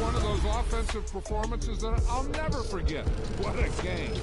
one of those offensive performances that I'll never forget. What a game.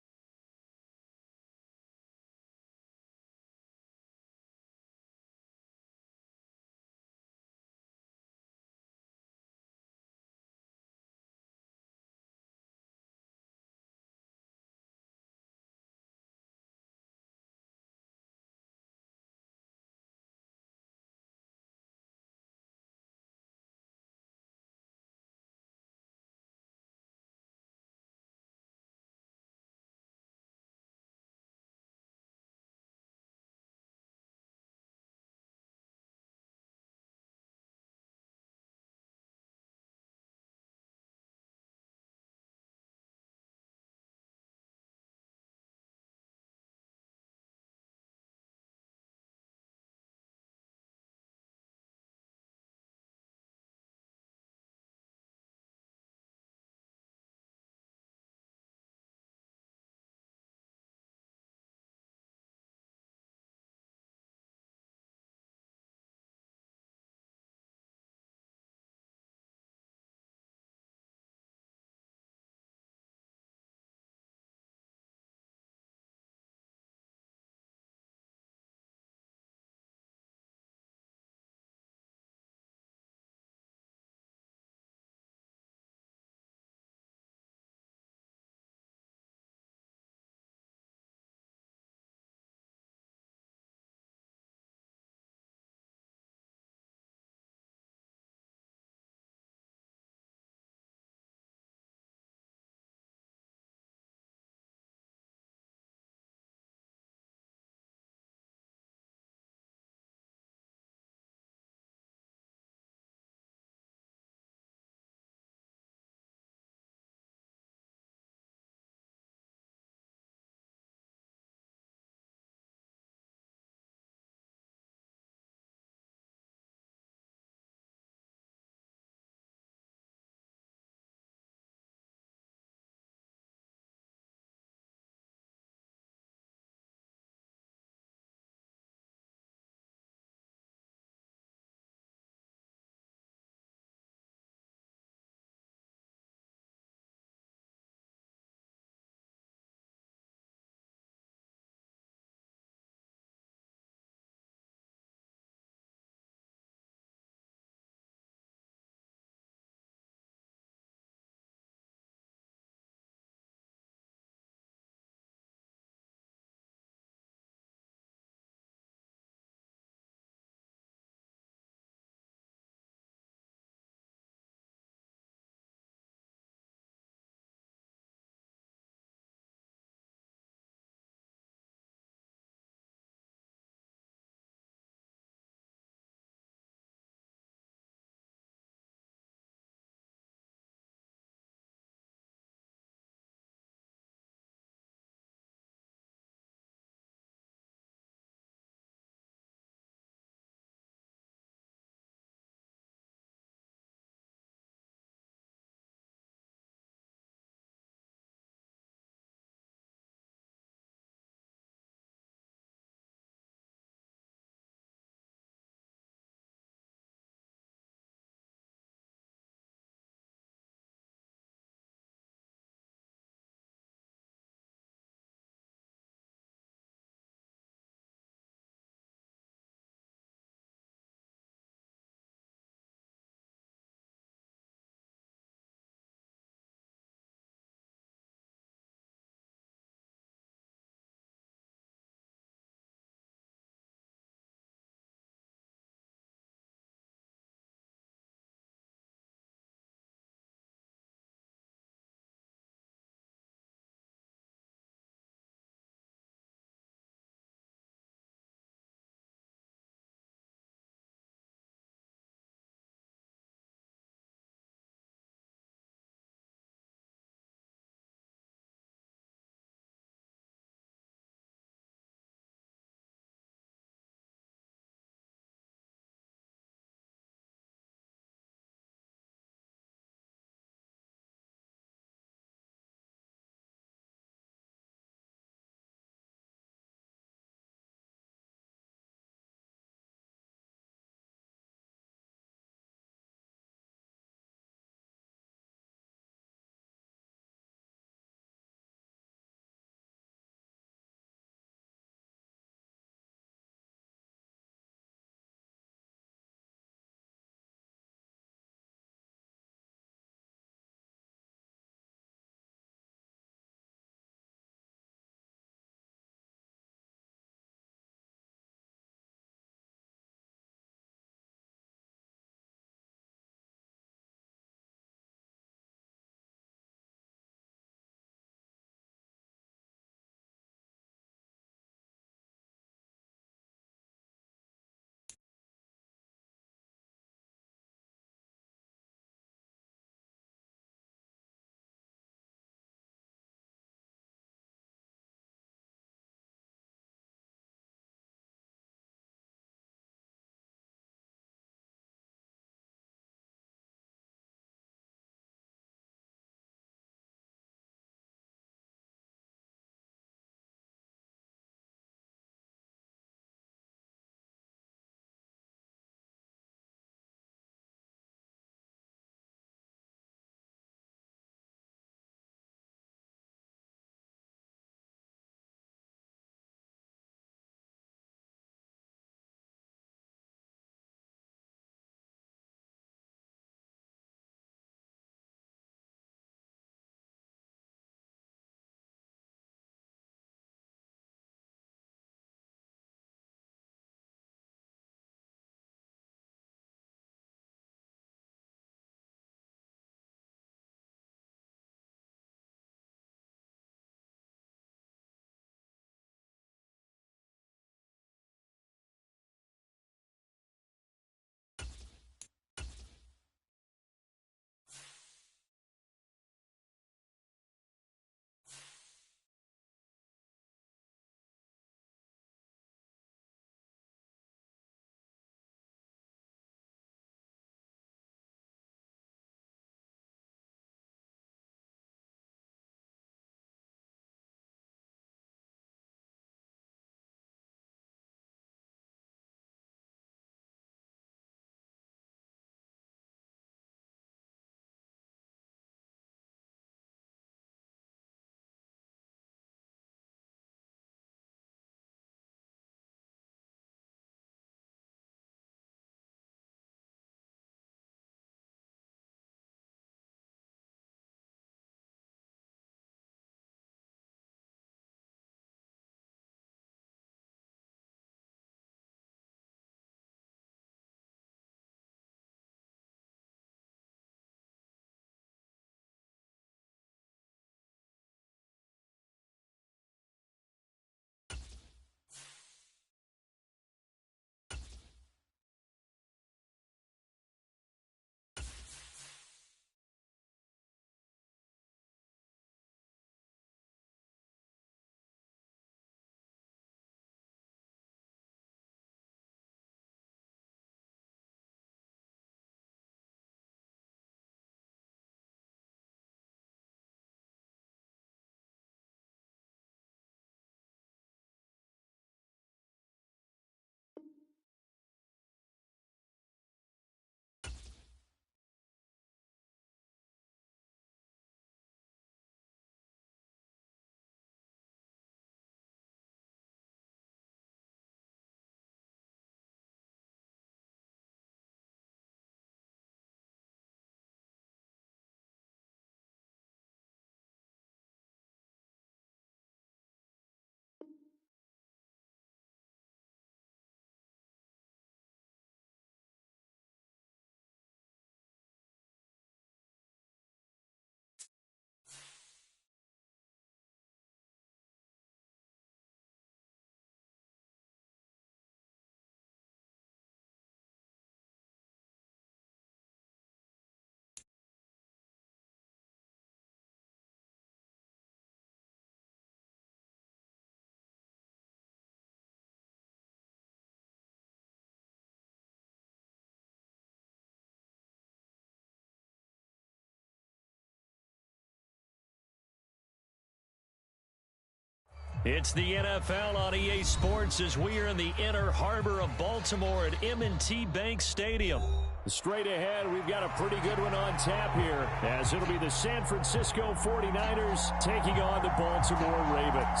It's the NFL on EA Sports as we are in the inner harbor of Baltimore at M&T Bank Stadium. Straight ahead, we've got a pretty good one on tap here, as it'll be the San Francisco 49ers taking on the Baltimore Ravens.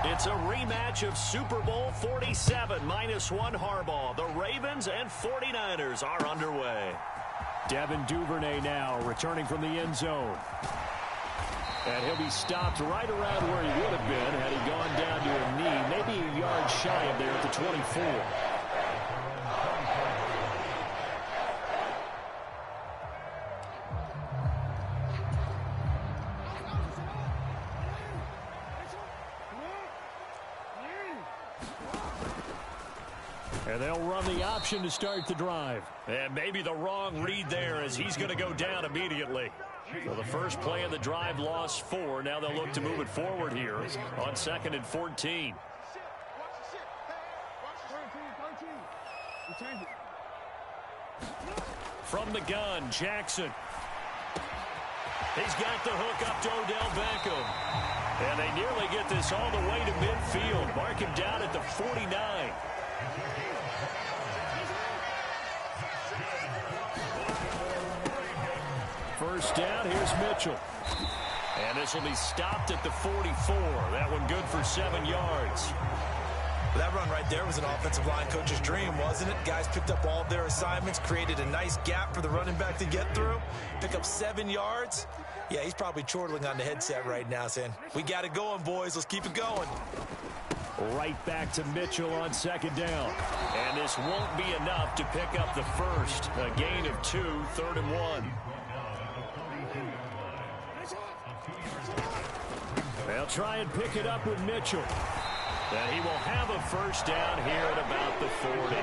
It's a rematch of Super Bowl 47 -1 Harbaugh. The Ravens and 49ers are underway. Devin Duvernay now returning from the end zone. And he'll be stopped right around where he would have been had he gone down to a knee, maybe a yard shy of there at the 24. And they'll run the option to start the drive. And maybe the wrong read there as he's going to go down immediately. So the first play of the drive lost 4. Now they'll look to move it forward here on 2nd and 14. From the gun, Jackson. He's got the hook up to Odell Beckham. And they nearly get this all the way to midfield. Mark him down at the 49. First down, here's Mitchell. And this will be stopped at the 44. That one good for 7 yards. That run right there was an offensive line coach's dream, wasn't it? Guys picked up all of their assignments, created a nice gap for the running back to get through, pick up 7 yards. Yeah, he's probably chortling on the headset right now saying, we got it going, boys. Let's keep it going. Right back to Mitchell on 2nd down. And this won't be enough to pick up the first. A gain of 2, 3rd and 1. They'll try and pick it up with Mitchell. And he will have a first down here at about the 40.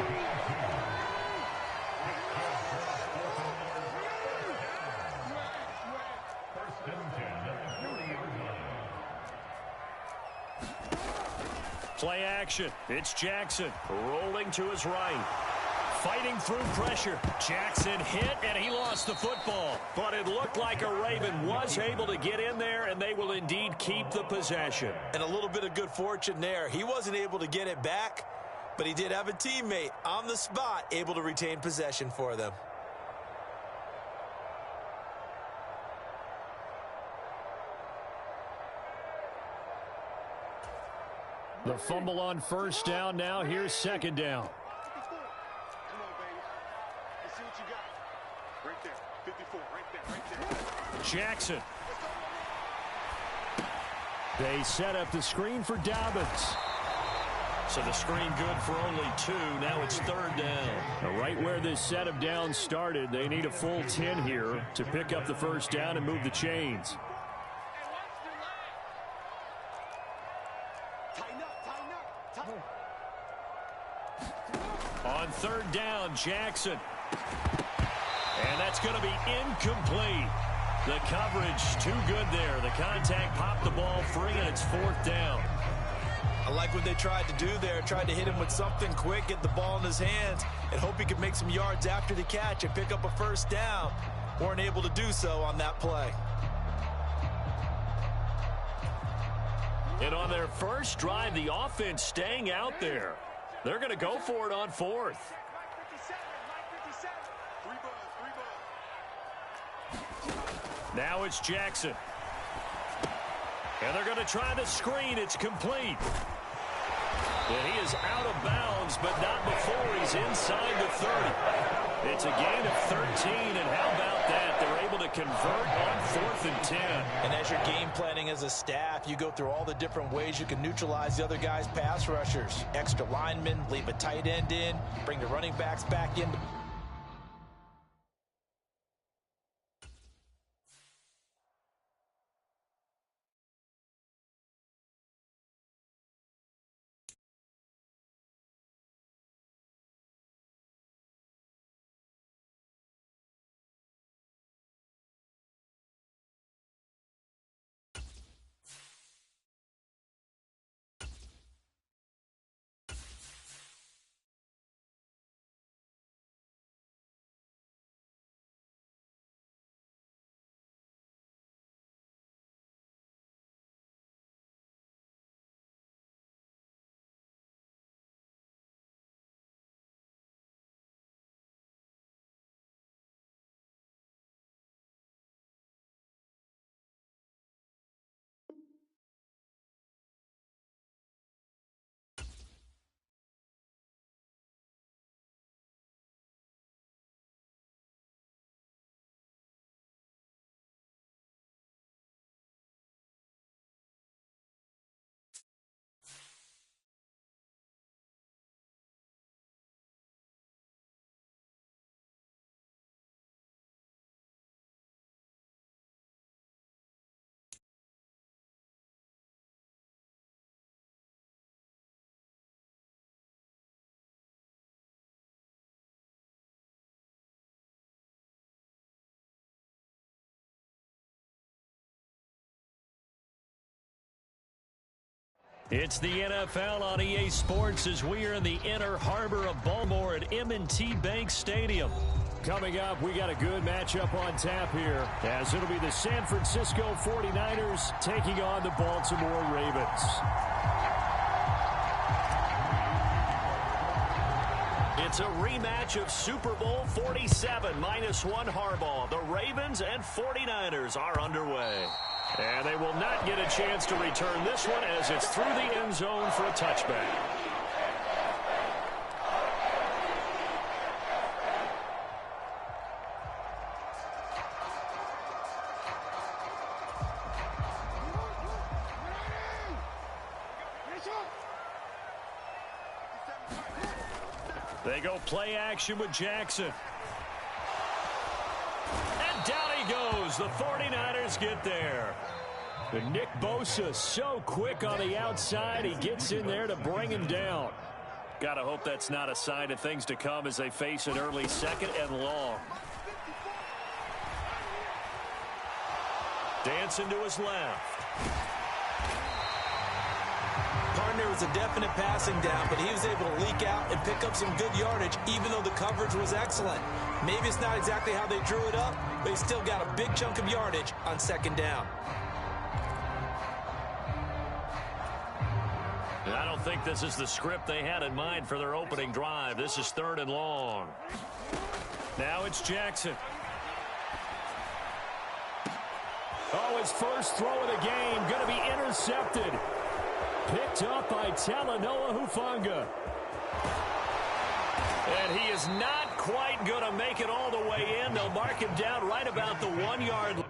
Play action. It's Jackson rolling to his right. Fighting through pressure. Jackson hit, and he lost the football. But it looked like a Raven was able to get in there, and they will indeed keep the possession. And a little bit of good fortune there. He wasn't able to get it back, but he did have a teammate on the spot able to retain possession for them. The fumble on first down. Now here's 2nd down. Jackson. They set up the screen for Dobbins. So the screen good for only 2. Now it's 3rd down. Right where this set of downs started, they need a full 10 here to pick up the first down and move the chains. On 3rd down, Jackson. And that's going to be incomplete. The coverage too good there. The contact popped the ball free, and it's 4th down. I like what they tried to do there. Tried to hit him with something quick, get the ball in his hands, and hope he could make some yards after the catch and pick up a first down. Weren't able to do so on that play. And on their first drive, the offense staying out there. They're going to go for it on 4th. Now it's Jackson. And they're going to try the screen. It's complete. And he is out of bounds, but not before he's inside the 30. It's a gain of 13, and how about that? They're able to convert on 4th and 10. And as you're game planning as a staff, you go through all the different ways you can neutralize the other guy's pass rushers. Extra linemen, leave a tight end in, bring the running backs back in. It's the NFL on EA Sports as we are in the inner harbor of Baltimore at M&T Bank Stadium. Coming up, we got a good matchup on tap here, as it'll be the San Francisco 49ers taking on the Baltimore Ravens. It's a rematch of Super Bowl 47 -1 Harbaugh. The Ravens and 49ers are underway. And they will not get a chance to return this one as it's through the end zone for a touchback. They go play action with Jackson. And down he goes. The 49ers get there. And Nick Bosa so quick on the outside. He gets in there to bring him down. Gotta hope that's not a sign of things to come as they face an early second and long. Dancing to his left. Partner was a definite passing down, but he was able to leak out and pick up some good yardage, even though the coverage was excellent. Maybe it's not exactly how they drew it up, but he still got a big chunk of yardage on second down. I don't think this is the script they had in mind for their opening drive. This is 3rd and long. Now it's Jackson. Oh, his first throw of the game going to be intercepted. Picked up by Talanoa Hufanga. And he is not quite going to make it all the way in. They'll mark him down right about the 1-yard line.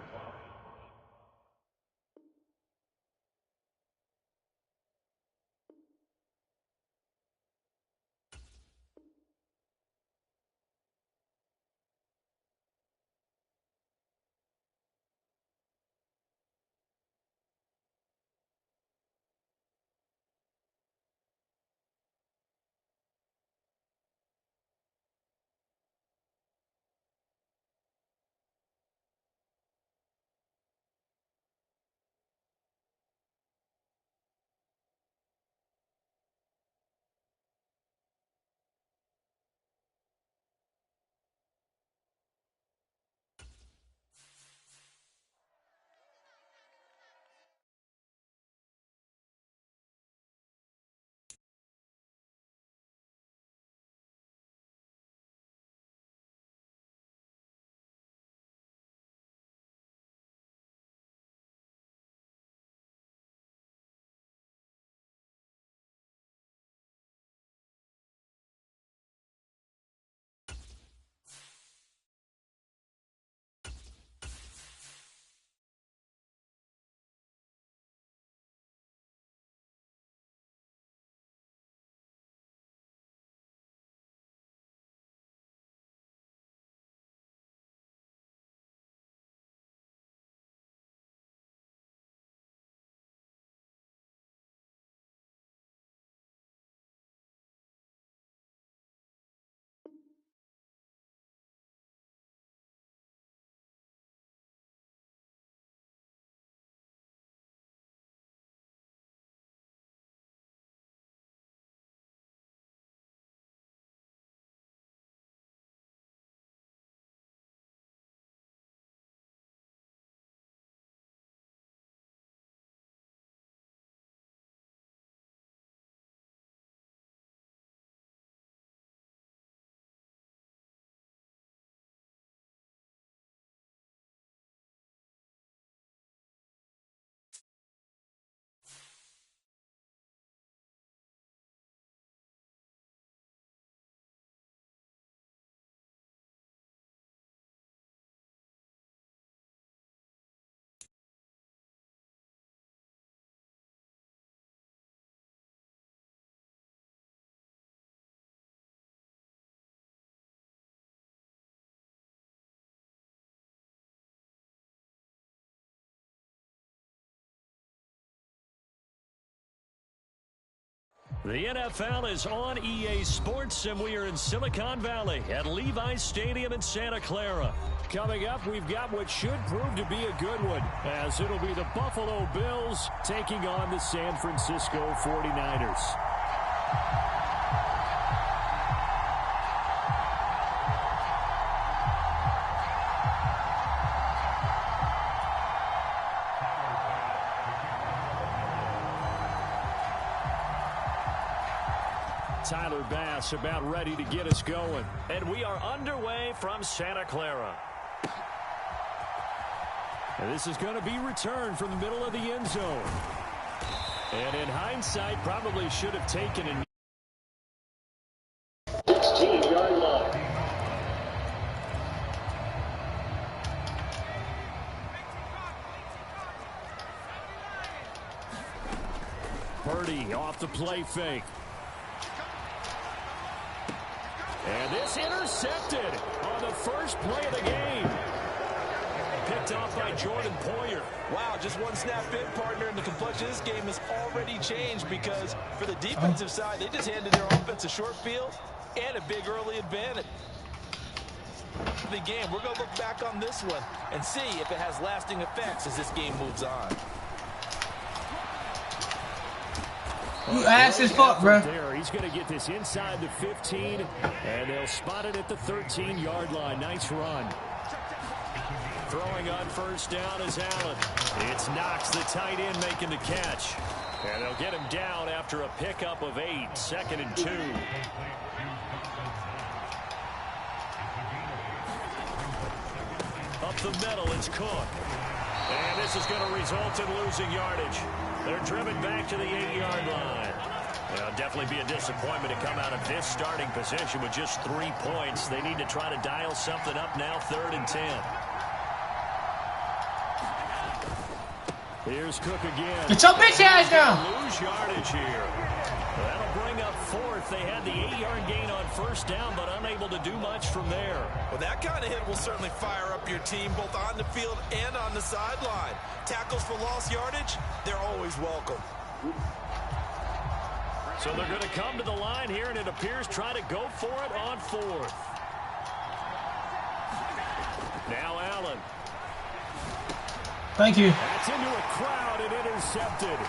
The NFL is on EA Sports, and we are in Silicon Valley at Levi's Stadium in Santa Clara. Coming up, we've got what should prove to be a good one, as it'll be the Buffalo Bills taking on the San Francisco 49ers. Tyler Bass about ready to get us going. And we are underway from Santa Clara. And this is going to be returned from the middle of the end zone. And in hindsight, probably should have taken it. 16-yard line. Purdy off the play fake. And this intercepted on the first play of the game. Picked off by Jordan Poyer. Wow, just one snap in, partner, and the complexion of this game has already changed because for the defensive side, they just handed their offense a short field and a big early advantage. The game, we're going to look back on this one and see if it has lasting effects as this game moves on. You ass as fuck, bro. He's going to get this inside the 15, and they'll spot it at the 13-yard line. Nice run. Throwing on first down is Allen. It's Knox, the tight end, making the catch. And they'll get him down after a pickup of 8, 2nd and 2. Up the middle, it's Cook. And this is going to result in losing yardage. They're driven back to the 8-yard line. It'll definitely be a disappointment to come out of this starting position with just 3 points. They need to try to dial something up now, 3rd and 10. Here's Cook again. Get your bitch ass down. Lose yardage here. That'll bring up 4th. They had the 8-yard gain on first down, but unable to do much from there. Well, that kind of hit will certainly fire up your team both on the field and on the sideline. Tackles for lost yardage, they're always welcome. So they're going to come to the line here, and it appears try to go for it on 4th. Now Allen. Thank you. That's into a crowd and intercepted.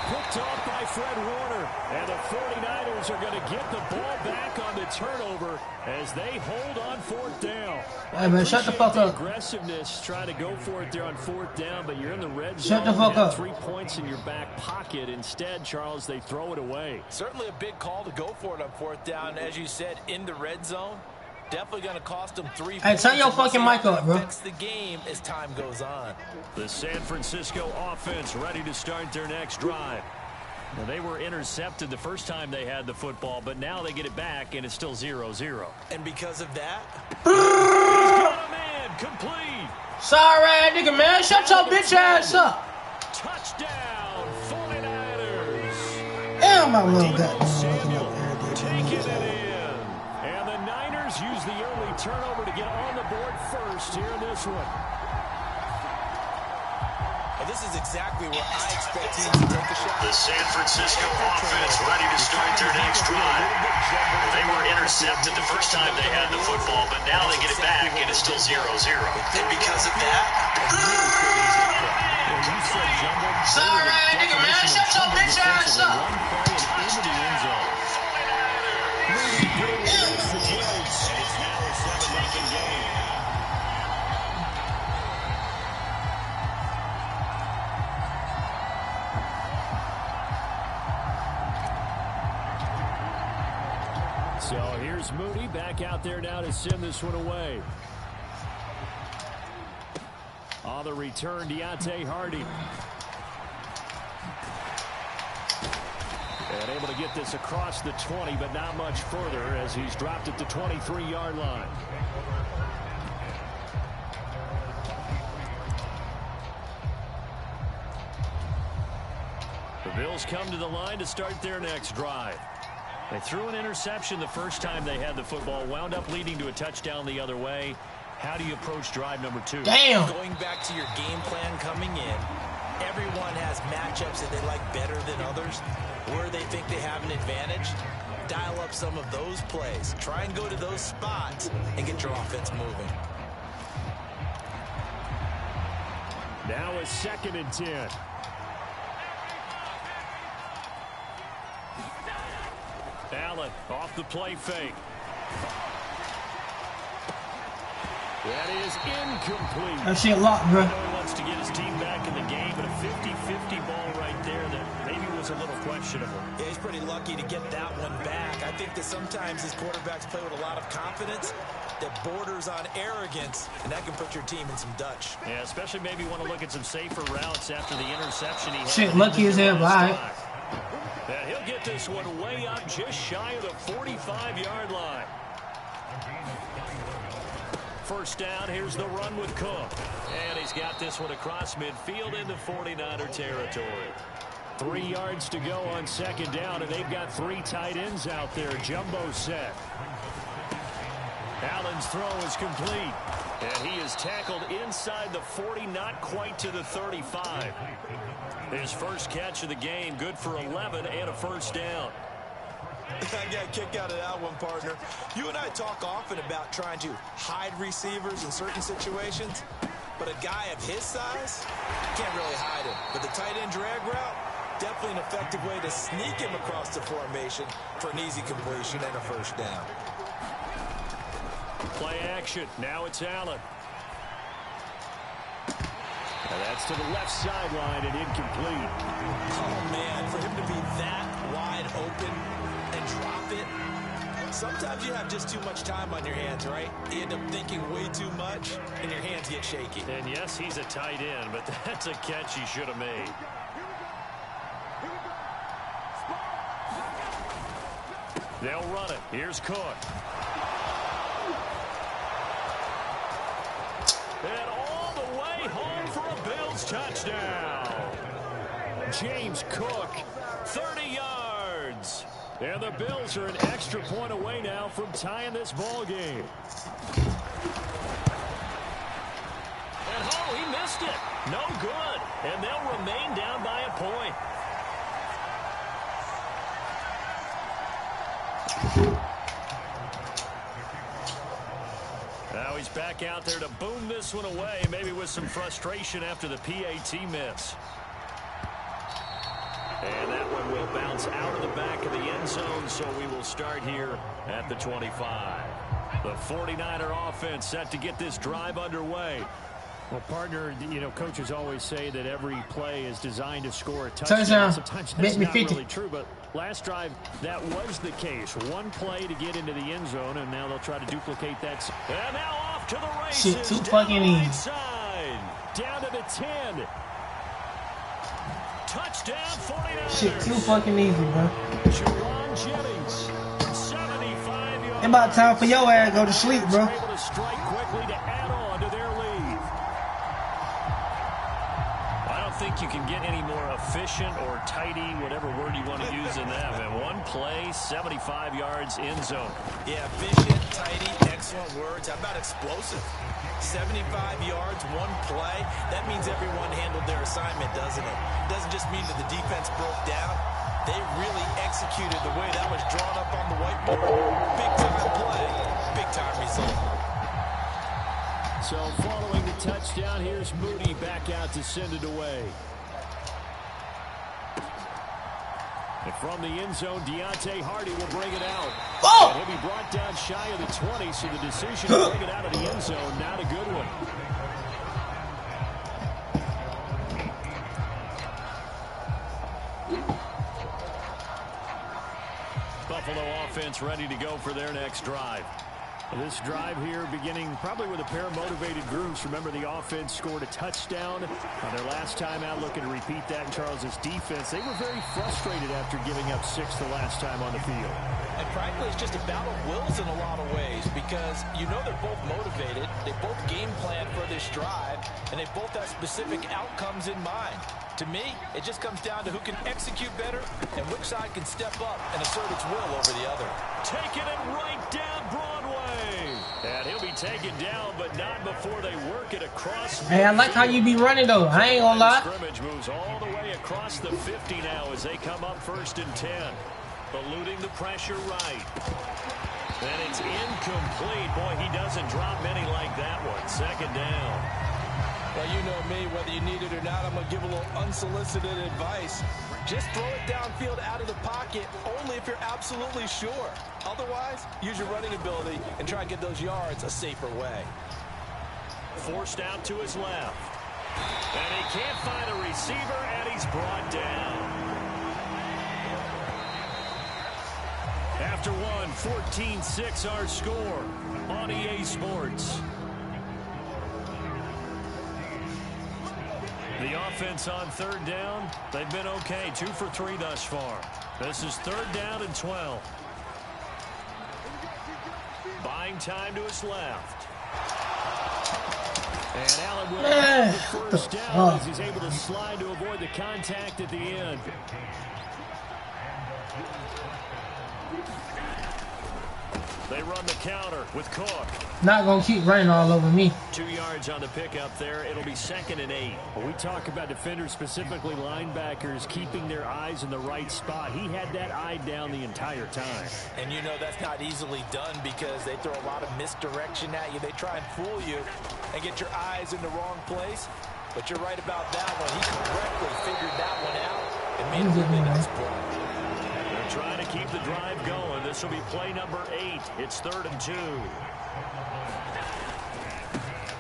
Picked off by Fred Warner. And the 49ers are going to get the ball back on the turnover as they hold on 4th down. Hey, man, shut the fuck up. Aggressiveness, try to go for it there on 4th down, but you're in the red zone. Shut the fuck up. 3 points in your back pocket. Instead, Charles, they throw it away. Certainly a big call to go for it on 4th down. As you said, in the red zone. Definitely going to cost them 3 points. Hey, turn your fucking mic up, bro. Affects the game as time goes on. The San Francisco offense ready to start their next drive. Now, they were intercepted the first time they had the football, but now they get it back, and it's still 0-0. And because of that, he's got a man complete. Sorry, nigga, man. Shut your bitch ass up. Touchdown, 49ers. Damn, my little guy. Samuel taking it in. And the Niners use the early turnover to get on the board first here in this one. well, this is exactly where I expect teams to take a shot. The San Francisco offense ready to start their next drive. They were intercepted the first time they had the football, but now they get it back, and it's still 0-0. And because of that, Sorry, nigga, man. Shut your bitch ass up. So here's Moody back out there now to send this one away. On the return, Deontay Hardy. And able to get this across the 20, but not much further as he's dropped at the 23-yard line. The Bills come to the line to start their next drive. They threw an interception the first time they had the football, wound up leading to a touchdown the other way. How do you approach drive number 2? Damn. Going back to your game plan coming in, everyone has matchups that they like better than others, where they think they have an advantage. Dial up some of those plays. Try and go to those spots and get your offense moving. Now a 2nd and 10. Allen off the play fake. That is incomplete. That shit locked, bro. I know he wants to get his team back in the game, but a 50-50 ball right there that maybe was a little questionable. Yeah, he's pretty lucky to get that one back. I think that sometimes these quarterbacks play with a lot of confidence that borders on arrogance, and that can put your team in some Dutch. Yeah, especially maybe want to look at some safer routes after the interception he had. Shit, lucky as hell, right? Yeah, he'll get this one way up just shy of the 45-yard line. First down, here's the run with Cook. And he's got this one across midfield into 49er territory. 3 yards to go on 2nd down, and they've got 3 tight ends out there. Jumbo set. Allen's throw is complete. And he is tackled inside the 40, not quite to the 35. His first catch of the game, good for 11 and a first down. I got a kick out of that one, partner. You and I talk often about trying to hide receivers in certain situations, but a guy of his size, can't really hide him. But the tight end drag route, definitely an effective way to sneak him across the formation for an easy completion and a first down. Play action. Now it's Allen. And that's to the left sideline and incomplete. Oh, man, for him to be that wide open and drop it. Sometimes you have just too much time on your hands, right? You end up thinking way too much, and your hands get shaky. And yes, he's a tight end, but that's a catch he should have made. They'll run it. Here's Cook. And all the way home for a Bills touchdown. James Cook, 30 yards. And the Bills are an extra point away now from tying this ball game. And oh, he missed it. No good. And they'll remain down by a point. Now he's back out there to boom this one away, maybe with some frustration after the PAT miss. And that one will bounce out of the back of the end zone, so we will start here at the 25. The 49er offense set to get this drive underway. Well, partner, you know, coaches always say that every play is designed to score a touchdown. Sometimes that's not really true, but last drive, that was the case. One play to get into the end zone, and now they'll try to duplicate that. And now off to the races. Shit, too fucking easy. Side, down to the 10. Touchdown, 49ers. Shit, too fucking easy, bro. Jerron Jennings, 75 yards. It's about time for your ass to go to sleep, bro. Able to strike quickly to add on to their lead. I don't think you can get any more efficient or tidy, whatever word you want to use in that. Man, one play, 75 yards, end zone. Yeah, efficient, tidy, excellent words. How about explosive? 75 yards, one play. That means everyone handled their assignment, doesn't it? Doesn't just mean that the defense broke down. They really executed the way that was drawn up on the whiteboard. Big-time play, big-time result. So following the touchdown, here's Moody back out to send it away. And from the end zone, Deontay Hardy will bring it out. Oh! And he'll be brought down shy of the 20, so the decision to bring it out of the end zone, not a good one. Buffalo offense ready to go for their next drive. This drive here beginning probably with a pair of motivated groups. Remember, the offense scored a touchdown on their last time out, looking to repeat that in Charles's defense. They were very frustrated after giving up 6 the last time on the field. And frankly, it's just a battle of wills in a lot of ways because you know they're both motivated. They both game plan for this drive, and they both have specific outcomes in mind. To me, it just comes down to who can execute better and which side can step up and assert its will over the other. Taking it right down Broadway. And he'll be taken down, but not before they work it across. Hey, I like how you be running, though. I ain't gonna lie. Scrimmage moves all the way across the 50 now as they come up 1st and 10. Eluding the pressure right. And it's incomplete. Boy, he doesn't drop many like that one. 2nd down. Well, you know me, whether you need it or not, I'm going to give a little unsolicited advice. Just throw it downfield out of the pocket, only if you're absolutely sure. Otherwise, use your running ability and try and get those yards a safer way. Forced out to his left. And he can't find a receiver, and he's brought down. After one, 14-6 our score on EA Sports. The offense on 3rd down, they've been okay. 2 for 3 thus far. This is 3rd down and 12. Buying time to his left. And Allen will have the first down as he's able to slide to avoid the contact at the end. They run the counter with Cook. Not gonna keep running all over me. 2 yards on the pickup there. It'll be 2nd and 8. When we talk about defenders, specifically linebackers, keeping their eyes in the right spot. He had that eye down the entire time. And you know that's not easily done because they throw a lot of misdirection at you. They try and fool you and get your eyes in the wrong place. But you're right about that one. He correctly figured that one out and made a really nice play. They're trying to keep the drive going. This will be play number 8. It's 3rd and 2.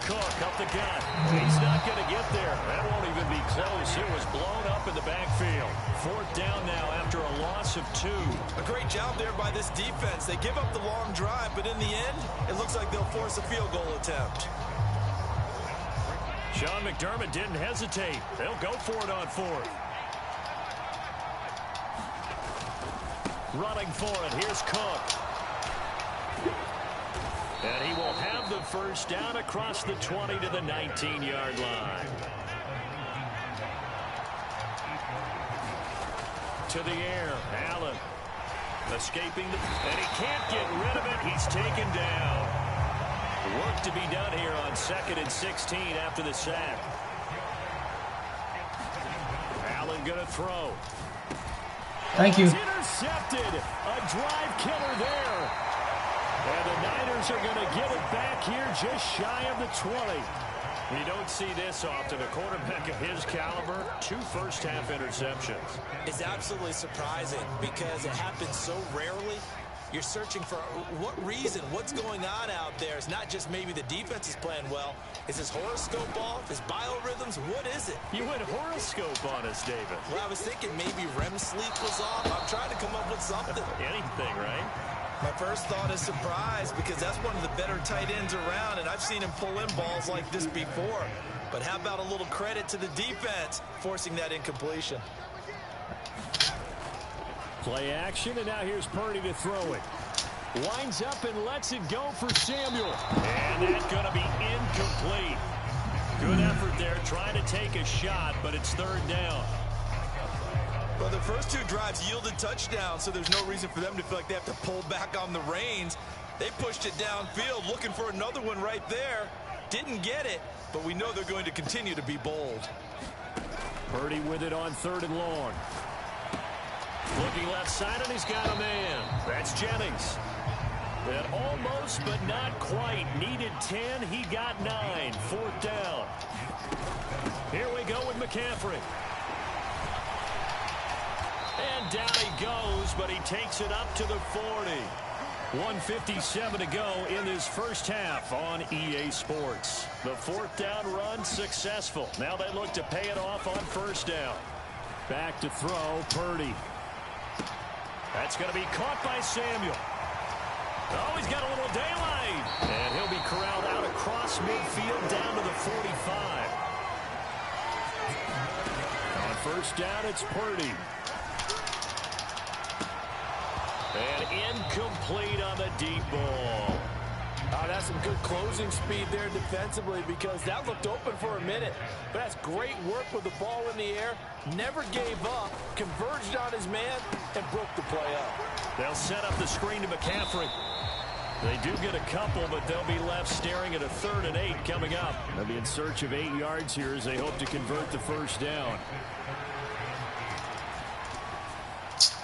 Cook up the gut. He's not going to get there. That won't even be close. It was blown up in the backfield. 4th down now after a loss of 2. A great job there by this defense. They give up the long drive, but in the end, it looks like they'll force a field goal attempt. Sean McDermott didn't hesitate. They'll go for it on 4th. Running for it. Here's Cook. And he will have the first down across the 20 to the 19-yard line. To the air. Allen escaping and he can't get rid of it. He's taken down. Work to be done here on 2nd and 16 after the sack. Allen going to throw. Thank you. It's intercepted. A drive killer there. And the Niners are going to get it back here just shy of the 20. You don't see this often. A quarterback of his caliber, 2 first-half interceptions. It's absolutely surprising because it happens so rarely. You're searching for what reason, what's going on out there. It's not just maybe the defense is playing well. Is his horoscope off? His biorhythms? What is it? You went horoscope on us, David. Well, I was thinking maybe REM sleep was off. I'm trying to come up with something. Anything, right? My first thought is surprise because that's one of the better tight ends around, and I've seen him pull in balls like this before. But how about a little credit to the defense forcing that incompletion? Play action, and now here's Purdy to throw it. Winds up and lets it go for Samuel. And that's going to be incomplete. Good effort there, trying to take a shot, but it's 3rd down. Well, the first 2 drives yielded touchdowns, so there's no reason for them to feel like they have to pull back on the reins. They pushed it downfield, looking for another one right there. Didn't get it, but we know they're going to continue to be bold. Purdy with it on 3rd and long. Looking left side, and he's got a man. That's Jennings. And almost, but not quite. Needed 10. He got 9. 4th down. Here we go with McCaffrey. And down he goes, but he takes it up to the 40. 1:57 to go in this first half on EA Sports. The 4th down run successful. Now they look to pay it off on 1st down. Back to throw, Purdy. That's going to be caught by Samuel. Oh, he's got a little daylight. And he'll be corralled out across midfield down to the 45. On 1st down, it's Purdy. And incomplete on the deep ball. Oh, that's some good closing speed there defensively because that looked open for a minute. But that's great work with the ball in the air. Never gave up, converged on his man, and broke the play up. They'll set up the screen to McCaffrey. They do get a couple, but they'll be left staring at a 3rd and 8 coming up. They'll be in search of 8 yards here as they hope to convert the first down.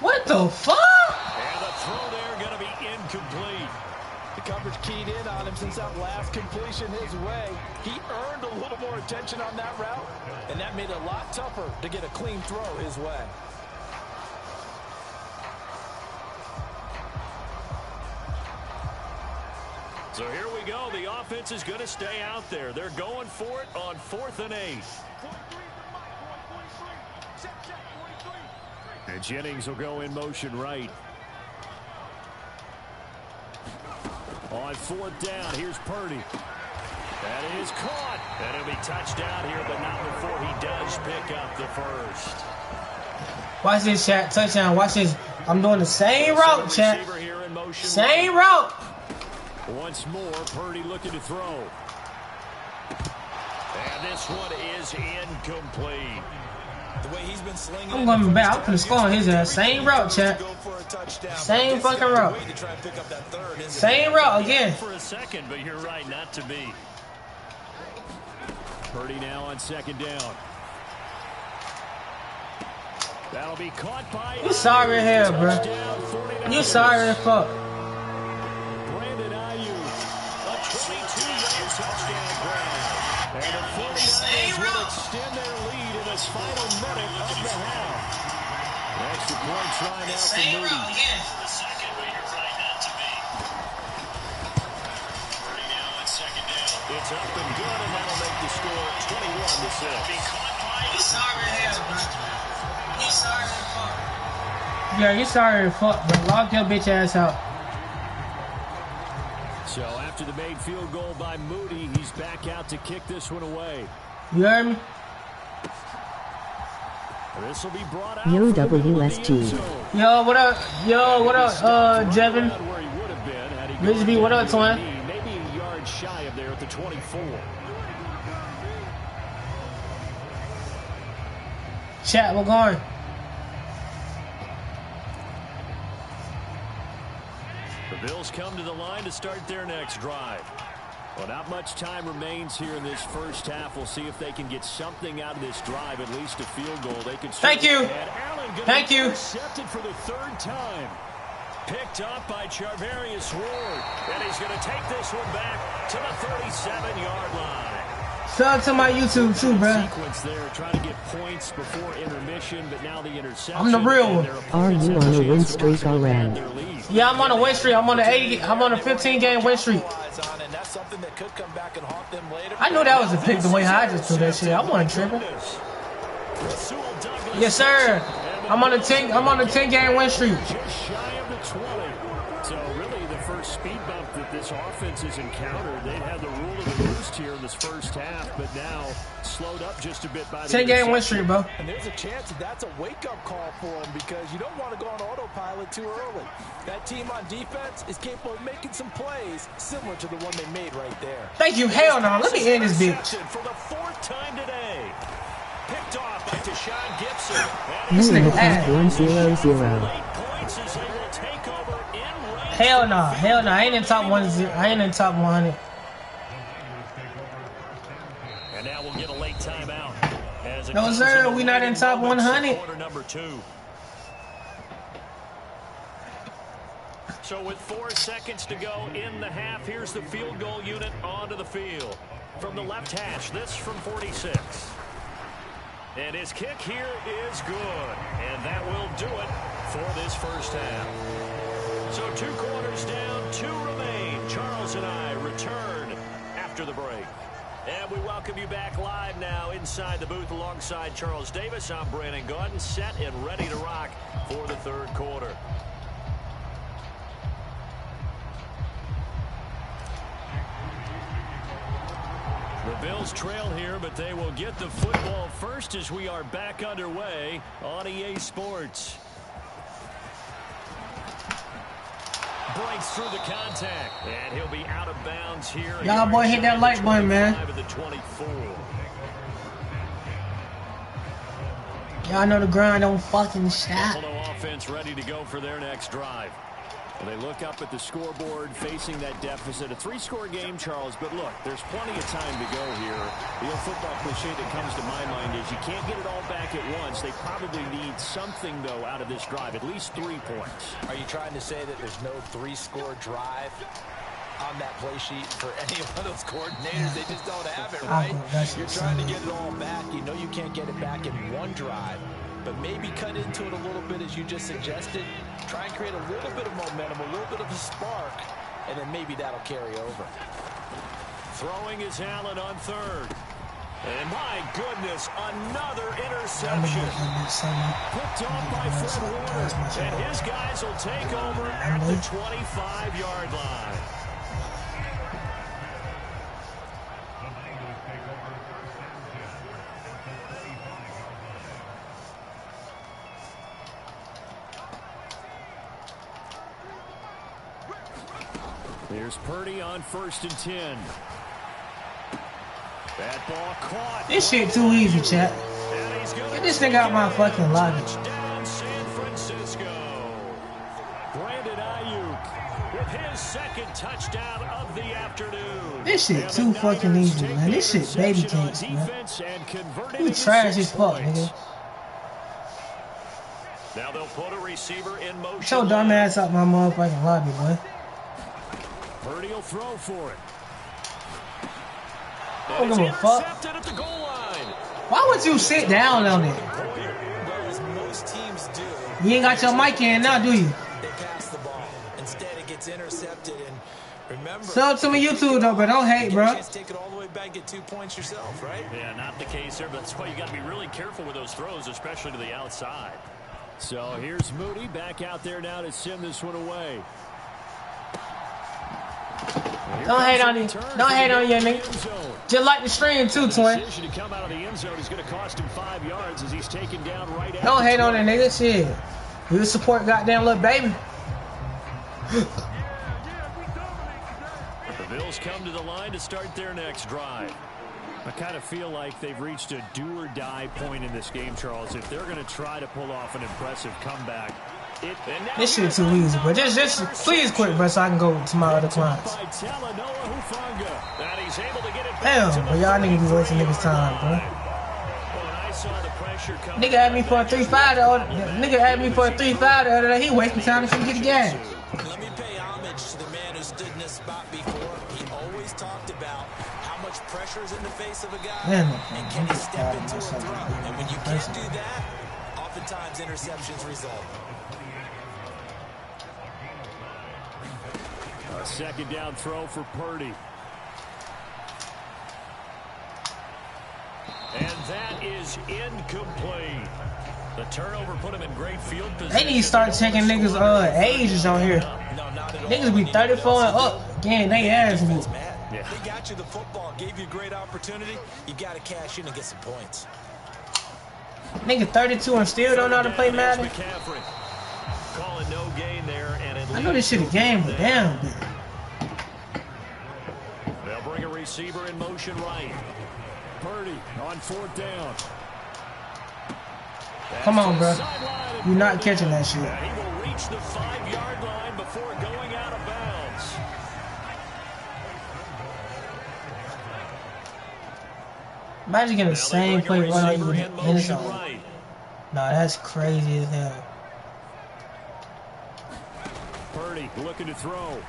What the fuck? And the throw there going to be incomplete. The coverage keyed in on him since that last completion his way. He earned a little more attention on that route, and that made it a lot tougher to get a clean throw his way. So here we go. The offense is going to stay out there. They're going for it on 4th and 8. And Jennings will go in motion right. On 4th down, here's Purdy. That is caught. And it'll be touchdown here, but not before he does pick up the first. Watch this, chat. Touchdown. Watch this. I'm doing the same route, chat. Same route. Once more, Purdy looking to throw. And this one is incomplete. The way he's been slinging, I'm going back. I'm gonna score on his ass. Same route, chat. Same fucking route. Same route again. For a second, but you're right, not to be. Purdy now on 2nd down. That'll be caught by. You sorry here, bro. You sorry as fuck. And the 49ers will extend their lead in this final minute of the half. Extra point try now for Moody. It's up and good, and that'll make the score 21-6. You sorry here, bro. You sorry as fuck. Yeah, you sorry as fuck, bro. Lock your bitch ass out. So after the made field goal by Moody, he's back out to kick this one away. You heard me? This will be brought out. Yo, WSG. Yo, what up? Yo, what up, Jevin? Ridgeby, what up, twin? Maybe a yard shy of there at the 24. Chat, we're going. The Bills come to the line to start their next drive. Well, not much time remains here in this first half. We'll see if they can get something out of this drive, at least a field goal. They can. Thank you. Thank you. Intercepted for the 3rd time. Picked up by Charvarius Ward. And he's going to take this one back to the 37-yard line. Shout out to my YouTube too, bro. Sequence there, trying to get points before intermission, but now the interception. I'm the real one. Are you on a win streak already? Yeah, I'm on a win streak. I'm on a 15-game win streak. I knew that was a pick the way I just threw that shit. I wasn't tripping. Yes, sir. I'm on a 10-game win streak. Just shy of the 20. So really the first speed bump that this offense has encountered. They've had the rule of the roost here in this first half, but now slowed up just a bit by the 10-game win streak, bro. And there's a chance that's a wake-up call for them because you don't want to go on autopilot too early. That team on defense is capable of making some plays similar to the one they made right there. Thank you. Hell no. Let me end this bitch. For the 4th time today. Picked off by Deshaun Gibson. This nigga ass. 1-0-0. Hell no. Hell no. I ain't in top 100. I ain't in top 100. And now we'll get a late timeout. No, sir. We not in top 100. Quarter number 2. So with 4 seconds to go in the half, here's the field goal unit onto the field. From the left hash, this from 46. And his kick here is good. And that will do it for this first half. So 2 quarters down, 2 remain. Charles and I return after the break. And we welcome you back live now inside the booth alongside Charles Davis. I'm Brandon Gaudin, set and ready to rock for the 3rd quarter. The Bills trail here, but they will get the football first as we are back underway on EA Sports. Breaks through the contact, and he'll be out of bounds here. Y'all boy hit that like button, man. Y'all know the grind don't fucking stop. Buffalo offense ready to go for their next drive. Well, they look up at the scoreboard facing that deficit. A 3-score game, Charles, but look, there's plenty of time to go here. The old football cliche that comes to my mind is you can't get it all back at once. They probably need something, though, out of this drive, at least 3 points. Are you trying to say that there's no 3-score drive on that play sheet for any one of those coordinators? They just don't have it, right? You're trying to get it all back. You know you can't get it back in one drive, but maybe cut into it a little bit as you just suggested. Try and create a little bit of momentum, a little bit of a spark, and then maybe that'll carry over. Throwing is Allen on 3rd. And my goodness, another interception. Picked off by Fred Warner. And his guys will take over at the 25-yard line. Here's Purdy on 1st and 10. That ball caught. This shit too easy, chat. Get this nigga out my fucking lobby. Down San Francisco. Brandon Ayuk with his 2nd touchdown of the afternoon. This shit too fucking easy, man. This shit baby cakes, man. You trash as fuck, nigga. Now they'll put a receiver in motion. Get your dumb ass out my motherfucking lobby, boy. Purdy will throw for it. I don't give a fuck. At the goal line. Why would you sit down on it? Whereas most teams do. You ain't got your mic in now, do you? They pass the ball. Instead, it gets intercepted. And remember, sub to me YouTube though, but don't hate, bro. Take it all the way back, get 2 points yourself, right? Yeah, not the case there, but that's why you got to be really careful with those throws, especially to the outside. So here's Moody back out there now to send this one away. Don't hate on you. Don't hate on you, nigga. Just like the stream too, twin. To come out of the end zone is going to cost him 5 yards as he's taken down right. Don't hate on that nigga. Shit. You support goddamn little baby. The Bills come to the line to start their next drive. I kind of feel like they've reached a do-or-die point in this game, Charles. If they're going to try to pull off an impressive comeback. This shit too easy, but just please quit, bro, so I can go to my other clients. Damn, but y'all niggas be wasting niggas' time, bro. Nigga had me for a 3-5 the other day. He wasting time to get the gas. Let me pay homage to the man who stood in this spot before. He always talked about how much pressure is in the face of a guy, and can he step into a throw. And when you can't do that, oftentimes interceptions result. A 2nd down throw for Purdy. And that is incomplete. The turnover put him in great field position. They need to start checking niggas' ages on here. Niggas be 34 and up. Again, they ass whooped. They got you the football, gave you a great opportunity. You got to cash in and get some points. Nigga 32 and still don't know how to play Madden. Calling no gain there, and I know this shit a game, but damn, bitch. They'll bring a receiver in motion right. Purdy on 4th down. Come on, bro. You're not catching that shit. He will reach the 5-yard line before going out of bounds. Imagine getting the same play run on you in the zone. Nah, that's crazy as hell. Purdy looking to throw.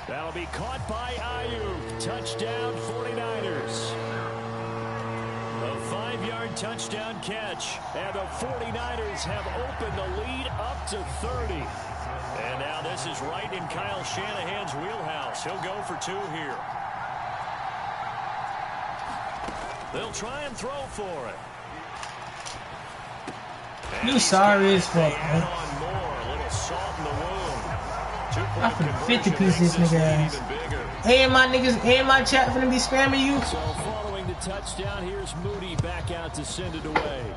That'll be caught by Ayuk. Touchdown 49ers. A 5-yard touchdown catch. And the 49ers have opened the lead up to 30. And now this is right in Kyle Shanahan's wheelhouse. He'll go for 2 here. They'll try and throw for it. You sorry as fuck, man. I finna 50 piece this nigga ass. And my niggas, and my chat finna be spamming you. So following the touchdown, here's Moody back out to send it away.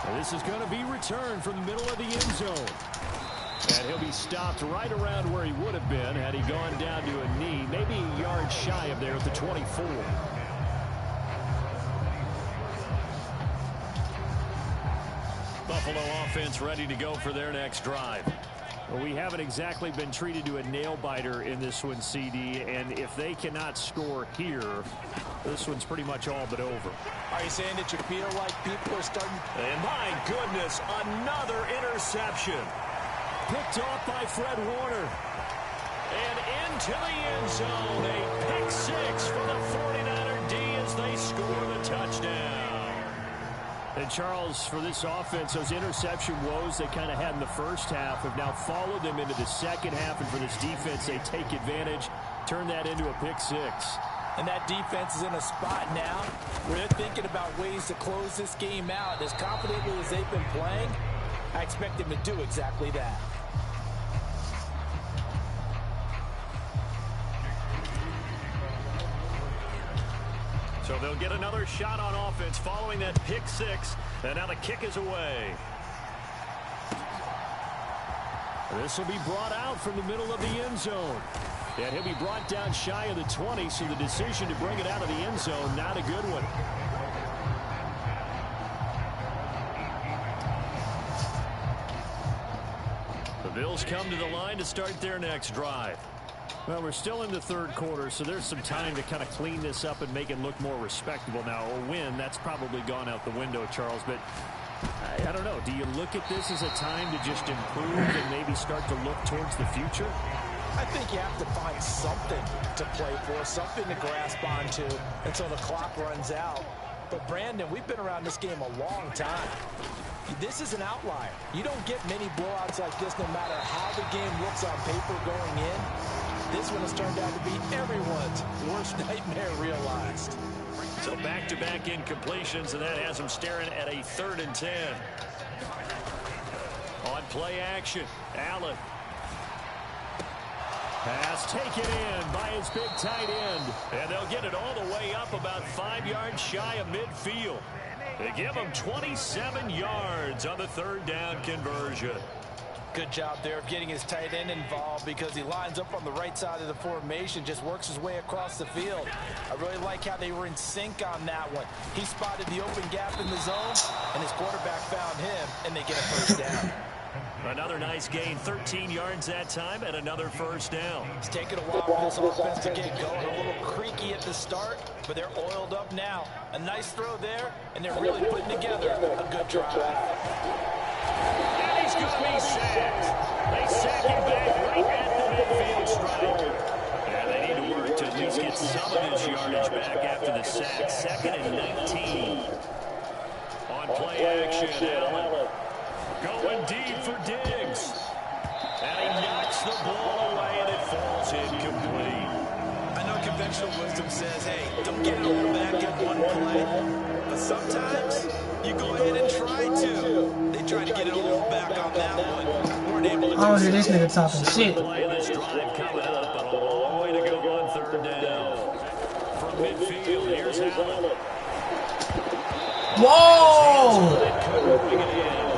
And this is going to be returned from the middle of the end zone. And he'll be stopped right around where he would have been had he gone down to a knee, maybe a yard shy of there at the 24. Buffalo offense ready to go for their next drive. Well, we haven't exactly been treated to a nail-biter in this one, CD, and if they cannot score here, this one's pretty much all but over. Are you saying that you feel like people are starting? And my goodness, another interception. Picked off by Fred Warner. And into the end zone, a pick six for the 49er D as they score the touchdown. And Charles, for this offense, those interception woes they kind of had in the first half have now followed them into the second half. And for this defense, they take advantage, turn that into a pick six. And that defense is in a spot now where they're thinking about ways to close this game out. As confidently as they've been playing, I expect them to do exactly that. So they'll get another shot on offense following that pick six. And now the kick is away. This will be brought out from the middle of the end zone. And he'll be brought down shy of the 20, so the decision to bring it out of the end zone, not a good one. The Bills come to the line to start their next drive. Well, we're still in the third quarter, so there's some time to kind of clean this up and make it look more respectable now. A win, that's probably gone out the window, Charles, but I don't know. Do you look at this as a time to just improve and maybe start to look towards the future? I think you have to find something to play for, something to grasp onto until the clock runs out. But, Brandon, we've been around this game a long time. This is an outlier. You don't get many blowouts like this no matter how the game looks on paper going in. This one has turned out to be everyone's worst nightmare realized. So back-to-back incompletions, and that has them staring at a 3rd and 10. On play action, Allen. Pass taken in by his big tight end. And they'll get it all the way up about 5 yards shy of midfield. They give him 27 yards on the 3rd down conversion. Good job there of getting his tight end involved because he lines up on the right side of the formation, just works his way across the field. I really like how they were in sync on that one. He spotted the open gap in the zone, and his quarterback found him, and they get a 1st down. Another nice gain, 13 yards that time, and another 1st down. It's taken a while for this offense to get going. A little creaky at the start, but they're oiled up now. A nice throw there, and they're really putting together a good drive. And he's going to be sacked. They sack him back right at the midfield stripe. And they need to work to at least get some of his yardage back after the sack. 2nd and 19. On play action, Allen. Going deep for Diggs. And he knocks the ball away, and it falls incomplete. I know conventional wisdom says, hey, don't get it all back in one play. But sometimes you go ahead and try to. They tried to get it all back on that one. Weren't able to do Oh, this nigga talking shit. Play this drive coming up, but a long way to go on 3rd down. From midfield, here's Allen. Whoa!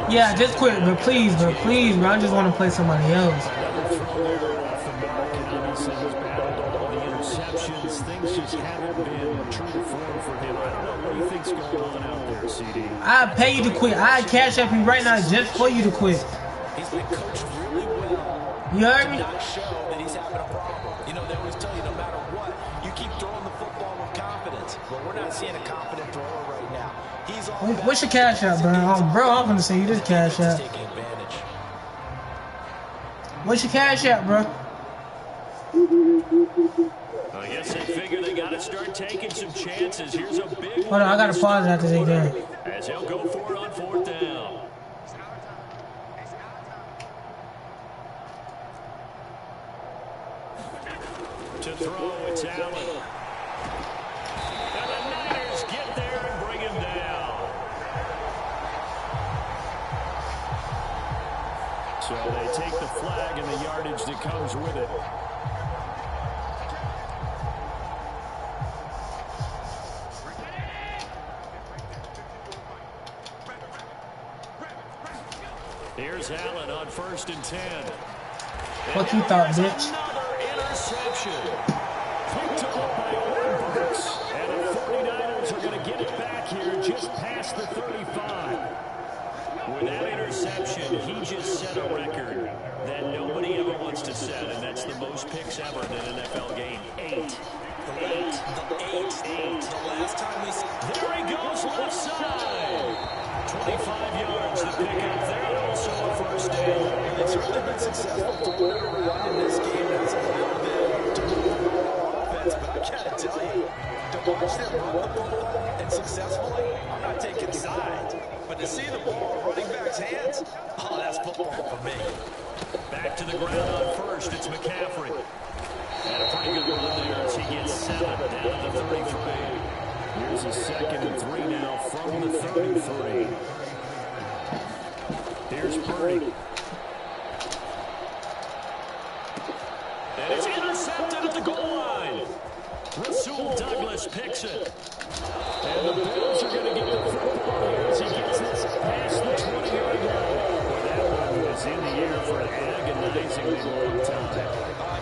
Yeah, just quit, but please, bro. I just want to play somebody else. Things just haven't been true to form for him. I don't know what do you think's going on out there, CD. I'd pay you to quit. I'd cash up you right now just for you to quit. He's been coached really well. You heard me? Not show that he's having a problem. You know, they always tell you no matter what, you keep throwing the football with confidence. But we're not seeing a confident thrower right now. He's all What's your cash out, bro? Bro, I'm gonna say you this cash out. What's your cash out, bro? I guess they figure they got to start taking some chances. Here's a big Hold on, I gotta pause after they done. as he'll go for it on 4th down. To throw, it's Allen. And the Niners get there and bring him down. So they take the flag and the yardage that comes with it. Here's Allen on 1st and 10. What you thought, bitch? Another interception. Picked up by Burks. And the 49ers are going to get it back here just past the 35. With that interception, he just set a record that nobody ever wants to set, and that's the most picks ever in an NFL game. 8. The last time we... There he goes, left side. 25 yards to pick up there, and also a first down. They've certainly been successful throwing it around in this game. That's allowed them to move the offense, but I gotta tell you, to watch them run the ball and successfully, I'm not taking sides, but to see the ball in running back's hands, oh, that's football for me. Back to the ground on first, it's McCaffrey. And a pretty good run there as he gets 7 down to the 33. Here's a 2nd and 3 now from the 33. Here's Purdy. And it's intercepted at the goal line. Rasul Douglas picks it. And the Bills are going to get the football here as he gets this past the 20-yard line. Well, that one was in the air for an agonizingly long time.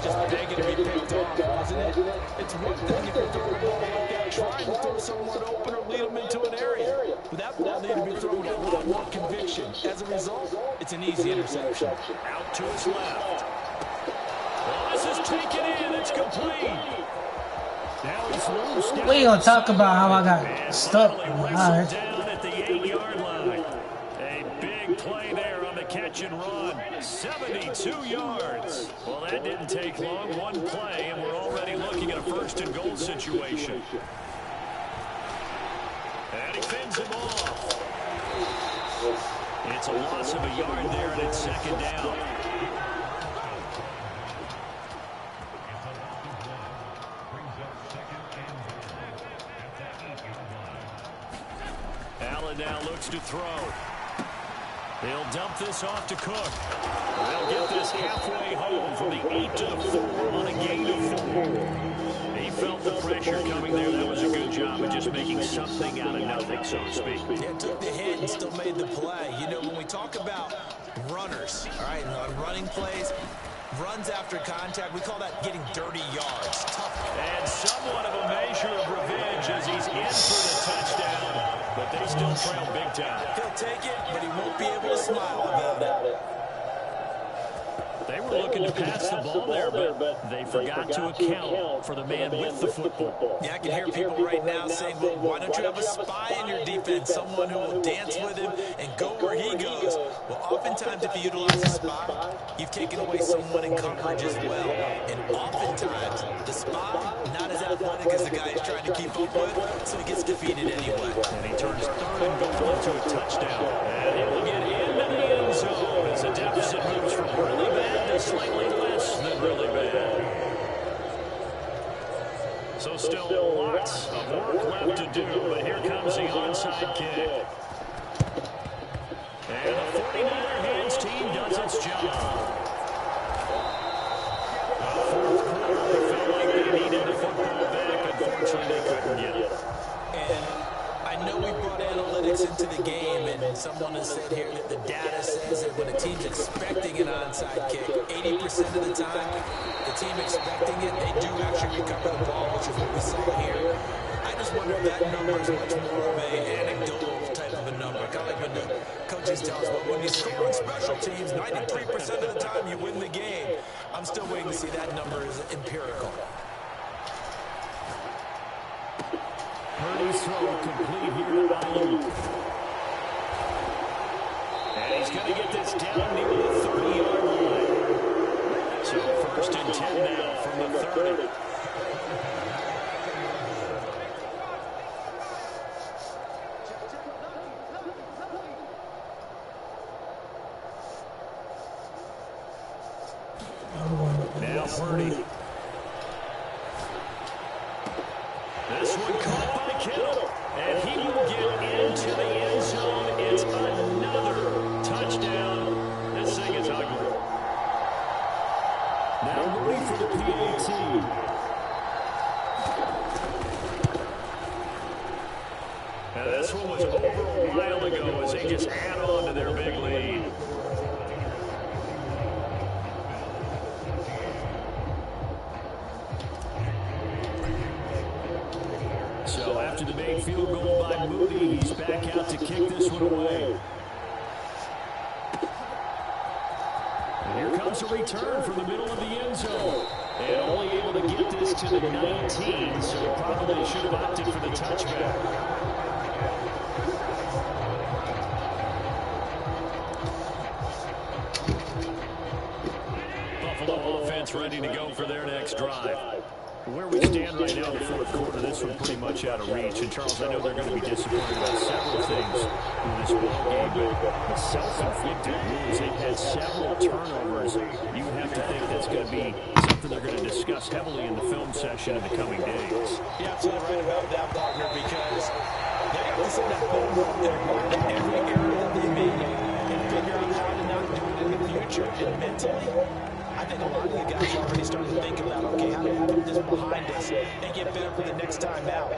Just begging to be picked off, wasn't it? It's one thing if you're throwing a ball like that, trying to throw someone open or lead them into an area. But that ball needed to be thrown with a lot more conviction. As a result, it's an easy interception. Out to his left. Well, this is taken in. It's complete. Now he's loose. We gonna talk about how I got stuck. Alright. Down at the 8-yard line. A big play there on the catch and run. 72 yards. Well, that didn't take long. One play, and we're already looking at a 1st and goal situation. And he fends him off. It's a loss of a yard there, and it's 2nd down. Allen now looks to throw. They'll dump this off to Cook. They'll get this halfway home from the 8 to the 4 on a gain of 4. He felt the pressure coming there. That was a good job of just making something out of nothing, so to speak. Yeah, took the hit and still made the play. You know, when we talk about runners, all right, on running plays, runs after contact, we call that getting dirty yards. Tough. And somewhat of a measure of revenge as he's in for the touchdown. But they still trail big time. He'll take it, but he won't be able to smile about it. They were looking to pass the ball there, but they forgot to account for the man with the football. Yeah, I can hear people right now saying, well, why don't you have a spy in your defense, someone who will dance with him and go where he goes? Well, oftentimes if you utilize a spy, you've taken away someone in coverage as well. And oftentimes, the spy, not as athletic as the guy he's trying to keep up with, so he gets defeated anyway. And he turns 3rd and goal into a touchdown. And he will get into the end zone as the deficit moves from really bad to slightly less than really bad. So still lots of work left to do, but here comes the onside kick. And the 49er hands team does its job. The 4th quarter, they felt like they needed the football back. Unfortunately, they couldn't get it. And I know we brought analytics into the game, and someone has said here that the data says that when a team's expecting an onside kick, 80% of the time, the team expecting it, they do actually recover the ball, which is what we saw here. I just wonder if that number is much more of an anecdotal type of a number. Kind of like when the coaches tell us, well, when you score on special teams, 93% of the time you win the game. I'm still waiting to see that number is empirical. Purdy's throw complete here to Ayuk. And he's going to get this down near the 30-yard line. So 1st and 10 now from the 30. Now Purdy. This one caught by Kittle, and he will get into the end zone. It's another touchdown. This thing is ugly. Now ready for the PAT. Now this one was over a while ago as they just add on to their big lead. So after the made field goal by Moody, he's back out to kick this one away. comes a return from the middle of the end zone. And only able to get this to the 19, so probably should have opted for the touchback. Buffalo offense ready to go for their next drive. Where we stand right now in the fourth quarter, this one pretty much out of reach. And, Charles, I know they're going to be disappointed about several things in this ball game, but the self-inflicted wounds, they've had several turnovers. You have to think that's going to be something they're going to discuss heavily in the film session in the coming days. You're absolutely right about that, partner, because they have to sit that film and look at every error that they made and figure out how to not do it in the future. And mentally, I think a lot of the guys are already starting to think about, okay, how do we put this behind us and get better for the next time out?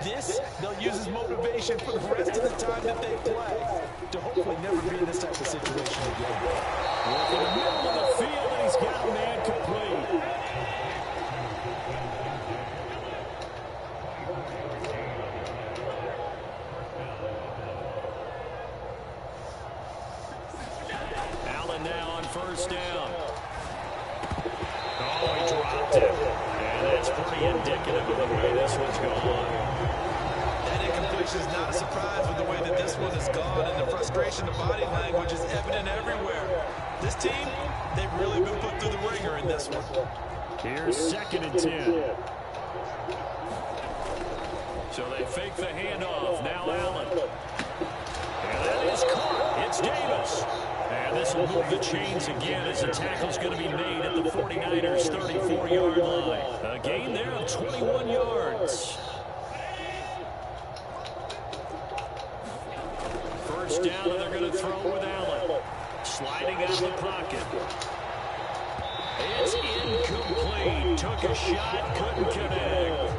This, they'll use as motivation for the rest of the time that they play to hopefully never be in this type of situation again. Look in the middle of the field, and he's got a man complete. Allen now on first down. Oh, he dropped it. And that's pretty indicative of the way this one's gone. That incompletion is not a surprise with the way that this one has gone, and the frustration, the body language is evident everywhere. This team, they've really been put through the ringer in this one. Here's 2nd and 10. So they fake the handoff. Now Allen. And that is caught. It's Davis. And this will move the chains again as the tackle's going to be made at the 49ers' 34-yard line. A gain there of 21 yards. First down, and they're going to throw with Allen. Sliding out of the pocket. It's incomplete. Took a shot, couldn't connect.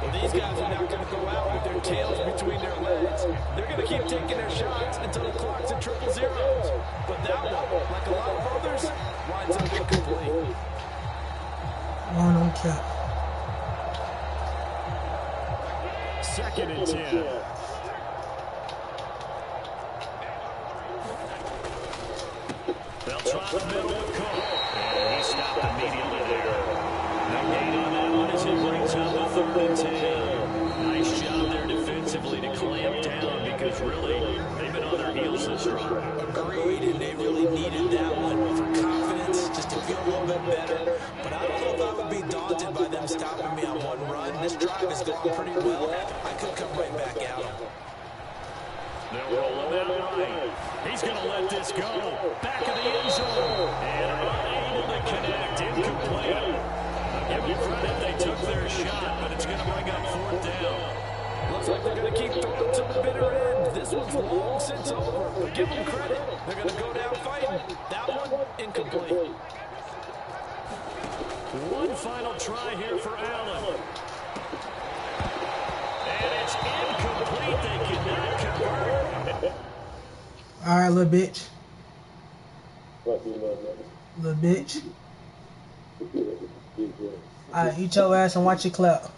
Well, these guys are not going to go out with their tails between their legs. They're going to keep taking their shots until the clock's at triple zeros. But that one, like a lot of others, winds up incomplete. One on cap. 2nd and 10. They'll try the middle of Cook. And he stopped immediately there. No gain on that one as it brings up the 3rd and 10. Nice job there defensively to clamp down because really they've been on their heels this drive. Agreed, and they really needed that one for confidence, just to feel a little bit better. But I don't know if I would be daunted by them stopping me on one run. This drive has gone pretty well. I could come right back at them. They'll roll him out right. He's going to let this go. Back of the end zone. And unable to connect. Incomplete. Give them credit. They took their shot, but it's going to bring up 4th down. Looks like they're going to keep throwing to the bitter end. This one's long since over. But give them credit. They're going to go down fighting. That one, incomplete. One final try here for Allen. And it's incomplete. They cannot convert. All right, little bitch. Little bitch. All right, eat your ass and watch your clap.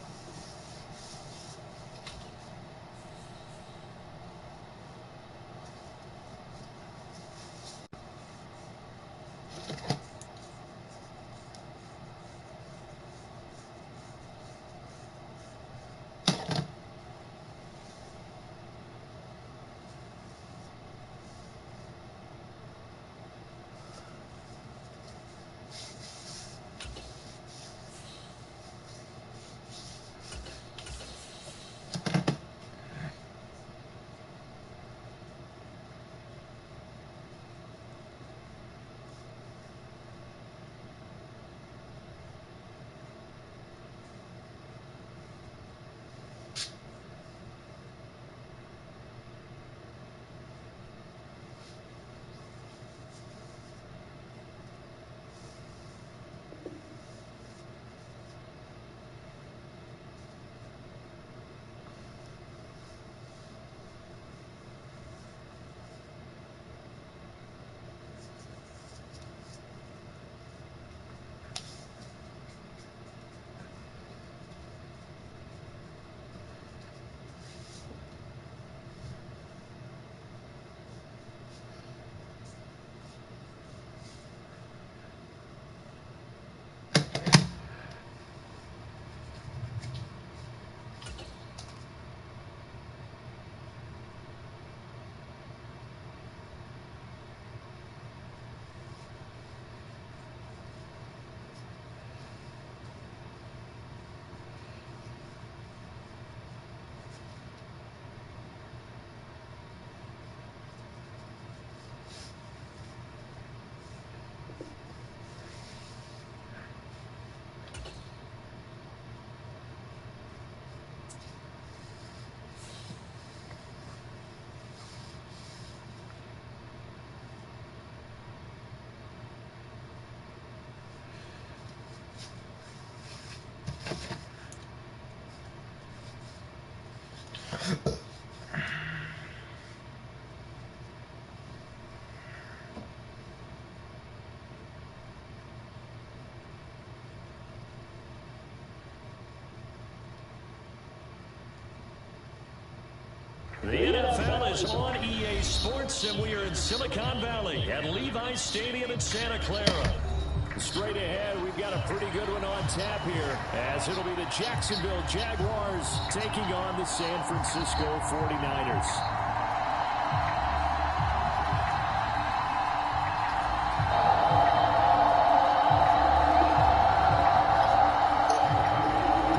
is on EA Sports, and we are in Silicon Valley at Levi's Stadium in Santa Clara. Straight ahead, we've got a pretty good one on tap here, as it'll be the Jacksonville Jaguars taking on the San Francisco 49ers.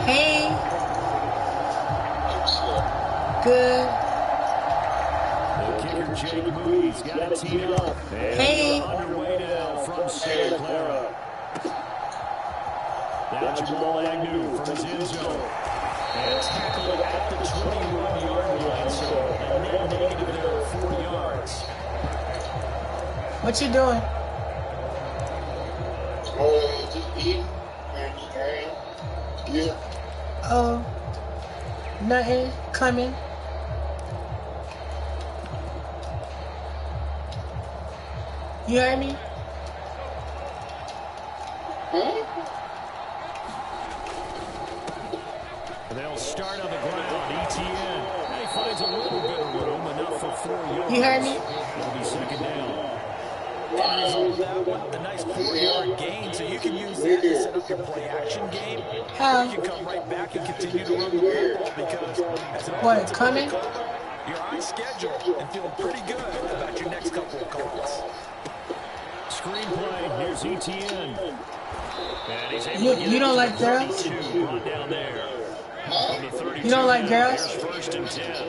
Hey. Good. The kicker, Jake Moody's got it teed up. And hey. Underway now from Santa Clara. Now Jamal Agnew from his end zone. And tackled at the 21-yard line, so a net negative there of 4 yards. What you doing? Just eating and carrying. Yeah. Oh, nothing coming. You heard me? They'll start on the ground. ETN. He finds a little bit of room, enough for 4 yards. You heard me? It'll be second down. And result of that one, a nice 4-yard gain, so you can use that to set up your play-action game. How? You can come right back and continue to run the football because as an what, coming? You're on schedule and feeling pretty good about your next couple of calls. Screenplay, here's ETN. And he's able to You don't like girls? Brought down there. From the 32, you don't like girls? First and 10.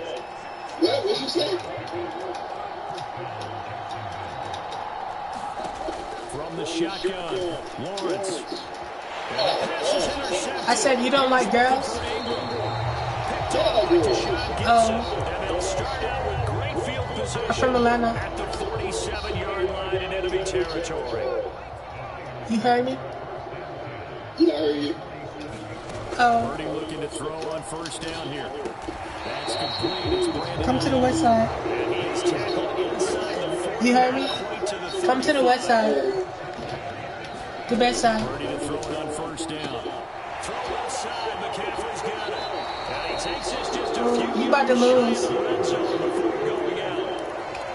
What you say? From the shotgun, Lawrence. I said you don't like girls? Oh. I'm from Atlanta. At the 47-yard line in enemy territory. You heard me? Yeah, I heard you. Oh. Purdy looking to throw on first down here. That's complete. It's Brandon. Come to the west side. And he is tackled inside the 40. You heard me? Come to the west side. The best side. Purdy to throw it on first down. Throw outside. McCaffrey's got it. And he takes this just a few. You about to lose.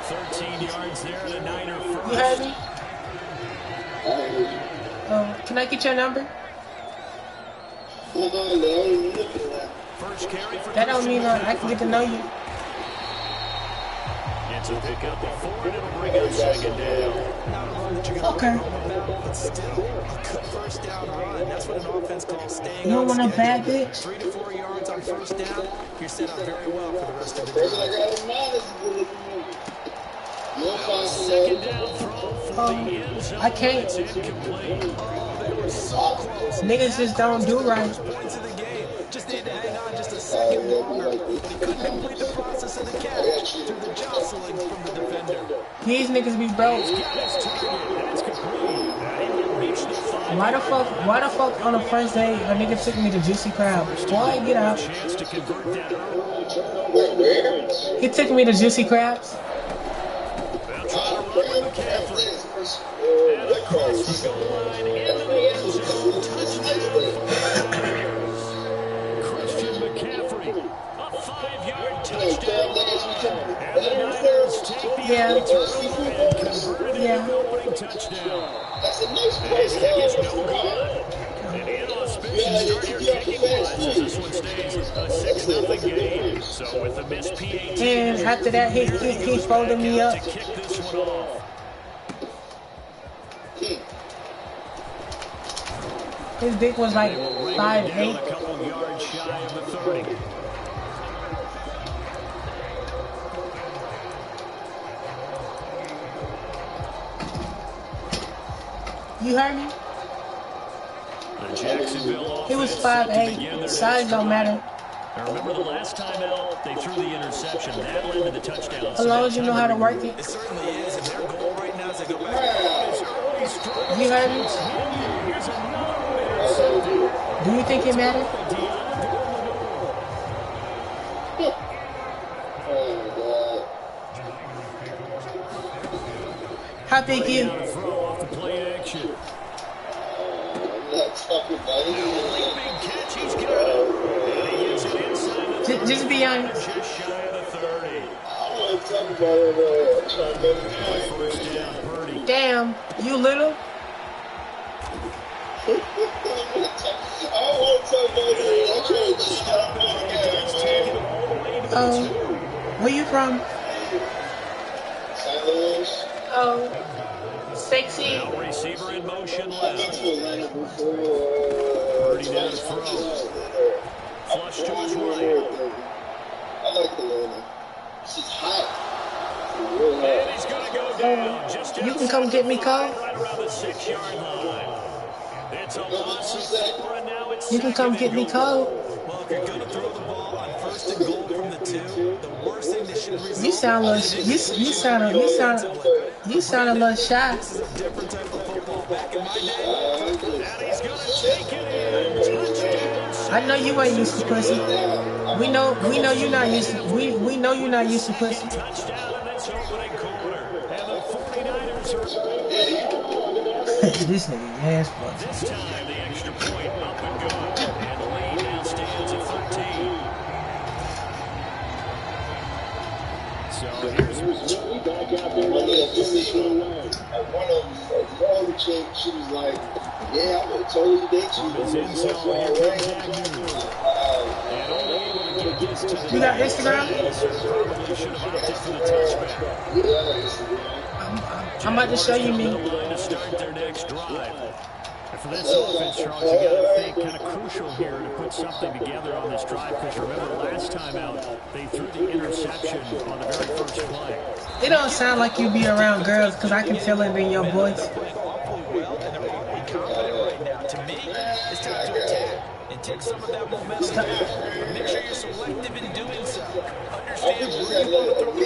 13 yards there and a Niner first. You heard me? Oh, can I get your number? First carry for that don't mean I can get to know you. It's a pickup of 4 and it'll bring up second down. Okay. But still, a good first down run. That's what an offense calls staying You don't on want a bad schedule. bitch? 3 to 4 yards on first down. You're set up very well for the rest of the drive. Second down throw for the end zone. I can't. It's incomplete. They were so close. Niggas just don't do right. Points of the game. Just need to hang on just a second longer. But he couldn't complete the process of the catch through the jostling from the defender. These niggas be broke. That's complete. He will reach the 5. Why the fuck on the first day a nigga took me to Juicy Crab? Boy, get out. Chance to convert that early. He took me to Juicy Crabs. They'll try to run with McCaffrey. And across the goal line into the end zone. Touchdown. Christian McCaffrey. A 5-yard touchdown. And the Niners take the early turnover and convert it into an opening touchdown. His kick is no good. And the inauspicious start your kicking wise as this one stays a 6-0 game. So with the missed PAT, And after that, he folded me up. to kick this one off. His dick was like A 5'8". couple yards shy of the 30. You heard me? The Jacksonville He was offense set to begin 5'8". their Size next don't drive. matter. Now remember the last time out, they threw the interception. That led to the touchdown. As long as you know how to work it. It certainly is, and their goal right now is to go back. You heard me? Here's another interception. Do you think it mattered? How big you? Throw off the play action. Big catch, he's got it. And he gets it inside the Just be honest. just shy of the 30. Damn, you little. Oh, where you from? St. Louis. Oh, sexy. Now receiver in motion I've been left. to Atlanta before. Purdy down to Twice. throw. Flush to his I right. like Atlanta. This is hot. Real And hot. he's going to go down. Just You can come get me, Cole. right around the 6-yard line. It's a loss of 4, and now it's You can come get me, Cole. Well, if you're going to throw the ball on 1st and goal from the 2, the worst thing that should result You sound a little, you sound a little shy. This is a different type of football. Back in my day, And he's going to take it in. Touchdown. I know you ain't used to pussy. We know you're not used to. We know you're not used to pussy. Touchdown in this opening quarter. And the 49ers are This nigga ass fuck. this time the extra point up and good. And the lead now stands at 13. So here's One of them, the chick, she was like, yeah, I would have told you that you was in zone. Here comes Agnew. And only able to get this to the You got Instagram? probably should have opted for the touchback. Yeah, I'm about to show you me. The line to start their next drive. And for this offense, Charles, you got to think kind of crucial here to put something together on this drive, because remember last time out they threw the interception on the very first play. It don't sound like you be around girls, cause I can feel it in your voice. well, and they're awfully confident right now. To me, it's time to attack and take some of that momentum. But make sure you're selective in doing so. Understand where you want to throw the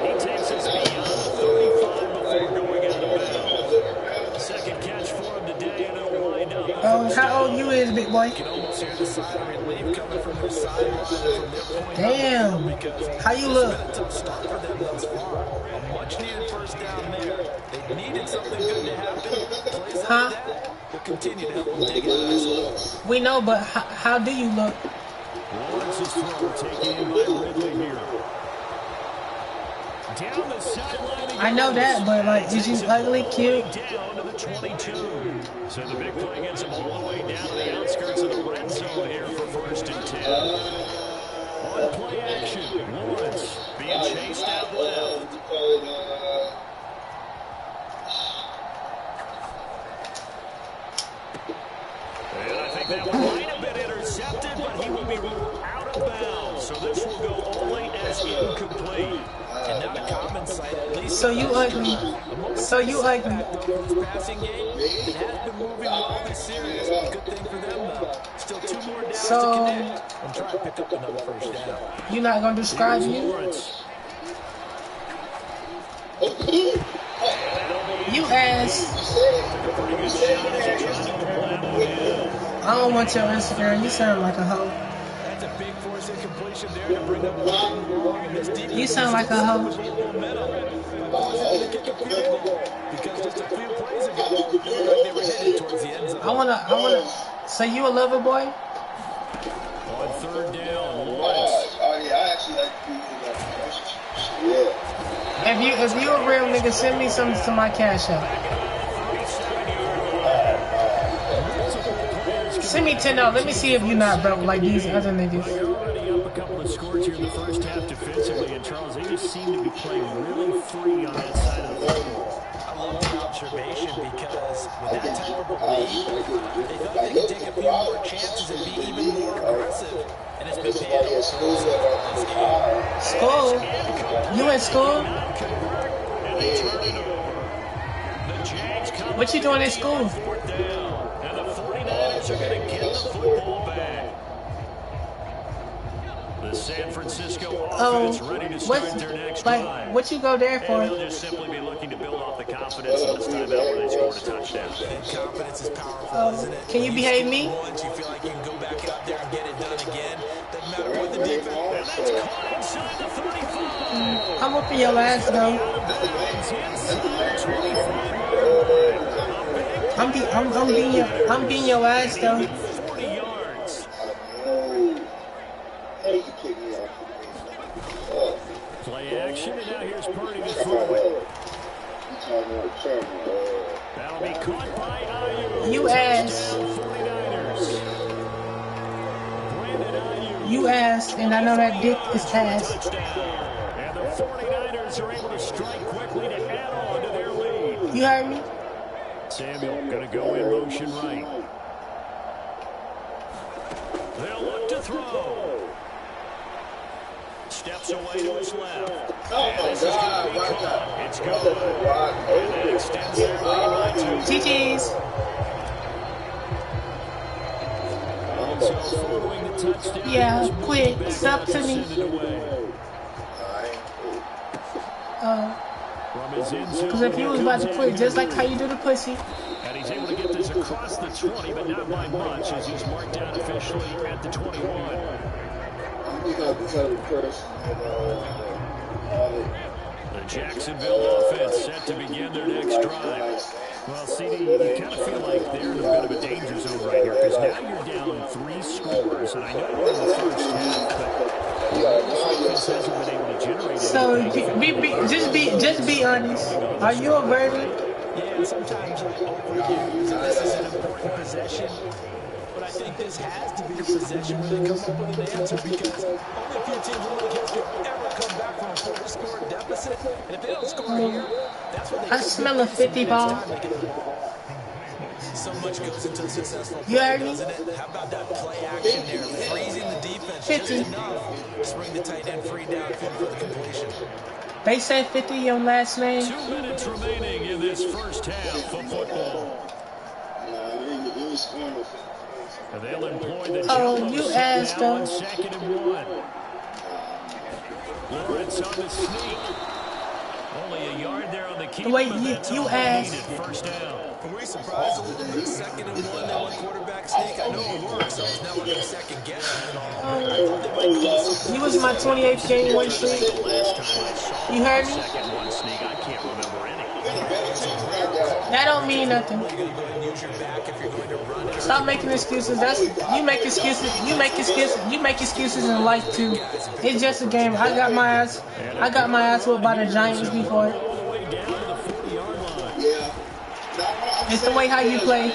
He takes us beyond the 35 before going out of bounds. Second catch for him today, and it'll wind up. Oh, how old you is, big boy? You can almost hear the sigh of relief coming from their sideline from their point. Damn. How you look? It's been a tough start for them thus far. A much-needed first down there. They needed something good to happen. Plays Huh? like that will continue to help them dig it. We know, but how do you look? Lawrence's throw taken in by Ridley here. Down the sideline. I know that, but like, is you ugly, cute? Down to the 22. So the big play gets him all the way down to the outskirts of the red zone here for 1st and 10. On play action, Lawrence being chased out left. And I think that one might have been intercepted, but he will be out of bounds. So this will go only as incomplete. And not a common sight, at least. So you ugly. So you ugly. Passing game, it has been moving well this series. Good thing for them, though. Still 2 more downs So- to connect and try to pick up another first down. You not gonna describe me? Lawrence. You ass. I don't want your Instagram. You sound like a hoe. That's a big force of completion there to bring up this defense. You sound like a hoe. Because just a few plays ago, it looked like they were headed towards the end zone. I wanna. So you a lover boy? On 3rd down, Lawrence. Oh yeah, I actually like people in that relationship. Yeah. If you a real nigga, send me something to my cash app. Send me $10. Let me see if you not broke like these other niggas. They're already up a couple of scores here in the first half defensively, and Charles, they just seem to be playing really free on that side of the football. I love the observation because with that type of a lead, they thought they could take a few more chances and be even more aggressive. And it's been paying off for us in this game. School? You at school? And they turn it over. The Jags come What you doing at school? 4th down, and the 49ers are going to get the football back. The San Francisco offense ready to start their next drive. What you go there And for? they'll just simply be looking to build off the confidence of this time out where they scored a touchdown. Confidence is powerful, isn't it? Can you behave me? Once you feel like you can go back out there and get it done again, doesn't matter what the defense. And that's caught inside the 35. I'm whooping your ass though. I'm beating your ass though. 40 yards. Hey, That'll be caught by Ayuk. You asked. You asked, and I know that dick is ass. And the 49ers are able to strike quickly to add on to their lead. You heard me? Samuel going to go in motion right. They'll look to throw. Steps away to his left. Oh my God! Watch out! It's good. And it extends their lead by 2. GG's. So following the touchdown. Yeah, quit. Stop to me. Because if you was about to quit, just like how you do the pussy. And he's able to get this across the 20, but not by much, as he's marked down officially at the 21. The Jacksonville offense set to begin their next drive. Well, CD, you kind of feel like they're in a bit of a danger zone right here, because now you're down 3 scores, and I know we're in the first half, but the offense hasn't been able to generate. So just be honest. Are you a virgin? Yeah, sometimes this is an important possession, but I think this has to be a possession where they come up with an answer, because only a few teams in the history ever come back from a 4-score deficit, and if they don't score here, that's what they I smell a 50 ball. So much goes into a successful play, You heard me? doesn't it? How about that play action there, freezing the defense 50. just enough to bring the tight end free downfield for the completion. They said 50 your last name. 2 minutes remaining in this first half of football. And they'll employ the You asked now on them. 2nd and 1. Lawrence on the sneak. Only a yard there on the keep. Wait, but that's you all they asked. needed. First down. Were we surprised a little bit? 2nd and 1, that one quarterback sneak. I know it works, so it's not like I'm second guessing at all. You was my 28th game win streak. You heard me? Second one sneak. I can't remember any. That don't mean nothing. Stop making excuses. You make excuses. You make excuses. You make excuses in life too. It's just a game. I got my ass whooped by the Giants before. It's the way how you play.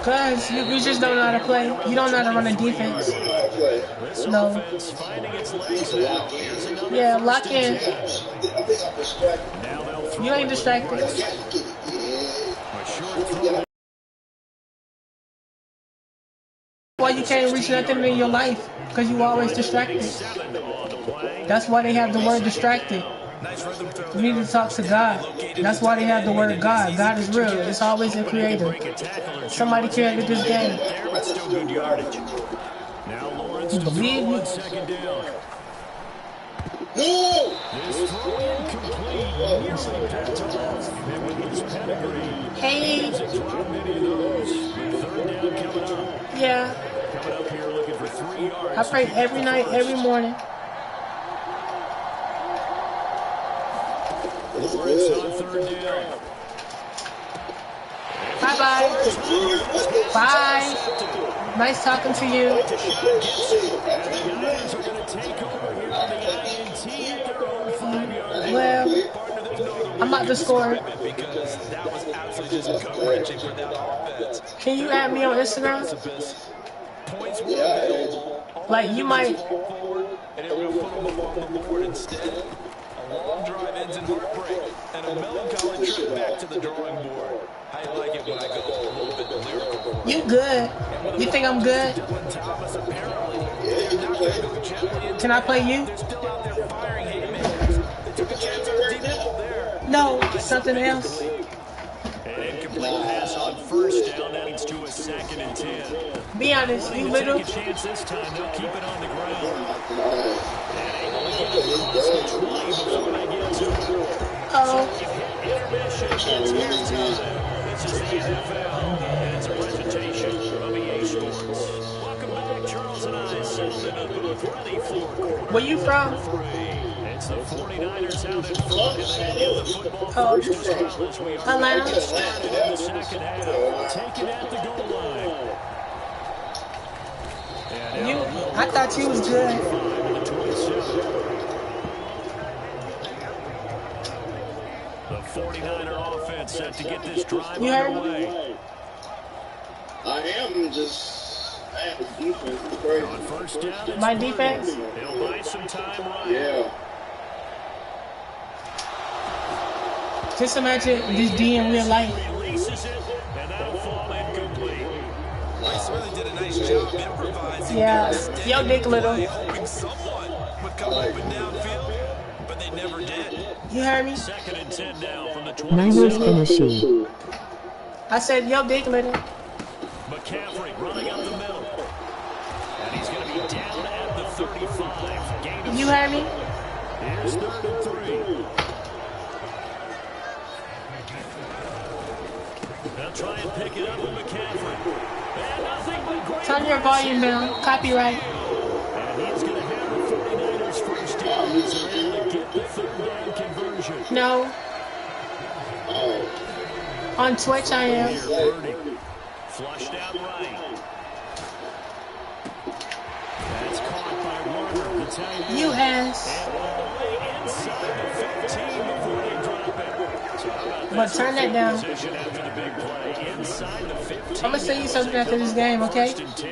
Cause you just don't know how to play. You don't know how to run a defense. No. Yeah, lock in. You ain't distracted. Why you can't reach nothing in your life? Because you always distracted. That's why they have the word distracted. You need to talk to God. That's why they have the word God. God is real. It's always a creator. Somebody created this game. You believe me? Hey. Yeah. I pray every night, every morning. Bye-bye. Bye. Nice talking to you. Well, I'm about to score. Can you add me on Instagram? Like, you might... Long drive ends in heartbreak and a melancholy trip back to the drawing board. I like it when I go a little bit lyrical. You good? You think I'm good? Can I play you? No, something else. An incomplete pass on first down. That leads to a 2nd and 10. Be honest, you little. Take a chance this time. They'll keep it on the ground. And able to get it across the 20 before they get to it. Intermission. It's halftime. This is the NFL, and it's a presentation of EA Sports. Welcome back, Charles and I settled in a booth ready for quarter. Where you from? It's the 49ers out in front, and they give the football first as well as we are Atlanta. started in the second half. Taken at the goal line. I thought you was good. set to get this drive You heard underway. I am defense. It's crazy. On first down, it's My defense? They'll buy some time right. Yeah. Just imagine this D in real life. Releases it, and that'll fall incomplete. Rice really did a nice job improvising. Yeah. Yo, Dick Little. Hoping someone would come open downfield, but they never did. You heard me? Second and 10 now from the Niners 27. finishing. I said, yo, Dick Little. McCaffrey running up the middle. And he's going to be down at the 35. Gain of You heard me? Here's 3rd and 3. They'll try and pick it up with McCaffrey. And nothing but great. Turn your volume down. Copyright. And he's going to have the 49ers first down. He's able to get the 3rd down conversion. No. On Twitch, I am. Flushed out right. That's caught by Warner. The tight end. You ass. And all the way inside the 15 before they drop it. So how about But turn that down. position after the big play? Inside the 15. I'm going to send you something after this game, okay? First and 10.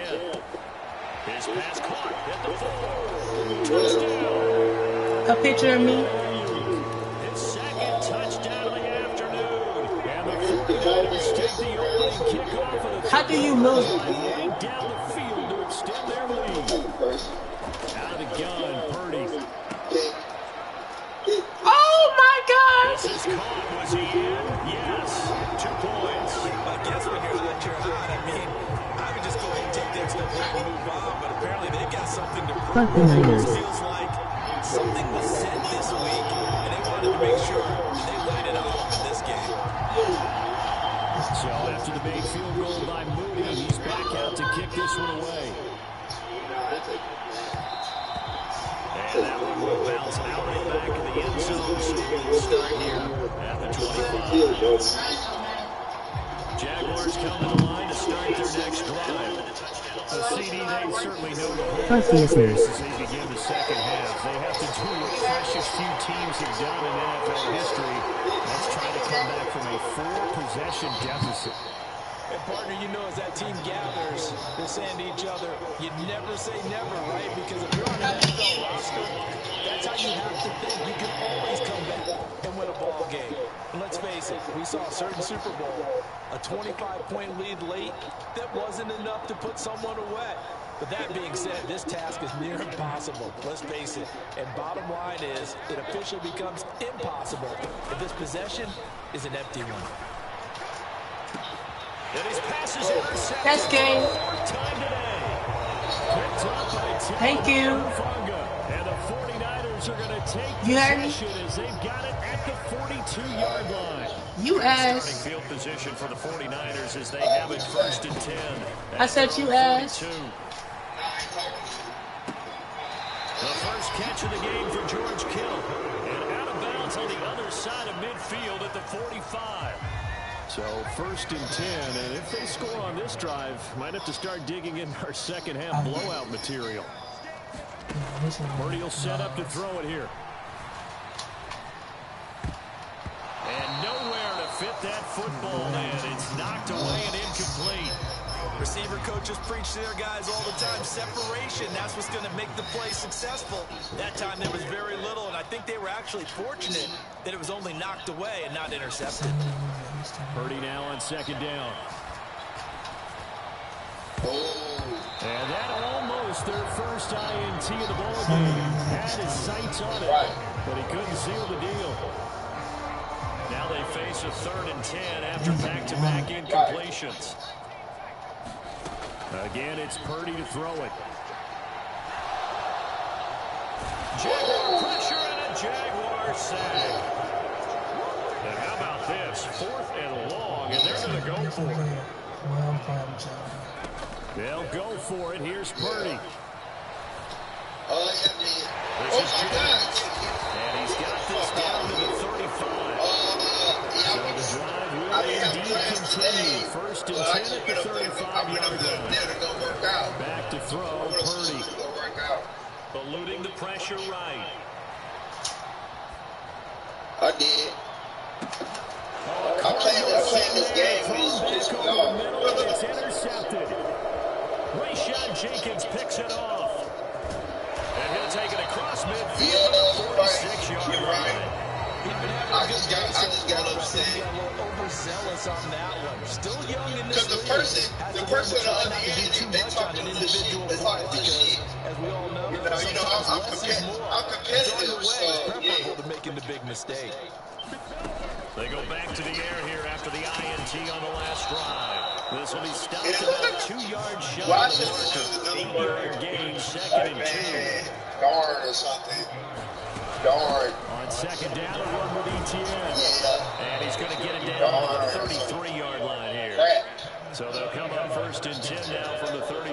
His pass caught at the 4. Touchdown. A picture of me. His second touchdown of the afternoon. And the 49ers take the opening kickoff of the How do you move? way down the field to extend their lead. Out of the gun, Purdy. Oh, my God. This is caught. Was he in? Yes. 2 points. I guess when you're hot, you're hot. I mean, I would just go ahead and take the extra point and move on, but apparently they've got something to prove. Fuck the Niners. It feels like something was said this week, and they wanted to make sure they laid it off in this game. So after the big field goal by Moody, he's back out to kick this one away. And that one will bounce out and back in the end zone. So we'll start here at the 25. Jaguars come to the line to start their next drive. The CD, they certainly know the whole Fuck the listeners. as they begin the second half. They have to do what precious few teams have done in NFL history. Let's try to come back from a 4-possession deficit. And partner, you know, as that team gathers, they're saying to each other, you never say never, right? Because if you're on an NFL roster, that's how you have to think. You can always come back and win a ball game. And let's face it, we saw a certain Super Bowl, a 25-point lead late, that wasn't enough to put someone away. But that being said, this task is near impossible. Let's face it. And bottom line is, it officially becomes impossible if this possession is an empty one. And his pass is intercepted. That's game. Thank you. And the 49ers are going to take You heard me? possession as they've got it at the 42-yard line. You Starting ass. field position for the 49ers as they have it first and 10. I said you ass. 42. The first catch of the game for George Kittle. And out of bounds on the other side of midfield at the 45. So first and 10, and if they score on this drive, might have to start digging in our second half blowout material. Purdy will set up to throw it here. And nowhere to fit that football in. It's knocked away and incomplete. Receiver coaches preach to their guys all the time. Separation, that's what's going to make the play successful. That time there was very little, and I think they were actually fortunate that it was only knocked away and not intercepted. Purdy now on second down. And that almost their first INT of the ball game. Had his sights on it, but he couldn't seal the deal. Now they face a 3rd and 10 after back-to-back incompletions. Again, it's Purdy to throw it. Jaguar pressure and a Jaguar sack. And how about this? 4th and long, and they're going to go for it. They'll go for it. Here's Purdy. This is Jones. And he's got this down to the 35. So the drive will indeed continue. First and 10 at the 35-yard line. Back to throw, Purdy. Eluding the pressure right. I did. I'm playing this game and it's just no. It's intercepted. Rayshon Jenkins picks it off. And he'll take it across midfield to the 46-yard line. I just got upset. Overzealous on that one. Still young in Because this the person on the other end, they talking to this shit. It's like this shit. As we all know, I'm competitive, so yeah. To making the big mistake. They go back to the air here after the INT on the last drive. This will be stopped about 2 yards shy. Why should we use another word? 8-yard gain, second and 2. Darn or something. Darn. On second down, a run with ETN. Yeah. And he's going to get it down on the 33-yard line here. Crap. So they'll come up 1st and 10 now from the 33.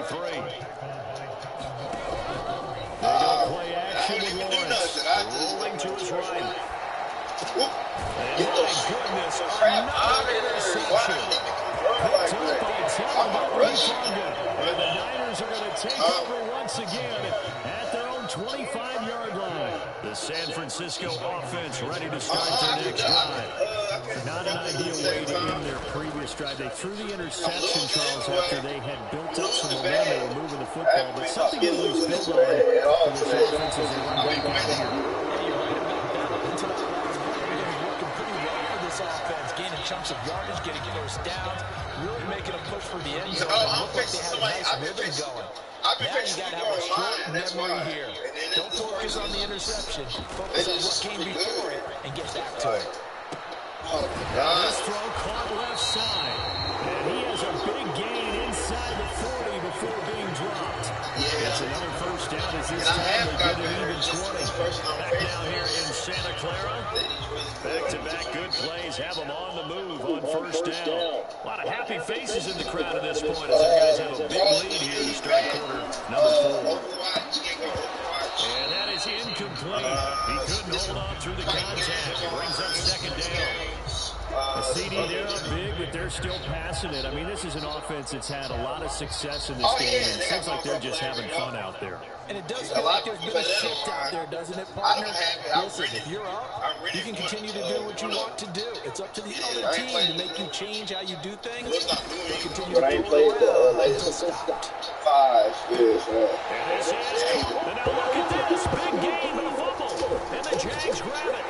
They go play action with Lawrence. Rolling to his right. And my goodness, another interception. And the Niners are going to take over once again at their own 25-yard line. The San Francisco offense ready to start their next drive. Not an ideal way to end their previous drive. They threw the interception, Charles, after they had built up some momentum. They were moving the football, but something that was built on for this offense as they run back out here. Offense gaining chunks of yardage, getting first downs, really making a push for the end zone. I'm fixing somebody. Now you got to have a short memory here. Don't focus on the interception. Focus on what came before it and get back to it. This throw caught left side. And he has a big gain inside the 40 before being dropped. It's another first down as this time they get an even 20. Back now here in Santa Clara. Back-to-back good plays have them on the move on first down. A lot of happy faces in the crowd at this point as their guys have a big lead here in the start quarter number 4. And that is incomplete. He couldn't hold on through the contact. Brings up second down. A CD, they're up big, but they're still passing it. I mean, this is an offense that's had a lot of success in this game, and it seems like they're just having fun out there. And it does feel like there's been a shift out there, doesn't it, partner? Listen, if you're up, you can continue to do what you want to do. It's up to the other team to make you change how you do things. They continue to go around until stopped. 5 is, And this is, and now look at this, big game and a fumble, and the Jags grab it.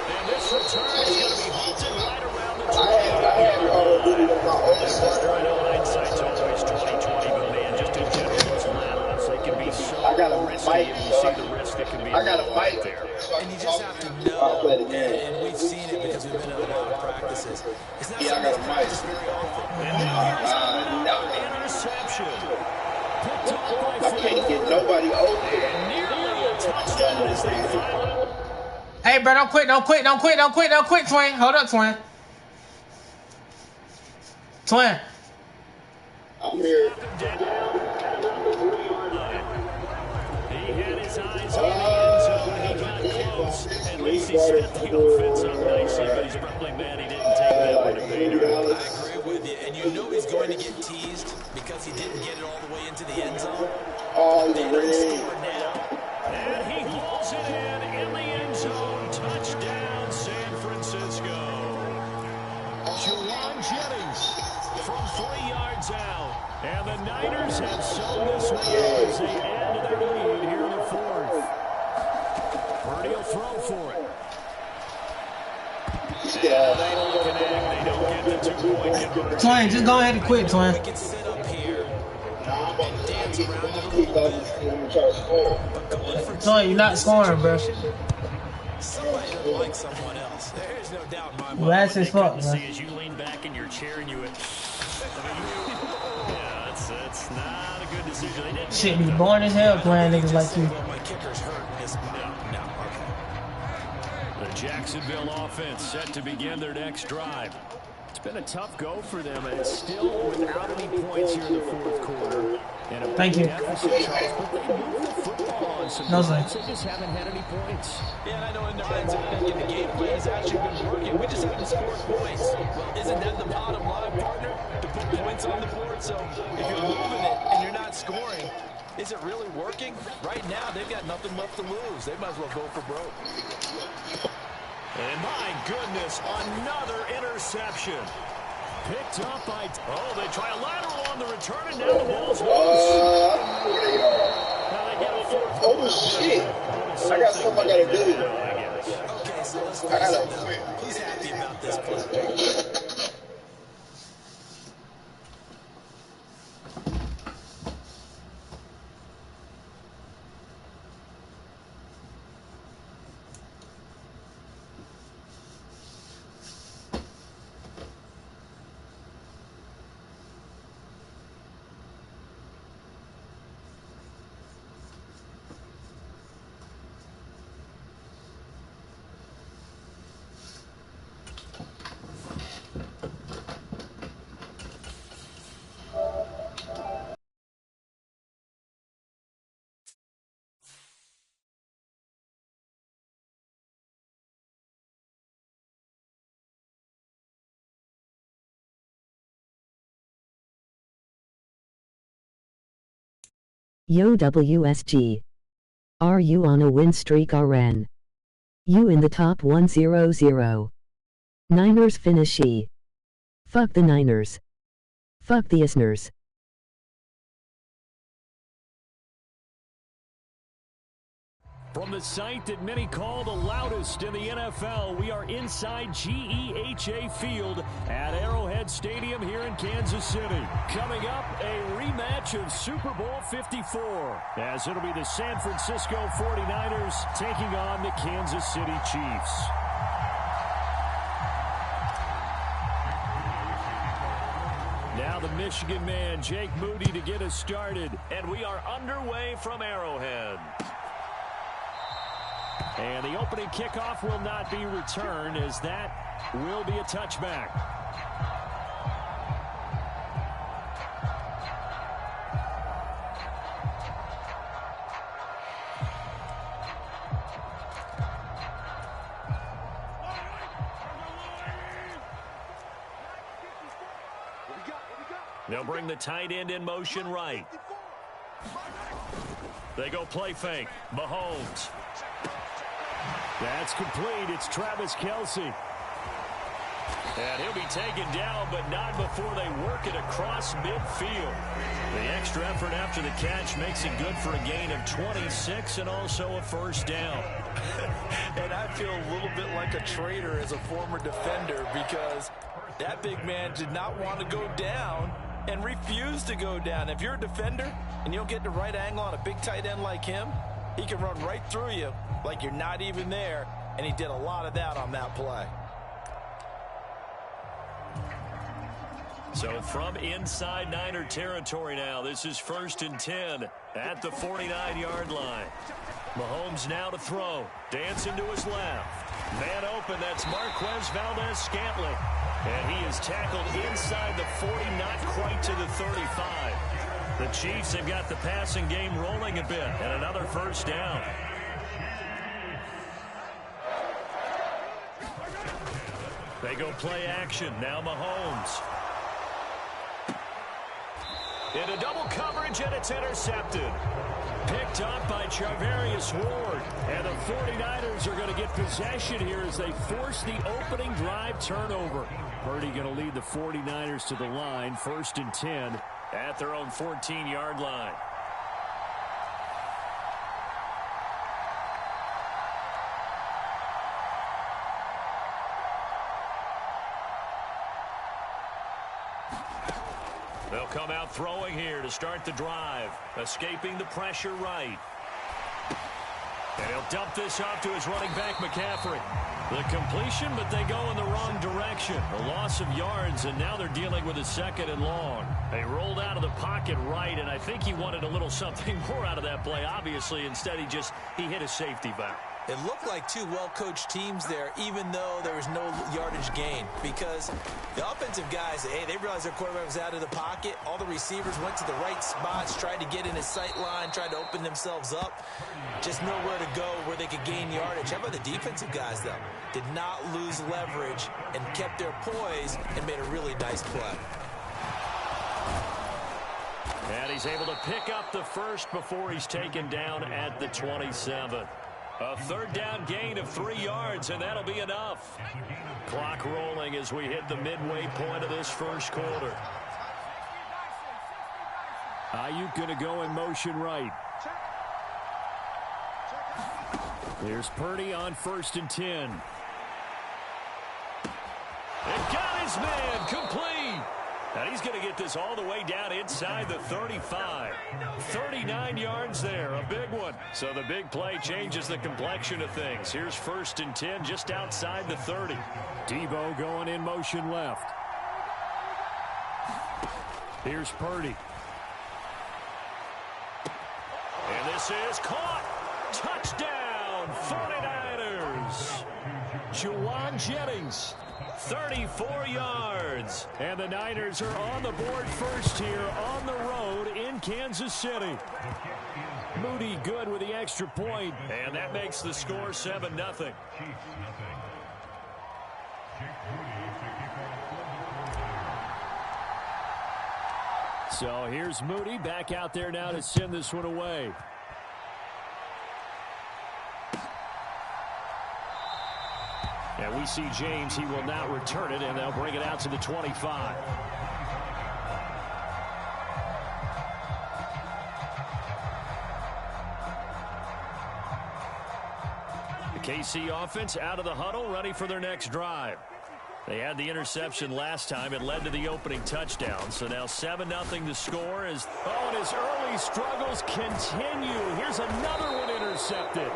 And this return is going to be halted right around the 20. I know hindsight's always 20/20, but man, just in general, those laterals, they can be so risky, and you see the risk that can be involved there. And you just have to know, and we've seen it because we've been in a lot of practices. It's not something that's practiced very often. And now here's another interception. Picked off by I can't get nobody over there. and nearly a touchdown as they file. Hey, bro, don't quit, twin. Hold up, twin. Twin. I'm here. He had his eyes on the end zone. He got close. At least he set the offense up nicely, but he's probably mad he didn't take that one to Vader. I agree with you, and you know he's going to get teased because he didn't get it all the way into the end zone. All the They don't way. score now. And he hauls it in the end zone. Touchdown, San Francisco. Juwan Jennings from 3 yards out. And the Niners have sewn this one up as they add to their lead here in the 4th. Purdy will throw for it. And they don't connect. They don't get the 2-point conversion. Twin, just go ahead and quit, twin. We can sit up here and dance around it a He little thought bit. he was going to try to score. But going for Twin, you're not scoring, bro. somebody doesn't like someone else. There's no doubt in my mind. Well, that's his fault, See, man. as you lean back in your chair and you would, yeah, that's not a good decision. They didn't Shit be boring as hell playing niggas like you. Well, my kicker's hurt in this spot. No, okay. The Jacksonville offense set to begin their next drive. It's been a tough go for them, and it's still without any points here in the 4th quarter. And a Thank you. deficit, Charles, but they move the football on some No, drives. sir. They just haven't had any points. Yeah, and I know in their minds are thinking the game plan has actually been working. We just haven't scored points. Well, isn't that the bottom line, partner? To put points on the board? So if you're moving it and you're not scoring, is it really working? Right now, they've got nothing left to lose. They might as well go for broke. And my goodness, another interception. Picked up by... Oh, they try a lateral on the return, and now the ball's loose. Now they get a fourth. Oh, shit. I got something I got to do. Okay, so let's face it, though. He's happy about this play. Yo WSG. Are you on a win streak RN? You in the top 100. Niners finishee. Fuck the Niners. Fuck the Isners. From the site that many call the loudest in the NFL, we are inside GEHA Field at Arrowhead Stadium here in Kansas City. Coming up, a rematch of Super Bowl 54, as it'll be the San Francisco 49ers taking on the Kansas City Chiefs. Now the Michigan man, Jake Moody, to get us started. And we are underway from Arrowhead. And the opening kickoff will not be returned, as that will be a touchback. They'll bring the tight end in motion right. They go play fake. Mahomes. That's complete. It's Travis Kelce. And he'll be taken down, but not before they work it across midfield. The extra effort after the catch makes it good for a gain of 26 and also a first down. And I feel a little bit like a traitor as a former defender, because that big man did not want to go down and refused to go down. If you're a defender and you don't get the right angle on a big tight end like him, he can run right through you like you're not even there, and he did a lot of that on that play. So from inside Niner territory now, this is 1st and 10 at the 49-yard line. Mahomes now to throw. Dancing to his left. Man open, that's Marquez Valdez-Scantling. And he is tackled inside the 40, not quite to the 35. The Chiefs have got the passing game rolling a bit, and another first down. They go play action. Now Mahomes. Into double coverage, and it's intercepted. Picked up by Charvarius Ward. And the 49ers are going to get possession here as they force the opening drive turnover. Purdy going to lead the 49ers to the line. 1st and 10 at their own 14-yard line. They'll come out throwing here to start the drive. Escaping the pressure right. And he'll dump this off to his running back, McCaffrey. The completion, but they go in the wrong direction. A loss of yards, and now they're dealing with a 2nd and long. They rolled out of the pocket right, and I think he wanted a little something more out of that play, obviously. Instead, he hit a safety valve. It looked like two well-coached teams there, even though there was no yardage gain, because the offensive guys, hey, they realized their quarterback was out of the pocket. All the receivers went to the right spots, tried to get in his sight line, tried to open themselves up. Just nowhere to go where they could gain yardage. How about the defensive guys, though? Did not lose leverage and kept their poise and made a really nice play. And he's able to pick up the first before he's taken down at the 27. A third down gain of 3 yards, and that'll be enough. Clock rolling as we hit the midway point of this first quarter. Ayuk going to go in motion right. Here's Purdy on 1st and 10. And got his man complete. And he's going to get this all the way down inside the 35. 39 yards there, a big one. So the big play changes the complexion of things. Here's 1st and 10 just outside the 30. Debo going in motion left. Here's Purdy. And this is caught. Touchdown, 49ers. Juwan Jennings. 34 yards. And the Niners are on the board first here on the road in Kansas City. Moody good with the extra point. And that makes the score 7-0. So here's Moody back out there now to send this one away. And we see James. He will not return it, and they'll bring it out to the 25. The KC offense out of the huddle, ready for their next drive. They had the interception last time. It led to the opening touchdown. So now 7-0 the score. And his early struggles continue. Here's another one intercepted.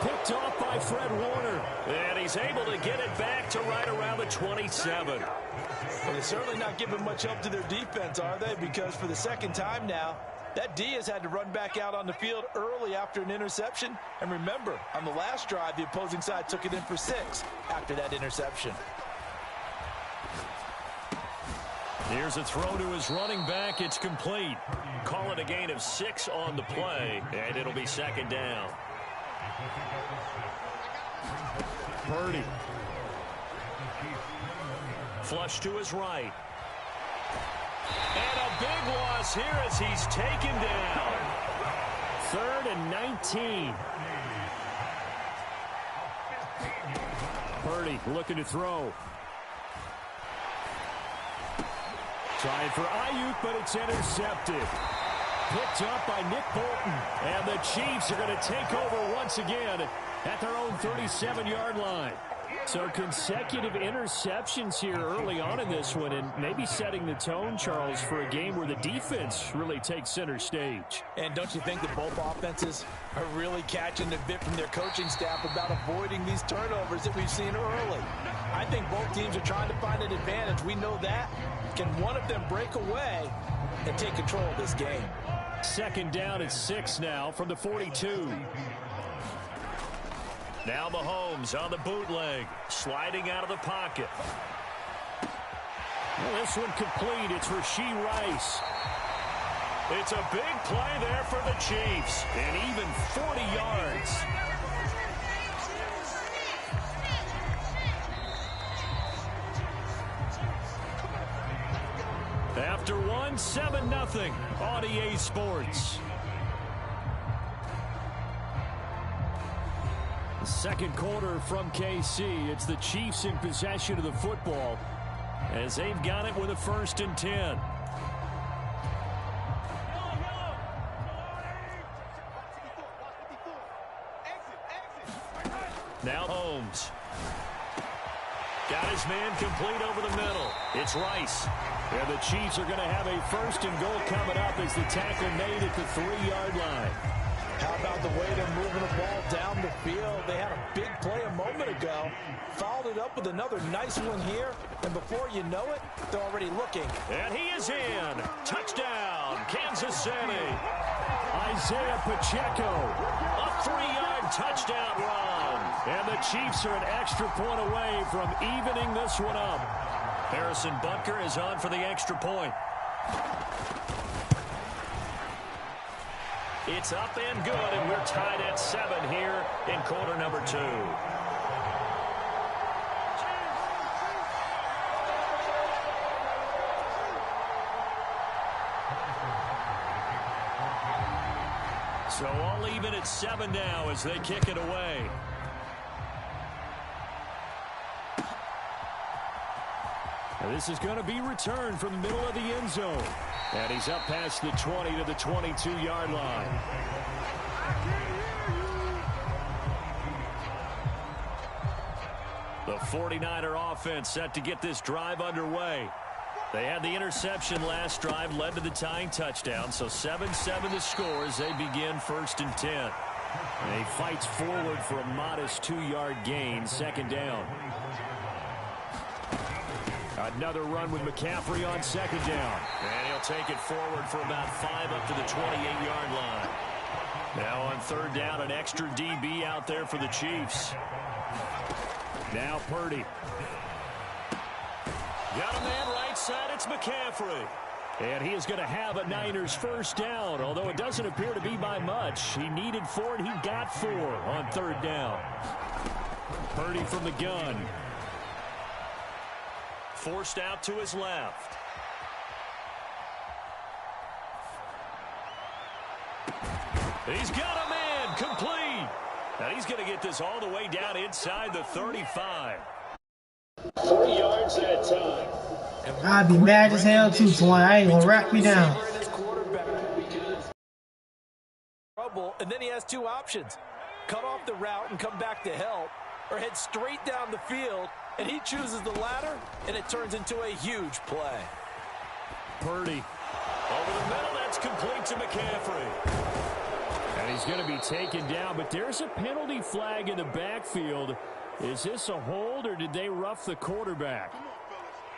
Picked off by Fred Warner. And he's able to get it back to right around the 27. Well, they're certainly not giving much help to their defense, are they? Because for the second time now, that D has had to run back out on the field early after an interception. And remember, on the last drive, the opposing side took it in for 6 after that interception. Here's a throw to his running back. It's complete. Call it a gain of 6 on the play, and it'll be 2nd down. Purdy. Flush to his right. And a big loss here as he's taken down. 3rd and 19. Purdy looking to throw. Trying for Ayuk, but it's intercepted. Picked up by Nick Bolton. And the Chiefs are going to take over once again at their own 37-yard line. So consecutive interceptions here early on in this one, and maybe setting the tone, Charles, for a game where the defense really takes center stage. And don't you think that both offenses are really catching the bit from their coaching staff about avoiding these turnovers that we've seen early? I think both teams are trying to find an advantage. We know that. Can one of them break away and take control of this game? 2nd down and 6 now from the 42. Now Mahomes on the bootleg, sliding out of the pocket. Well, this one complete. It's Rashee Rice. It's a big play there for the Chiefs, and even 40 yards. After one, 7-0 on EA Sports. Second quarter from KC. It's the Chiefs in possession of the football as they've got it with a 1st and 10. Now Holmes. Got his man complete over the middle. It's Rice. And the Chiefs are going to have a 1st and goal coming up as the tackle made at the 3-yard line. How about the way they're moving the ball down the field? They had a big play a moment ago. Followed it up with another nice one here. And before you know it, they're already looking. And he is in. Touchdown, Kansas City. Isaiah Pacheco. A 3-yard touchdown run. And the Chiefs are an extra point away from evening this one up. Harrison Butker is on for the extra point. It's up and good, and we're tied at 7 here in quarter number 2. So all Still even at 7 now as they kick it away. And this is going to be returned from the middle of the end zone. And he's up past the 20 to the 22-yard line. The 49er offense set to get this drive underway. They had the interception last drive, led to the tying touchdown, so 7-7 the score as they begin 1st and 10. And he fights forward for a modest 2-yard gain, second down. Another run with McCaffrey on second down. And he'll take it forward for about 5 up to the 28-yard line. Now on third down, an extra DB out there for the Chiefs. Now Purdy. Got a man right side. It's McCaffrey. And he is going to have a Niners first down, although it doesn't appear to be by much. He needed 4, and he got 4 on third down. Purdy from the gun. Forced out to his left. He's got a man complete. And he's going to get this all the way down inside the 35. 4 yards at a time. I'd be mad as hell too, so I ain't gonna wrap me down. And then he has 2 options. Cut off the route and come back to help, or head straight down the field, and he chooses the latter, and it turns into a huge play. Purdy. Over the middle, that's complete to McCaffrey. And he's going to be taken down, but there's a penalty flag in the backfield. Is this a hold, or did they rough the quarterback?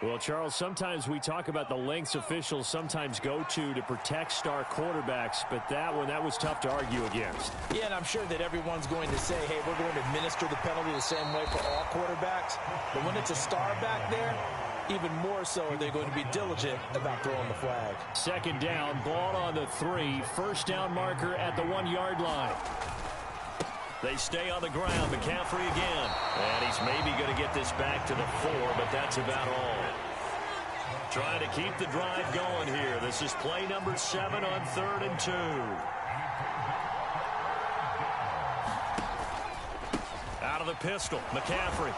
Well, Charles, sometimes we talk about the lengths officials sometimes go to protect star quarterbacks, but that was tough to argue against. Yeah, and I'm sure that everyone's going to say, hey, we're going to administer the penalty the same way for all quarterbacks. But when it's a star back there, even more so are they going to be diligent about throwing the flag. Second down, ball on the 3, first down marker at the 1-yard line. They stay on the ground. McCaffrey again. And he's maybe going to get this back to the 4, but that's about all. Trying to keep the drive going here. This is play number 7 on 3rd and 2. Out of the pistol, McCaffrey.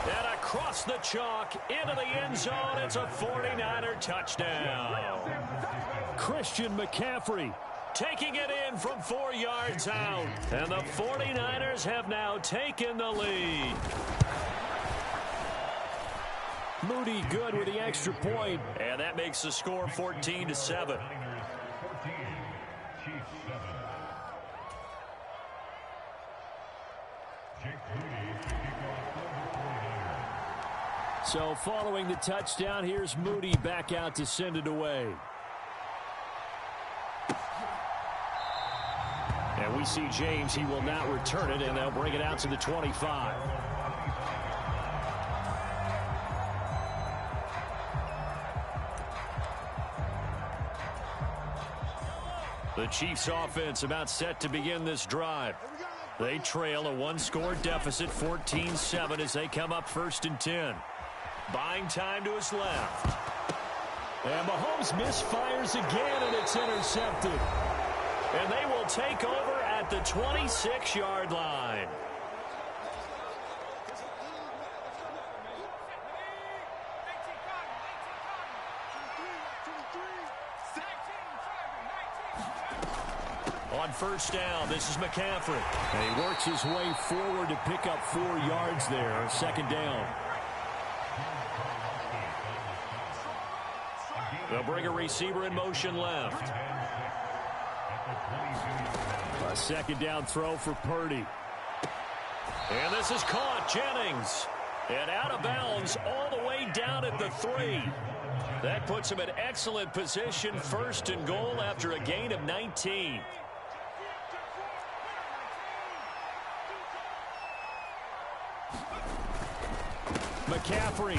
And across the chalk into the end zone. It's a 49er touchdown. Christian McCaffrey taking it in from 4 yards out. And the 49ers have now taken the lead. Moody good with the extra point. And that makes the score 14-7. So following the touchdown, here's Moody back out to send it away. And we see James. He will not return it, and they'll bring it out to the 25. The Chiefs offense about set to begin this drive. They trail a 1-score deficit, 14-7, as they come up 1st and 10. Buying time to his left. And Mahomes misfires again, and it's intercepted. And they will take over at the 26-yard line. On first down, this is McCaffrey. And he works his way forward to pick up 4 yards there. Second down. They'll bring a receiver in motion left. A second down throw for Purdy. And this is caught. Jennings. And out of bounds all the way down at the 3. That puts him in excellent position, 1st and goal after a gain of 19. McCaffrey.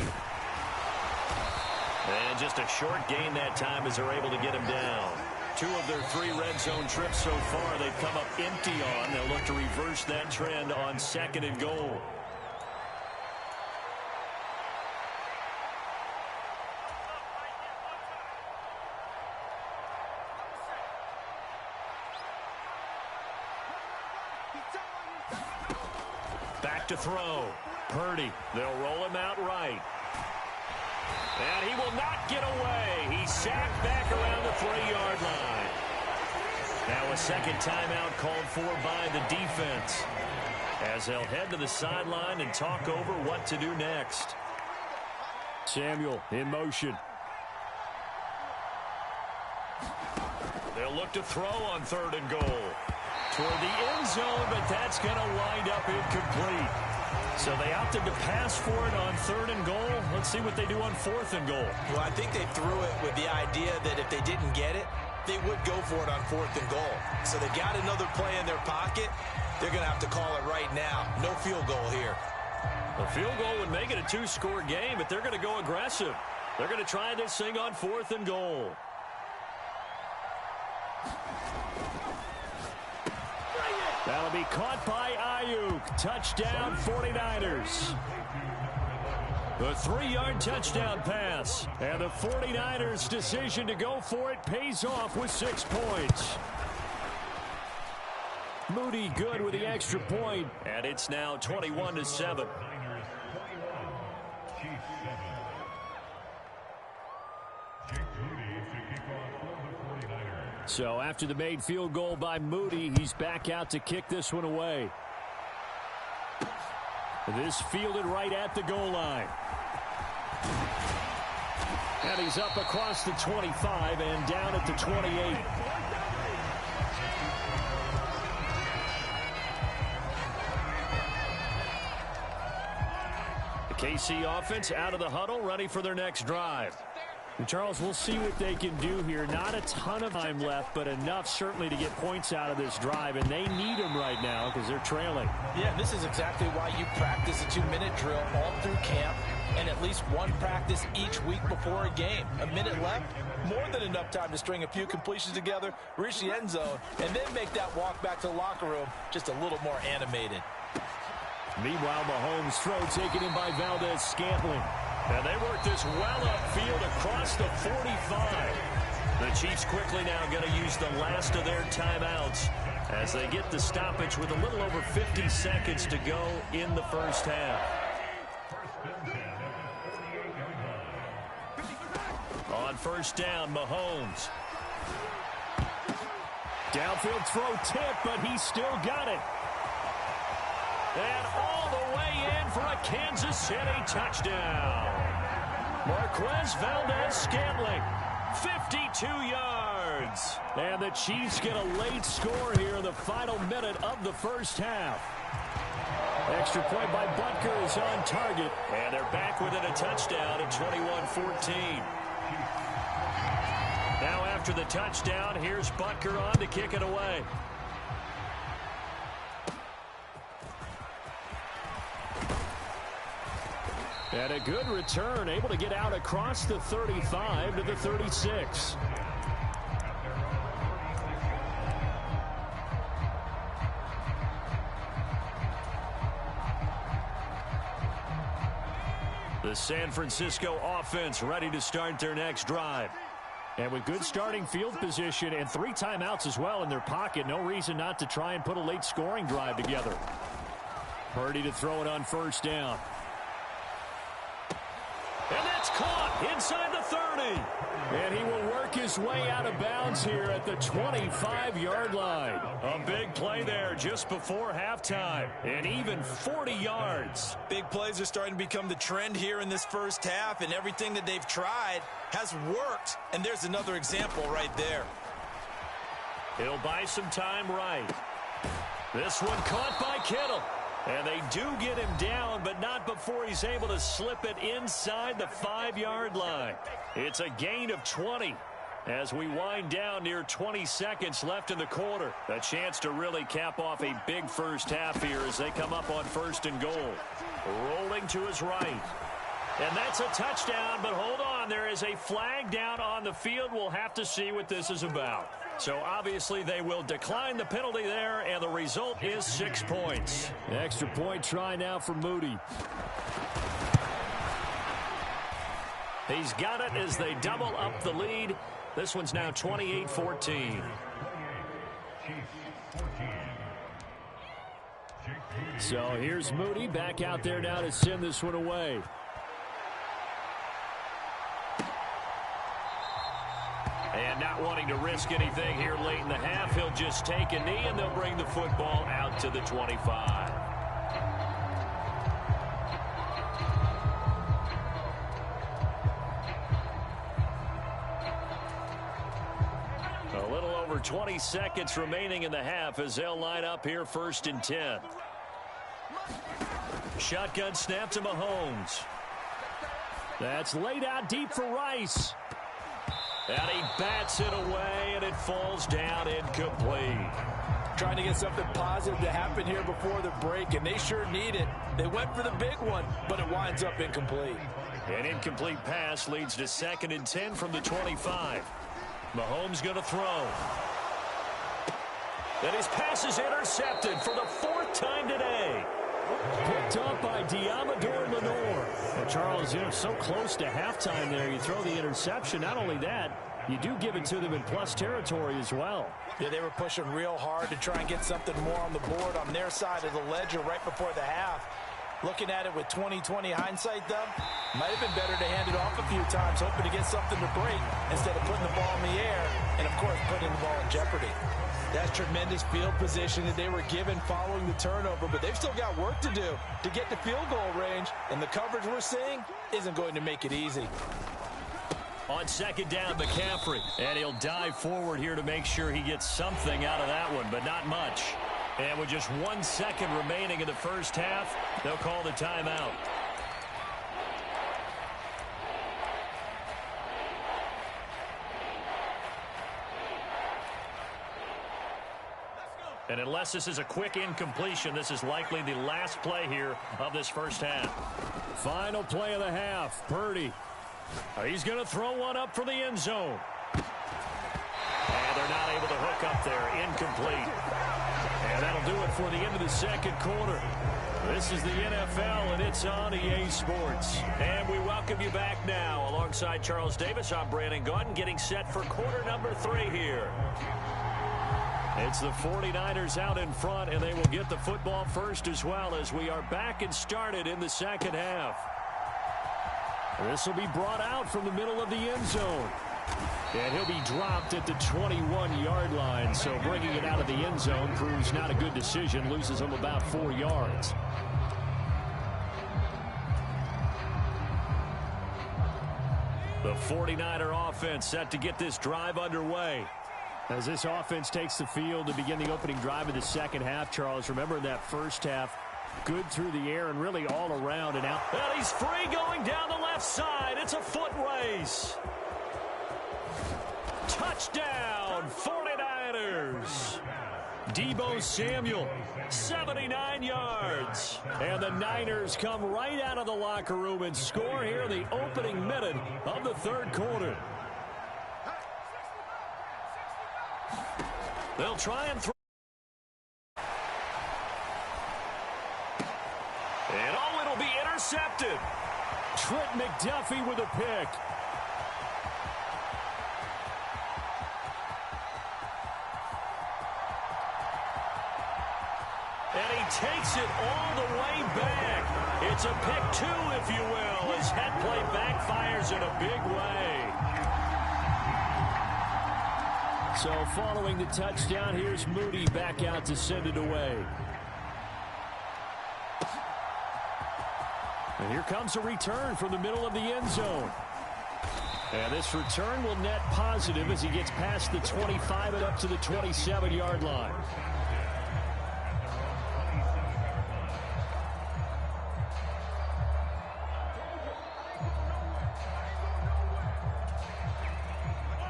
And just a short gain that time as they're able to get him down. 2 of their 3 red zone trips so far they've come up empty on. They'll look to reverse that trend on 2nd and goal. back to throw. Purdy, they'll roll him out right. And he will not get away. He's sacked back around the 3-yard line. Now a second timeout called for by the defense, as they'll head to the sideline and talk over what to do next. Samuel in motion. They'll look to throw on 3rd and goal. Toward the end zone, but that's going to wind up incomplete. So they opted to pass for it on 3rd and goal. Let's see what they do on 4th and goal. Well, I think they threw it with the idea that if they didn't get it, they would go for it on 4th and goal. So they got another play in their pocket. They're going to have to call it right now. No field goal here. A field goal would make it a 2-score game, but they're going to go aggressive. They're going to try this thing on 4th and goal. That'll be caught by Ayuk. Touchdown, 49ers. The 3-yard touchdown pass. And the 49ers' decision to go for it pays off with 6 points. Moody good with the extra point. And it's now 21-7. So after the made field goal by Moody, he's back out to kick this one away. This fielded right at the goal line. And he's up across the 25 and down at the 28. The KC offense out of the huddle, ready for their next drive. And Charles, we'll see what they can do here. Not a ton of time left, but enough certainly to get points out of this drive, and they need them right now because they're trailing. Yeah, this is exactly why you practice a 2-minute drill all through camp and at least one practice each week before a game. A minute left, more than enough time to string a few completions together, reach the end zone, and then make that walk back to the locker room just a little more animated. Meanwhile, Mahomes' throw taken in by Valdez-Scantling. And they work this well upfield across the 45. The Chiefs quickly now going to use the last of their timeouts as they get the stoppage with a little over 50 seconds to go in the first half. On first down, Mahomes. Downfield throw tip, but he still got it. And all the way in for a Kansas City touchdown. Marquez Valdez-Scantling, 52 yards. And the Chiefs get a late score here in the final minute of the first half. Extra point by Butker is on target. And they're back within a touchdown at 21-14. Now after the touchdown, here's Butker on to kick it away. And a good return, able to get out across the 35 to the 36. The San Francisco offense ready to start their next drive. And with good starting field position and 3 timeouts as well in their pocket, no reason not to try and put a late scoring drive together. Purdy to throw it on first down. And that's caught inside the 30. And he will work his way out of bounds here at the 25-yard line. A big play there just before halftime. And even 40 yards. Big plays are starting to become the trend here in this first half, and everything that they've tried has worked. And there's another example right there. He'll buy some time right. This one caught by Kittle. And they do get him down, but not before he's able to slip it inside the 5-yard line. It's a gain of 20 as we wind down near 20 seconds left in the quarter. A chance to really cap off a big first half here as they come up on first and goal. Rolling to his right. And that's a touchdown, but hold on. There is a flag down on the field. We'll have to see what this is about. So obviously they will decline the penalty there, and the result is 6 points. Extra point try now for Moody. He's got it as they double up the lead. This one's now 28-14. So here's Moody back out there now to send this one away. And not wanting to risk anything here late in the half, he'll just take a knee, and they'll bring the football out to the 25. A little over 20 seconds remaining in the half as they'll line up here 1st and 10. Shotgun snap to Mahomes. That's laid out deep for Rice. And he bats it away, and it falls down incomplete. Trying to get something positive to happen here before the break, and they sure need it. They went for the big one, but it winds up incomplete. An incomplete pass leads to 2nd and 10 from the 25. Mahomes going to throw. And his pass is intercepted for the 4th time today. Picked up by Diamador Lenore. Well, Charles, so close to halftime there. You throw the interception. Not only that, you do give it to them in plus territory as well. Yeah, they were pushing real hard to try and get something more on the board on their side of the ledger right before the half. Looking at it with 20/20 hindsight, though, might have been better to hand it off a few times, hoping to get something to break instead of putting the ball in the air and, of course, putting the ball in jeopardy. That's tremendous field position that they were given following the turnover, but they've still got work to do to get to field goal range, and the coverage we're seeing isn't going to make it easy. On 2nd down, McCaffrey, and he'll dive forward here to make sure he gets something out of that one, but not much. And with just 1 second remaining in the first half, they'll call the timeout. And unless this is a quick incompletion, this is likely the last play here of this first half. Final play of the half, Purdy. He's going to throw one up for the end zone. And they're not able to hook up there. Incomplete. And that'll do it for the end of the 2nd quarter. This is the NFL, and it's on EA Sports. And we welcome you back now. Alongside Charles Davis, I'm Brandon Gaudin, getting set for quarter number 3 here. It's the 49ers out in front, and they will get the football first as well as we are back and started in the 2nd half. This will be brought out from the middle of the end zone. And he'll be dropped at the 21-yard line, so bringing it out of the end zone proves not a good decision, loses him about 4 yards. The 49er offense set to get this drive underway. As this offense takes the field to begin the opening drive of the 2nd half, Charles, remember in that first half, good through the air and really all around and out. And he's free going down the left side. It's a foot race. Touchdown, 49ers. Deebo Samuel, 79 yards. And the Niners come right out of the locker room and score here in the opening minute of the 3rd quarter. They'll try and throw. And oh, it'll be intercepted. Trent McDuffie with a pick. And he takes it all the way back. It's a pick 2, if you will, as head play backfires in a big way. So following the touchdown, here's Moody back out to send it away. And here comes a return from the middle of the end zone. And this return will net positive as he gets past the 25 and up to the 27-yard line.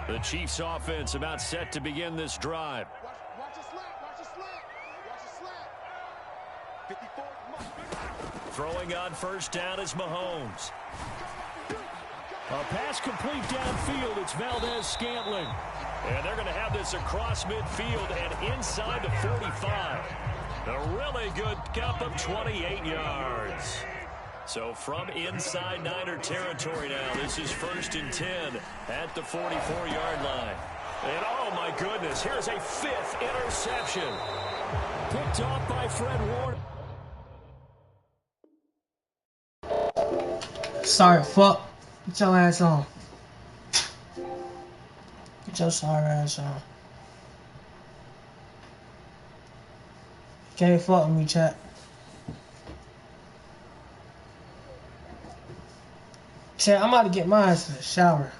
The Chiefs offense about set to begin this drive. Watch a slant, watch a slant, watch a slant. 54. Throwing on first down is Mahomes. A pass complete downfield. It's Valdez-Scantling. And they're going to have this across midfield and inside the 45. A really good gap of 28 yards. So from inside Niner territory now, this is 1st and 10 at the 44-yard line. And oh my goodness, here's a 5th interception. Picked off by Fred Warner. Sorry, fuck. Get your ass on. Get your sorry ass on. Can't fuck with me, chat. Chat, I'm about to get my ass in the shower.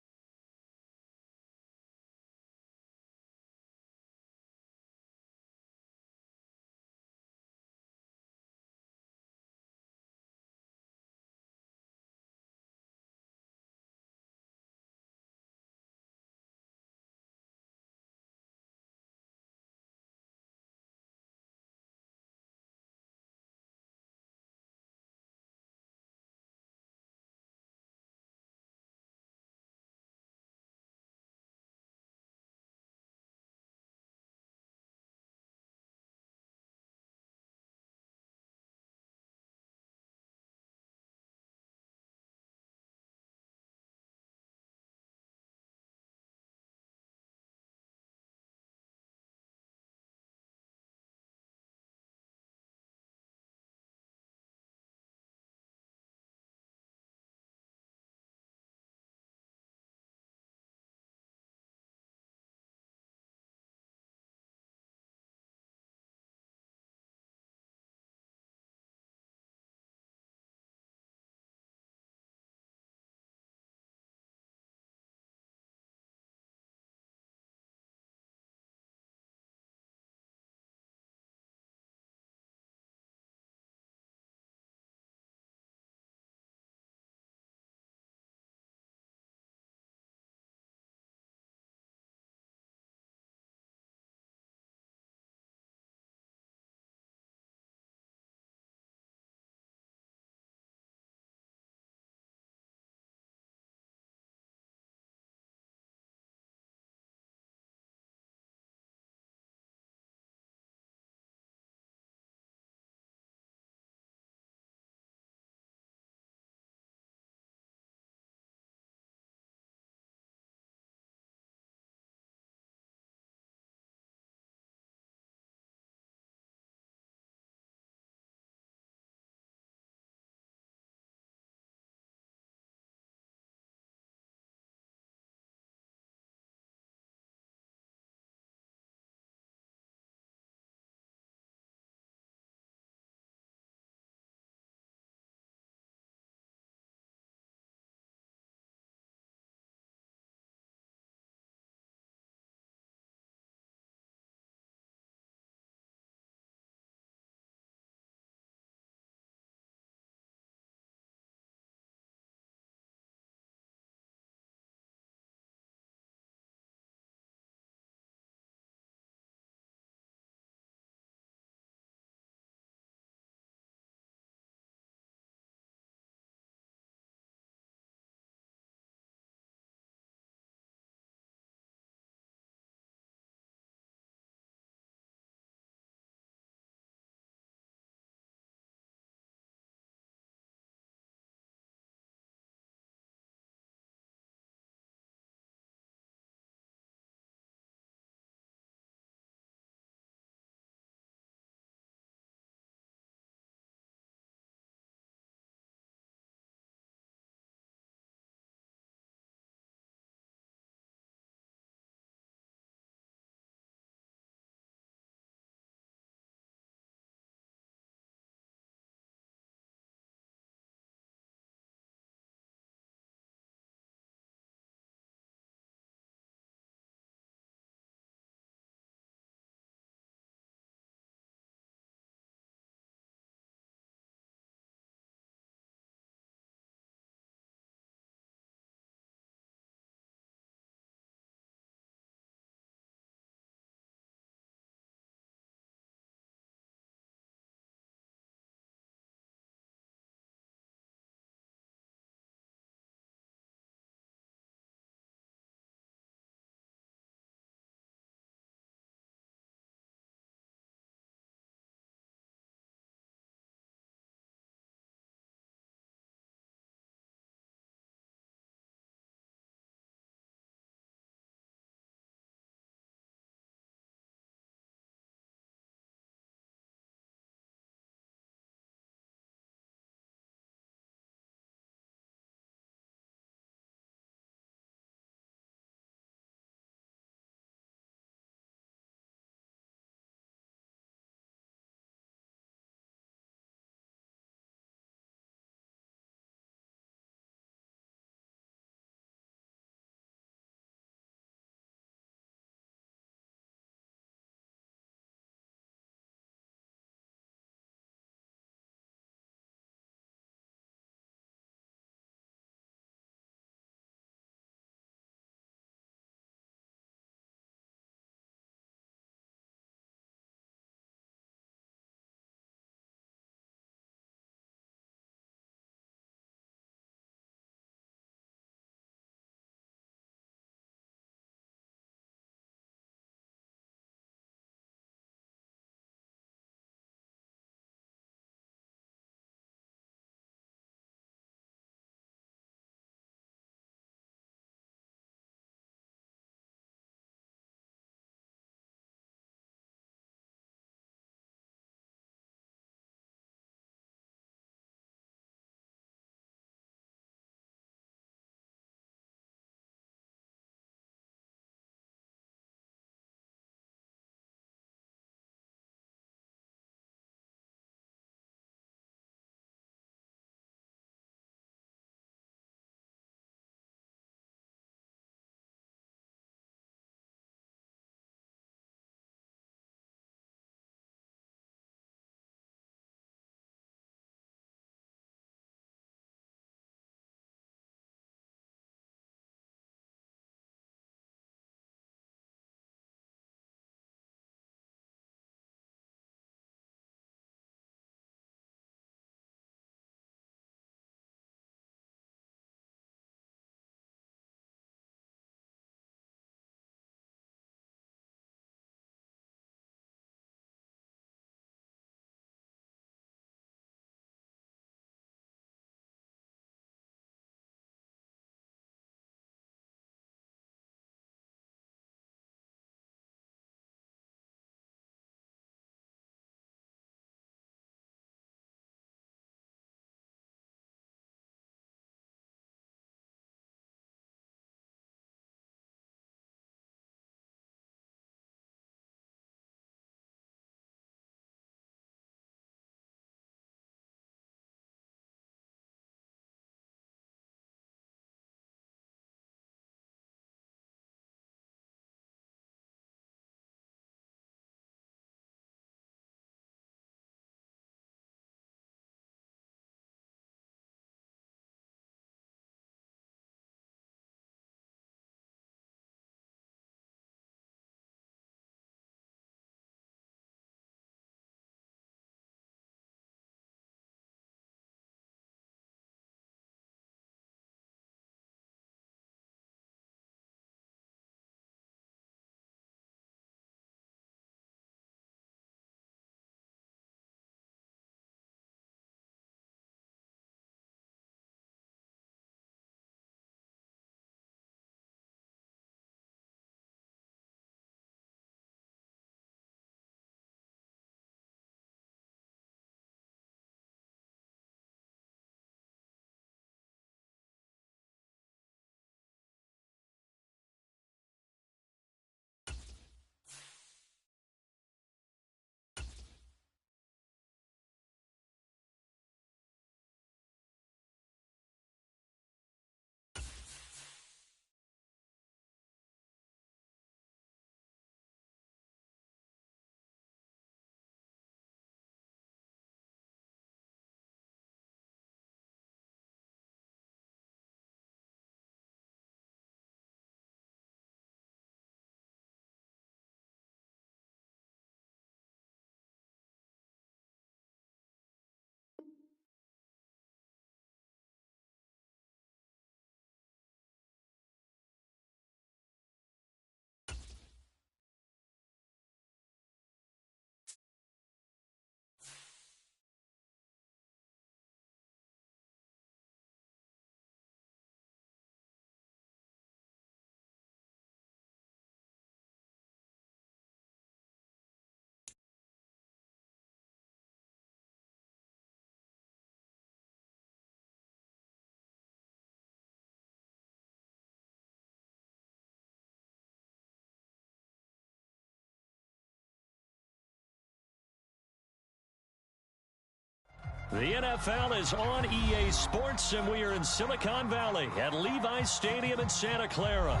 The NFL is on EA Sports, and we are in Silicon Valley at Levi's Stadium in Santa Clara.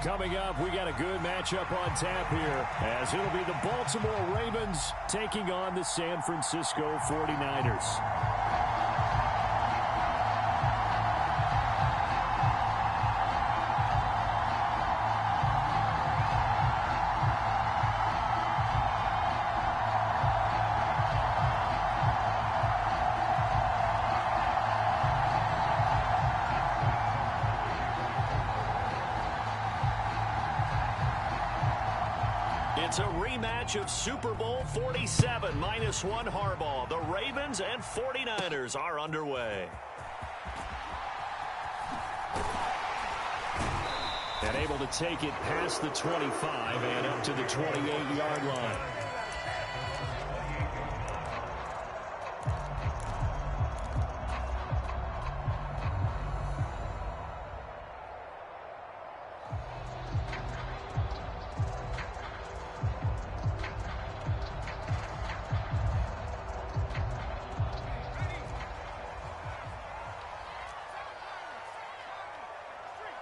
Coming up, we got a good matchup on tap here, as it'll be the Baltimore Ravens taking on the San Francisco 49ers. It's a rematch of Super Bowl 47 -1 Harbaugh. The Ravens and 49ers are underway. And able to take it past the 25 and up to the 28-yard line.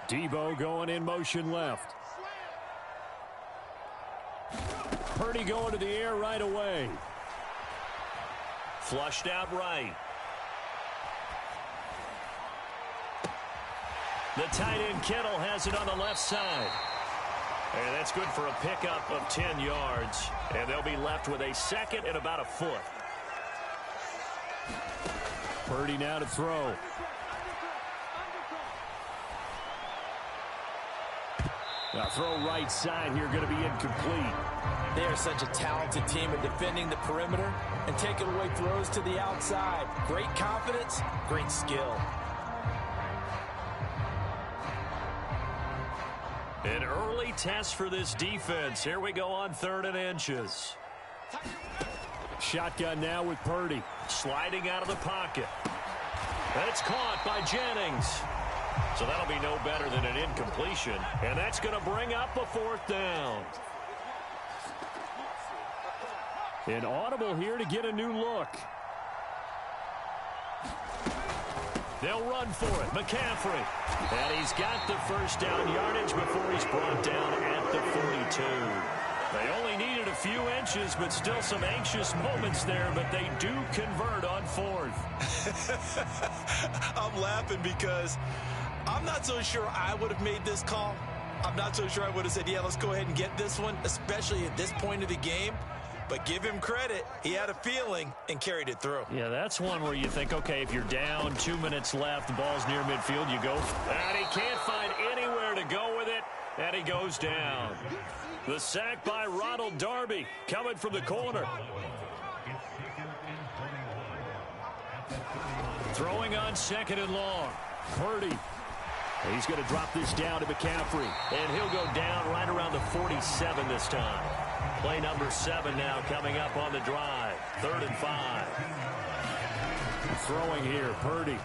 Debo going in motion left. Purdy going to the air right away. Flushed out right. The tight end Kittle has it on the left side. And that's good for a pickup of 10 yards. And they'll be left with a second and about a foot. Purdy now to throw. Now throw right side here, going to be incomplete. They are such a talented team at defending the perimeter and taking away throws to the outside. Great confidence, great skill. An early test for this defense. Here we go on 3rd and inches. Shotgun now with Purdy. Sliding out of the pocket. That's caught by Jennings. So that'll be no better than an incompletion. And that's going to bring up a 4th down. An audible here to get a new look. They'll run for it. McCaffrey. And he's got the first down yardage before he's brought down at the 42. They only needed a few inches, but still some anxious moments there, but they do convert on 4th. I'm laughing because I'm not so sure I would have made this call. I'm not so sure I would have said, yeah, let's go ahead and get this one, especially at this point of the game. But give him credit. He had a feeling and carried it through. Yeah, that's one where you think, okay, if you're down, 2 minutes left, the ball's near midfield, you go. And he can't find anywhere to go with it, and he goes down. The sack by Ronald Darby coming from the corner. Throwing on 2nd and long. Purdy. He's going to drop this down to McCaffrey. And he'll go down right around the 47 this time. Play number 7 now coming up on the drive. 3rd and 5. Throwing here, Purdy.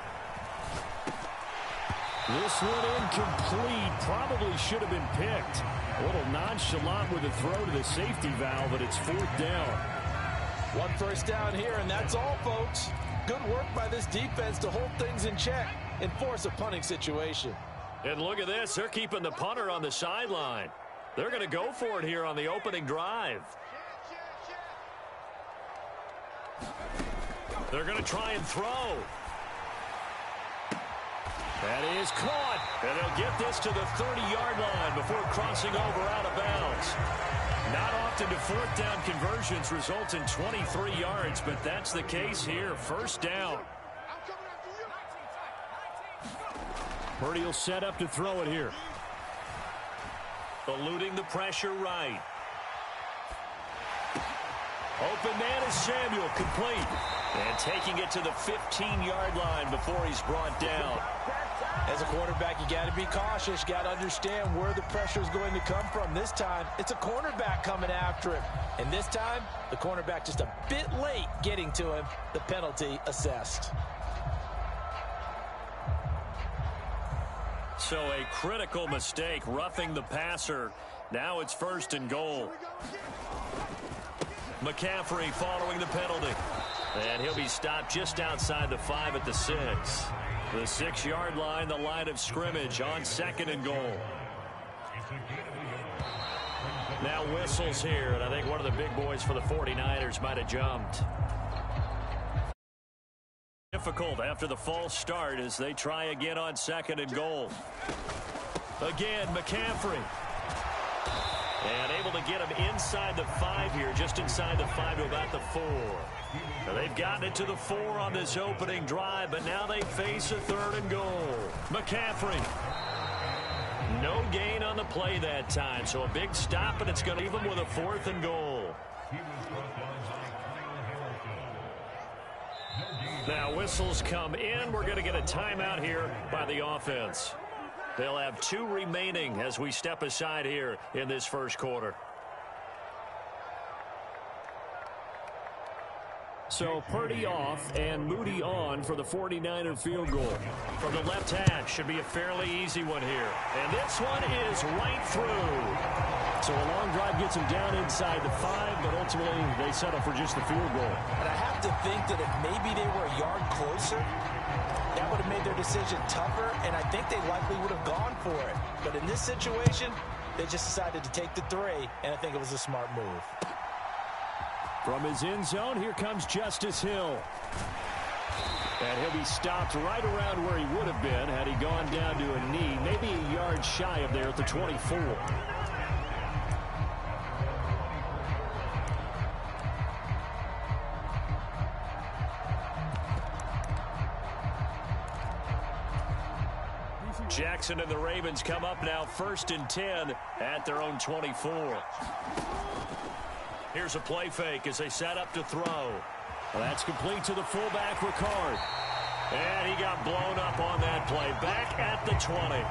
This one incomplete. Probably should have been picked. A little nonchalant with a throw to the safety valve, but it's 4th down. 1 first down here, and that's all, folks. Good work by this defense to hold things in check and force a punting situation. And look at this. They're keeping the punter on the sideline. They're going to go for it here on the opening drive. They're going to try and throw. That is caught. And they'll get this to the 30-yard line before crossing over out of bounds. Not often do 4th down conversions result in 23 yards, but that's the case here. 1st down. Purdy will set up to throw it here. Eluding the pressure right. Open man is Samuel, complete. And taking it to the 15-yard line before he's brought down. As a quarterback, you got to be cautious. You got to understand where the pressure is going to come from. This time, it's a cornerback coming after him. And this time, the cornerback just a bit late getting to him. The penalty assessed. So a critical mistake, roughing the passer. Now it's 1st and goal. McCaffrey following the penalty. And he'll be stopped just outside the 5 at the 6. The 6-yard line, the line of scrimmage on 2nd and goal. Now whistles here, and I think one of the big boys for the 49ers might have jumped. Difficult after the false start as they try again on 2nd and goal. Again, McCaffrey. And able to get him inside the 5 here, just inside the 5 to about the 4. Now they've gotten it to the 4 on this opening drive, but now they face a 3rd and goal. McCaffrey. No gain on the play that time, so a big stop, and it's going to leave them with a 4th and goal. Now whistles come in. We're going to get a timeout here by the offense. They'll have 2 remaining as we step aside here in this first quarter. So Purdy off and Moody on for the 49er field goal. From the left hash, should be a fairly easy one here. And this one is right through. So a long drive gets them down inside the 5, but ultimately they settle for just the field goal. And I have to think that if maybe they were a yard closer, that would have made their decision tougher, and I think they likely would have gone for it. But in this situation, they just decided to take the 3, and I think it was a smart move. From his end zone, here comes Justice Hill. And he'll be stopped right around where he would have been had he gone down to a knee, maybe a yard shy of there at the 24. Jackson and the Ravens come up now 1st and 10 at their own 24. Here's a play fake as they set up to throw. Well, that's complete to the fullback, Ricard. And he got blown up on that play. Back at the 20.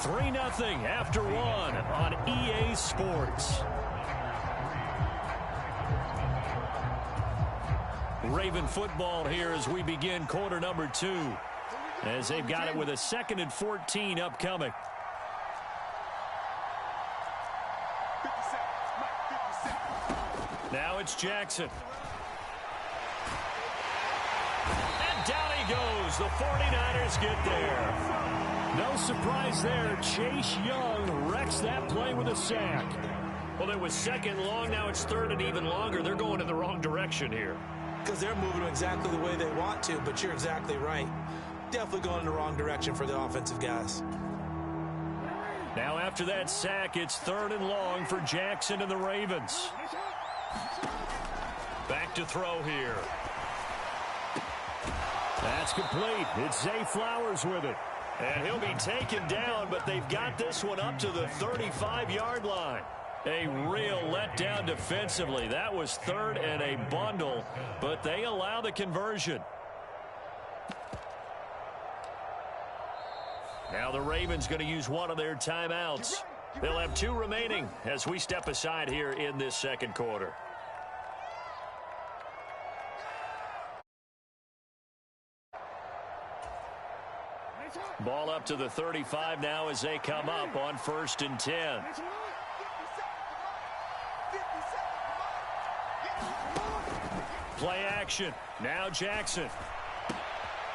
Go. 3-0 after 1 on EA Sports. Raven football here as we begin quarter number 2. As they've got it with a 2nd and 14 upcoming. Now it's Jackson. And down he goes. The 49ers get there. No surprise there. Chase Young wrecks that play with a sack. Well, it was 2nd long. Now it's 3rd and even longer. They're going in the wrong direction here. Because they're moving exactly the way they want to, but you're exactly right. Definitely going in the wrong direction for the offensive guys. Now after that sack, it's 3rd and long for Jackson and the Ravens. Back to throw here. That's complete. It's Zay Flowers with it. And he'll be taken down, but they've got this one up to the 35-yard line. A real letdown defensively. That was 3rd and a bundle, but they allow the conversion. Now the Ravens going to use one of their timeouts. They'll have 2 remaining as we step aside here in this second quarter. Ball up to the 35 now as they come up on 1st and 10. Play action. Now Jackson.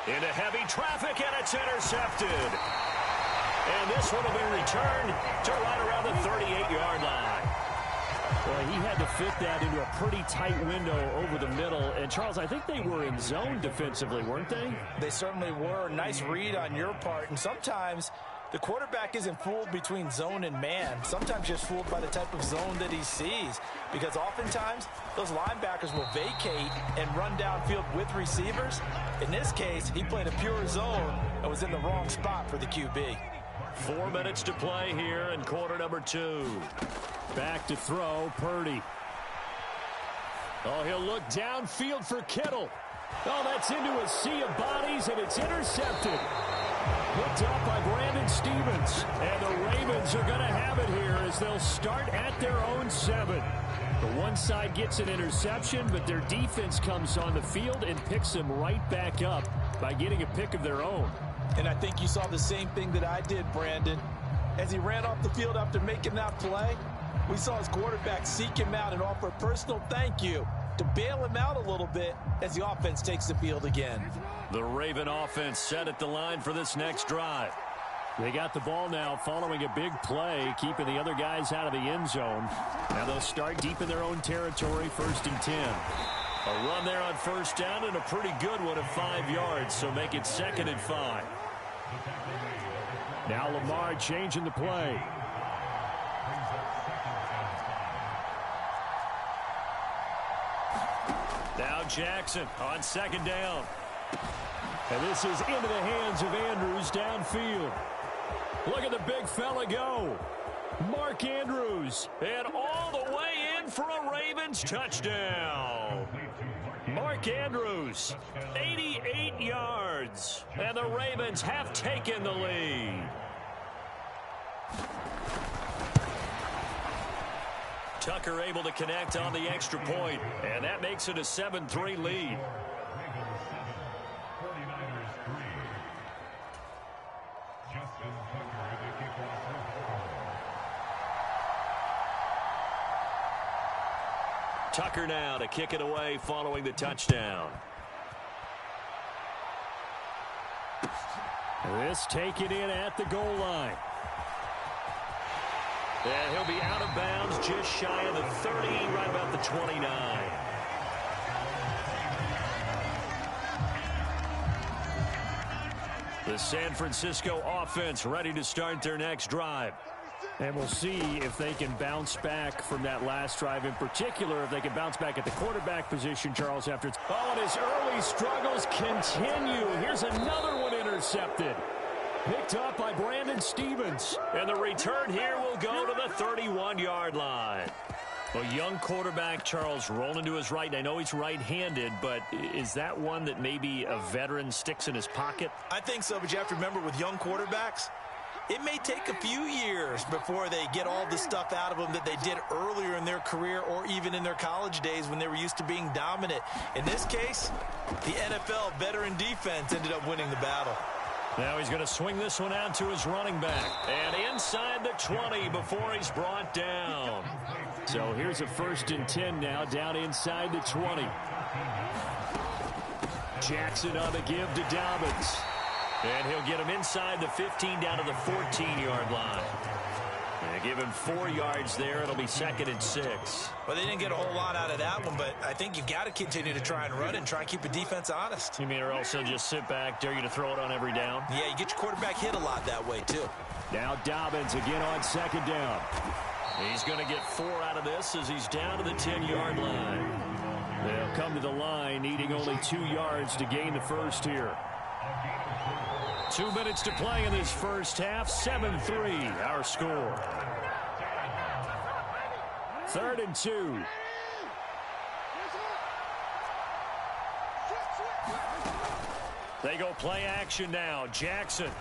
Into heavy traffic, and it's intercepted. And this one will be returned to right around the 38-yard line. Well, he had to fit that into a pretty tight window over the middle. And, Charles, I think they were in zone defensively, weren't they? They certainly were. Nice read on your part. And sometimes the quarterback isn't fooled between zone and man. Sometimes just fooled by the type of zone that he sees. Because oftentimes, those linebackers will vacate and run downfield with receivers. In this case, he played a pure zone and was in the wrong spot for the QB. 4 minutes to play here in quarter number 2. Back to throw, Purdy. Oh, he'll look downfield for Kittle. Oh, that's into a sea of bodies, and it's intercepted. Picked up by Brandon Stevens. And the Ravens are going to have it here as they'll start at their own 7. The one side gets an interception, but their defense comes on the field and picks them right back up by getting a pick of their own. And I think you saw the same thing that I did, Brandon. As he ran off the field after making that play, we saw his quarterback seek him out and offer a personal thank you to bail him out a little bit as the offense takes the field again. The Raven offense set at the line for this next drive. They got the ball now following a big play, keeping the other guys out of the end zone. Now they'll start deep in their own territory, 1st and 10. A run there on 1st down and a pretty good one at 5 yards, so make it 2nd and 5. Now Lamar changing the play. Now Jackson on 2nd down. And this is into the hands of Andrews downfield. Look at the big fella go. Mark Andrews. And all the way in for a Ravens touchdown. Mark Andrews, 88 yards. And the Ravens have taken the lead. Tucker able to connect on the extra point, and that makes it a 7-3 lead. Tucker now to kick it away following the touchdown. This taken in at the goal line. And he'll be out of bounds just shy of the 30, right about the 29. The San Francisco offense ready to start their next drive. And we'll see if they can bounce back from that last drive, in particular, if they can bounce back at the quarterback position, Charles, after it's... Oh, and his early struggles continue. Here's another one intercepted. Picked up by Brandon Stevens. And the return here will go to the 31-yard line. A young quarterback, Charles, rolling to his right. And I know he's right-handed, but is that one that maybe a veteran sticks in his pocket? I think so, but you have to remember with young quarterbacks, it may take a few years before they get all the stuff out of them that they did earlier in their career or even in their college days when they were used to being dominant. In this case, the NFL veteran defense ended up winning the battle. Now he's going to swing this one out to his running back. And inside the 20 before he's brought down. So here's a 1st and 10 now, down inside the 20. Jackson on the give to Dobbins. And he'll get him inside the 15 down to the 14-yard line. And give him 4 yards there. It'll be 2nd and 6. Well, they didn't get a whole lot out of that one, but I think you've got to continue to try and run and try and keep the defense honest. You mean or also just sit back, dare you to throw it on every down? Yeah, you get your quarterback hit a lot that way, too. Now Dobbins again on 2nd down. He's going to get 4 out of this as he's down to the 10-yard line. They'll come to the line, needing only 2 yards to gain the first here. 2 minutes to play in this first half. 7-3, our score. 3rd and 2. They go play action now. Jackson.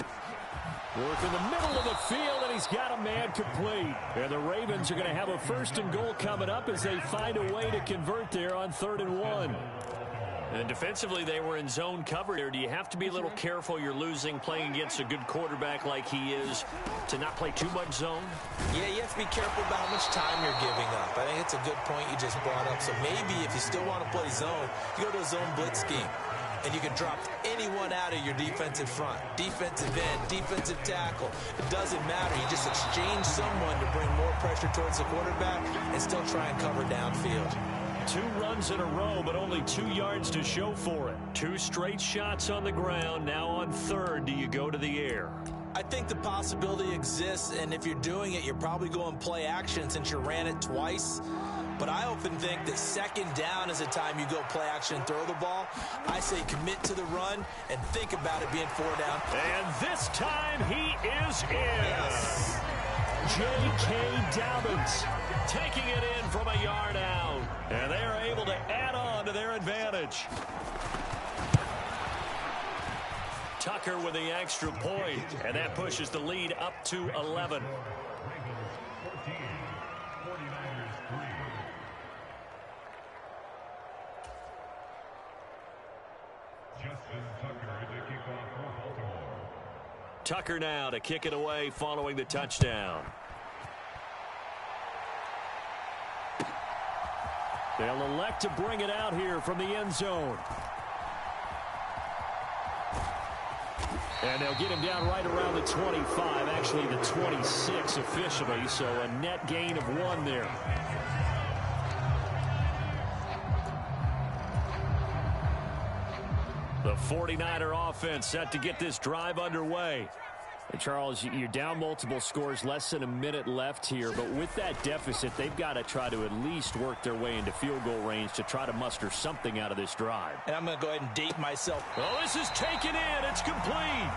Work in the middle of the field, and he's got a man complete. And the Ravens are going to have a 1st and goal coming up as they find a way to convert there on 3rd and 1. And defensively, they were in zone cover there. Do you have to be a little careful you're losing playing against a good quarterback like he is to not play too much zone? Yeah, you have to be careful about how much time you're giving up. I think it's a good point you just brought up. So maybe if you still want to play zone, you go to a zone blitz scheme. And you can drop anyone out of your defensive front. Defensive end, defensive tackle. It doesn't matter. You just exchange someone to bring more pressure towards the quarterback and still try and cover downfield. 2 runs in a row, but only 2 yards to show for it. 2 straight shots on the ground. Now on 3rd, do you go to the air? I think the possibility exists, and if you're doing it, you're probably going play action since you ran it twice. But I often think that 2nd down is a time you go play action and throw the ball. I say commit to the run and think about it being 4 down. And this time he is in. Yes. J.K. Dobbins taking it in from a yard out. And they are able to add on to their advantage. Tucker with the extra point, and that pushes the lead up to 11. Tucker now to kick it away following the touchdown. They'll elect to bring it out here from the end zone. And they'll get him down right around the 25, actually the 26 officially, so a net gain of 1 there. The 49er offense set to get this drive underway. And Charles, you're down multiple scores, less than a minute left here, but with that deficit, they've got to try to at least work their way into field goal range to try to muster something out of this drive. And I'm going to go ahead and date myself. Oh, this is taken in. It's complete.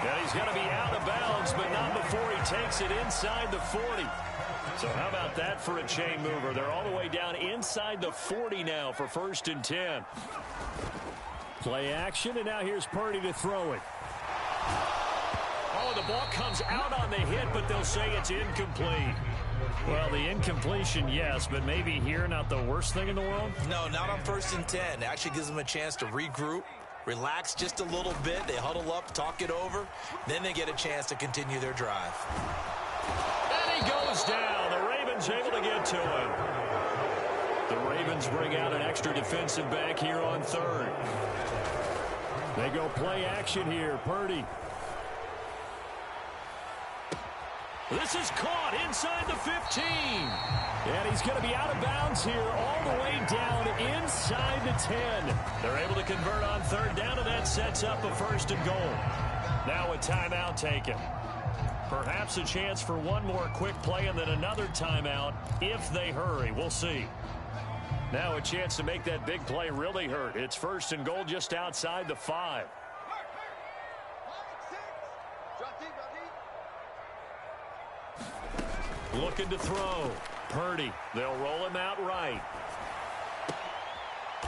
And he's got to be out of bounds, but not before he takes it inside the 40. So how about that for a chain mover? They're all the way down inside the 40 now for 1st and 10. Play action, and now here's Purdy to throw it. Oh, the ball comes out on the hit, but they'll say it's incomplete. Well, the incompletion, yes, but maybe here not the worst thing in the world? No, not on 1st and 10. It actually gives them a chance to regroup, relax just a little bit. They huddle up, talk it over. Then they get a chance to continue their drive. And he goes down. The Ravens able to get to him. The Ravens bring out an extra defensive back here on 3rd. They go play action here. Purdy. This is caught inside the 15. And he's going to be out of bounds here all the way down inside the 10. They're able to convert on 3rd down, and that sets up a 1st and goal. Now a timeout taken. Perhaps a chance for one more quick play and then another timeout if they hurry. We'll see. Now a chance to make that big play really hurt. It's 1st and goal just outside the 5. Looking to throw. Purdy. They'll roll him out right.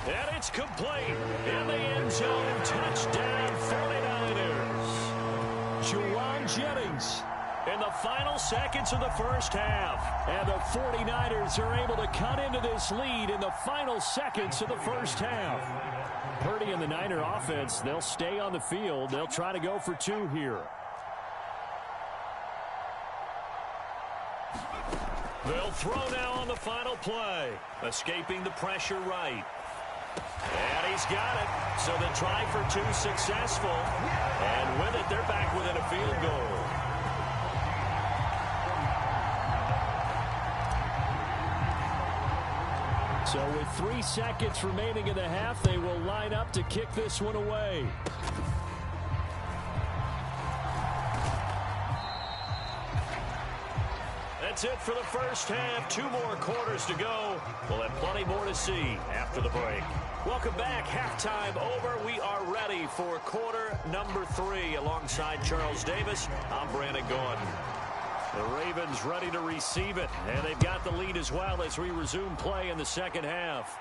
And it's complete. In the end zone. Touchdown 49ers. Juwan Jennings in the final seconds of the 1st half. And the 49ers are able to cut into this lead in the final seconds of the 1st half. Purdy and the Niner offense, they'll stay on the field. They'll try to go for 2 here. They'll throw now on the final play. Escaping the pressure right. And he's got it. So the try for 2 successful. And with it, they're back within a field goal. So with 3 seconds remaining in the half, they will line up to kick this one away. That's it for the 1st half. 2 more quarters to go. We'll have plenty more to see after the break. Welcome back. Halftime over. We are ready for quarter number 3. Alongside Charles Davis, I'm Brandon Gordon. The Ravens ready to receive it. And they've got the lead as well as we resume play in the 2nd half.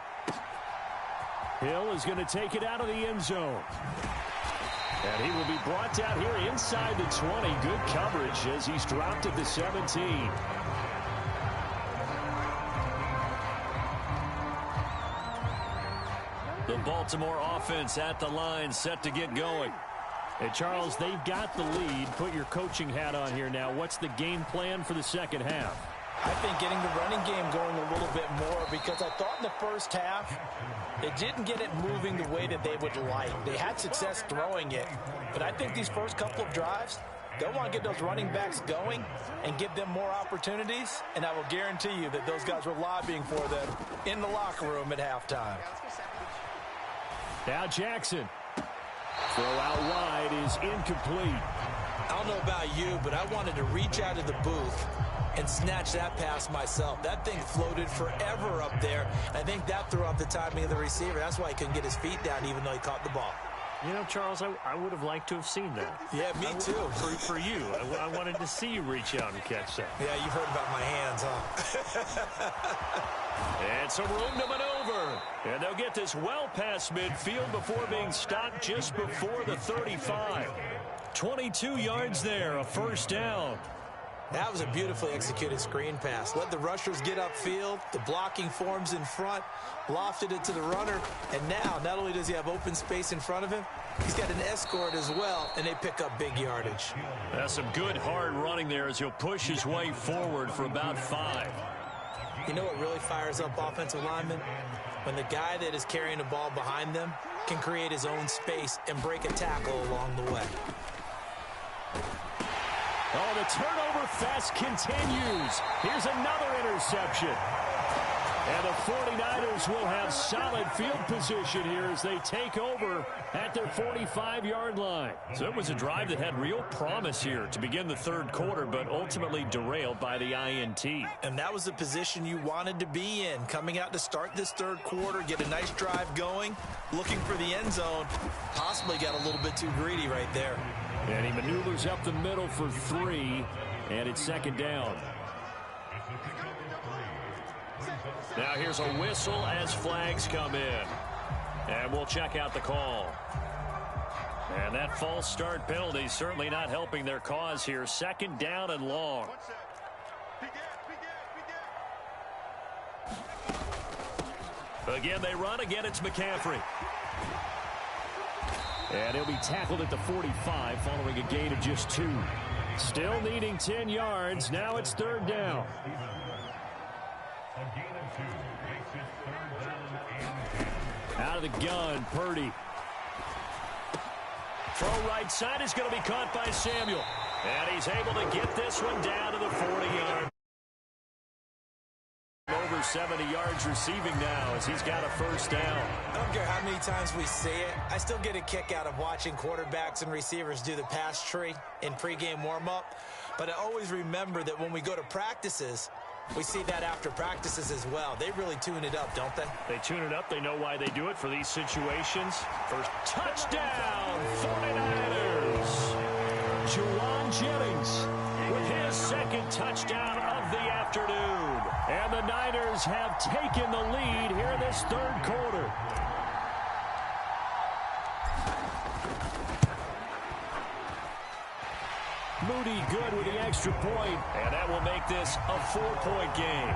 Hill is going to take it out of the end zone. And he will be brought down here inside the 20. Good coverage as he's dropped at the 17. The Baltimore offense at the line, set to get going. And Charles, they've got the lead. Put your coaching hat on here now. What's the game plan for the 2nd half? I think getting the running game going a little bit more, because I thought in the 1st half they didn't get it moving the way that they would like. They had success throwing it, but I think these first couple of drives, they'll want to get those running backs going and give them more opportunities, and I will guarantee you that those guys were lobbying for them in the locker room at halftime. Now Jackson. Throw out wide is incomplete. I don't know about you, but I wanted to reach out of the booth and snatch that pass myself. That thing floated forever up there. I think that threw off the timing of the receiver. That's why he couldn't get his feet down even though he caught the ball. You know, Charles, I would have liked to have seen that. Yeah, me too. For you. I wanted to see you reach out and catch that. Yeah, you've heard about my hands, huh? And some room to maneuver. And they'll get this well past midfield before being stopped just before the 35. 22 yards there, a 1st down. That was a beautifully executed screen pass. Let the rushers get upfield. The blocking forms in front. Lofted it to the runner. And now, not only does he have open space in front of him, he's got an escort as well, and they pick up big yardage. That's some good hard running there as he'll push his way forward for about 5. You know what really fires up offensive linemen? When the guy that is carrying the ball behind them can create his own space and break a tackle along the way. Oh, the turnover fest continues. Here's another interception. And the 49ers will have solid field position here as they take over at their 45-yard line. So it was a drive that had real promise here to begin the third quarter, but ultimately derailed by the INT. And that was the position you wanted to be in, coming out to start this third quarter, get a nice drive going, looking for the end zone. Possibly got a little bit too greedy right there. And he maneuvers up the middle for 3, and it's second down. Now here's a whistle as flags come in. And we'll check out the call. And that false start penalty certainly not helping their cause here. Second down and long. Again, they run. Again, it's McCaffrey. And he'll be tackled at the 45 following a gain of just 2. Still needing 10 yards. Now it's third down. Out of the gun, Purdy. Throw right side is going to be caught by Samuel. And he's able to get this one down to the 40-yard. Over 70 yards receiving now as he's got a first down. I don't care how many times we see it. I still get a kick out of watching quarterbacks and receivers do the pass tree in pregame warm-up. But I always remember that when we go to practices, we see that after practices as well. They really tune it up, don't they? They tune it up. They know why they do it for these situations. First touchdown, 49ers. Juwan Jennings with his second touchdown of the afternoon. And the Niners have taken the lead here in this third quarter. Moody good with the extra point, and that will make this a 4-point game.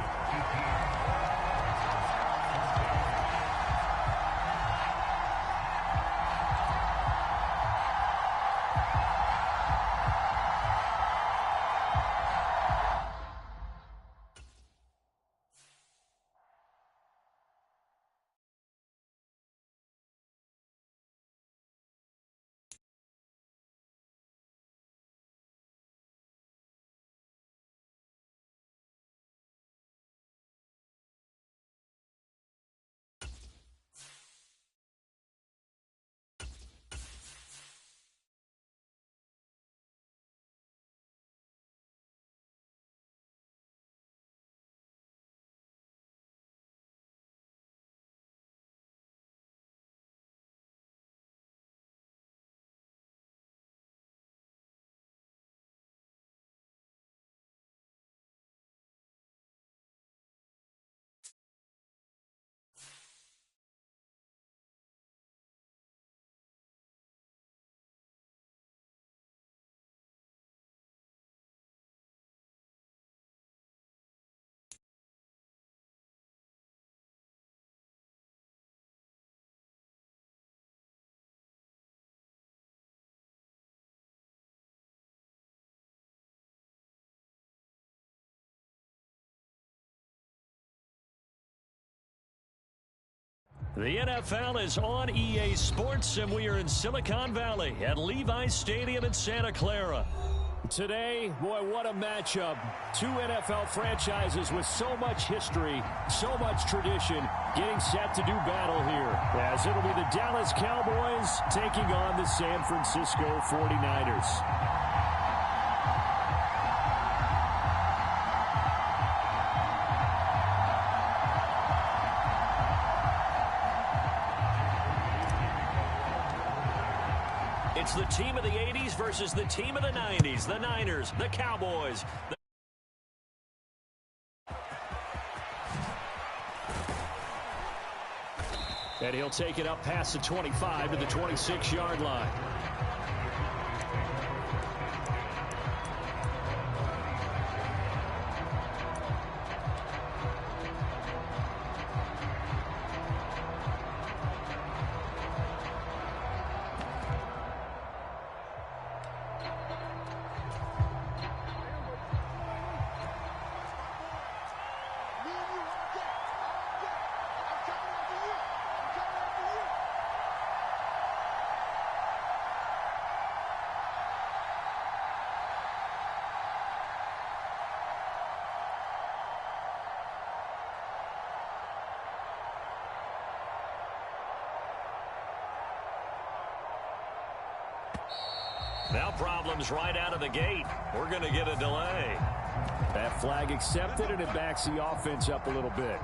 The NFL is on EA Sports, and we are in Silicon Valley at Levi's Stadium in Santa Clara. Today, boy, what a matchup. 2 NFL franchises with so much history, so much tradition, getting set to do battle here. As it'll be the Dallas Cowboys taking on the San Francisco 49ers. It's the team of the 80s versus the team of the 90s. The Niners, the Cowboys. And he'll take it up past the 25 to the 26-yard line. Now problems right out of the gate. We're going to get a delay. That flag accepted, and it backs the offense up a little bit.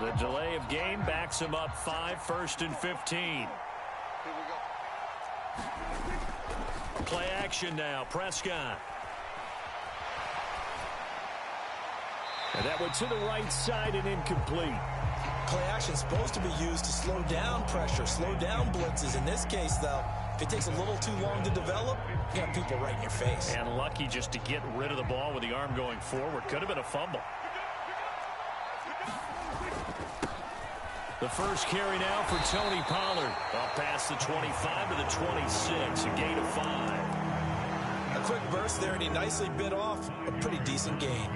The delay of game backs him up 5, 1st and 15. Play action now. Prescott. And that went to the right side and incomplete. Play action is supposed to be used to slow down pressure, slow down blitzes. In this case, though, if it takes a little too long to develop, you have people right in your face. And lucky just to get rid of the ball with the arm going forward. Could have been a fumble. The first carry now for Tony Pollard. Up past the 25 to the 26, a gain of 5. A quick burst there, and he nicely bit off a pretty decent gain.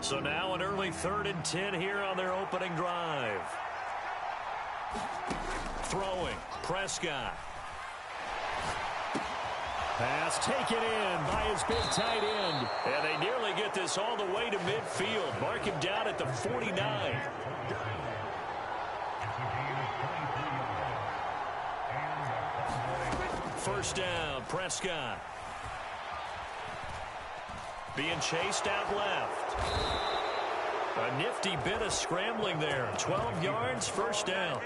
So now an early 3rd and 10 here on their opening drive. Throwing, Prescott. Pass taken in by his big tight end. And they nearly get this all the way to midfield. Mark him down at the 49. First down, Prescott. Being chased out left. A nifty bit of scrambling there. 12 yards, first down.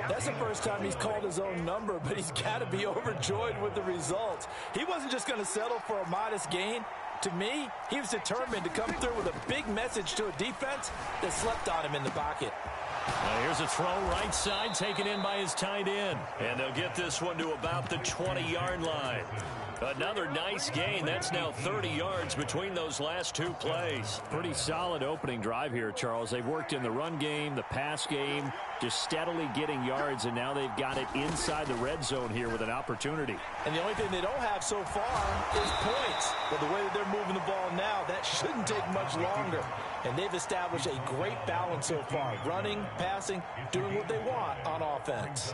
That's the first time he's called his own number, but he's got to be overjoyed with the results. He wasn't just going to settle for a modest gain. To me, he was determined to come through with a big message to a defense that slept on him in the pocket. Here's a throw right side taken in by his tight end. And they'll get this one to about the 20-yard line. Another nice gain. That's now 30 yards between those last 2 plays. Pretty solid opening drive here, Charles. They've worked in the run game, the pass game, just steadily getting yards, and now they've got it inside the red zone here with an opportunity. And the only thing they don't have so far is points. But the way that they're moving the ball now, that shouldn't take much longer. And they've established a great balance so far. Running, passing, doing what they want on offense.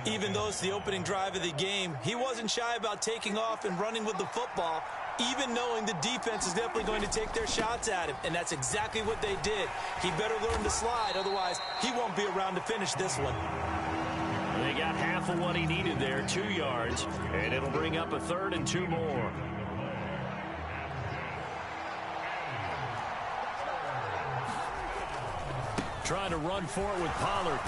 Even though it's the opening drive of the game, he wasn't shy about taking off and running with the football, even knowing the defense is definitely going to take their shots at him. And that's exactly what they did. He better learn to slide, otherwise he won't be around to finish this one. They got half of what he needed there, 2 yards, and it'll bring up a 3rd and 2 more. Trying to run for it with Pollard.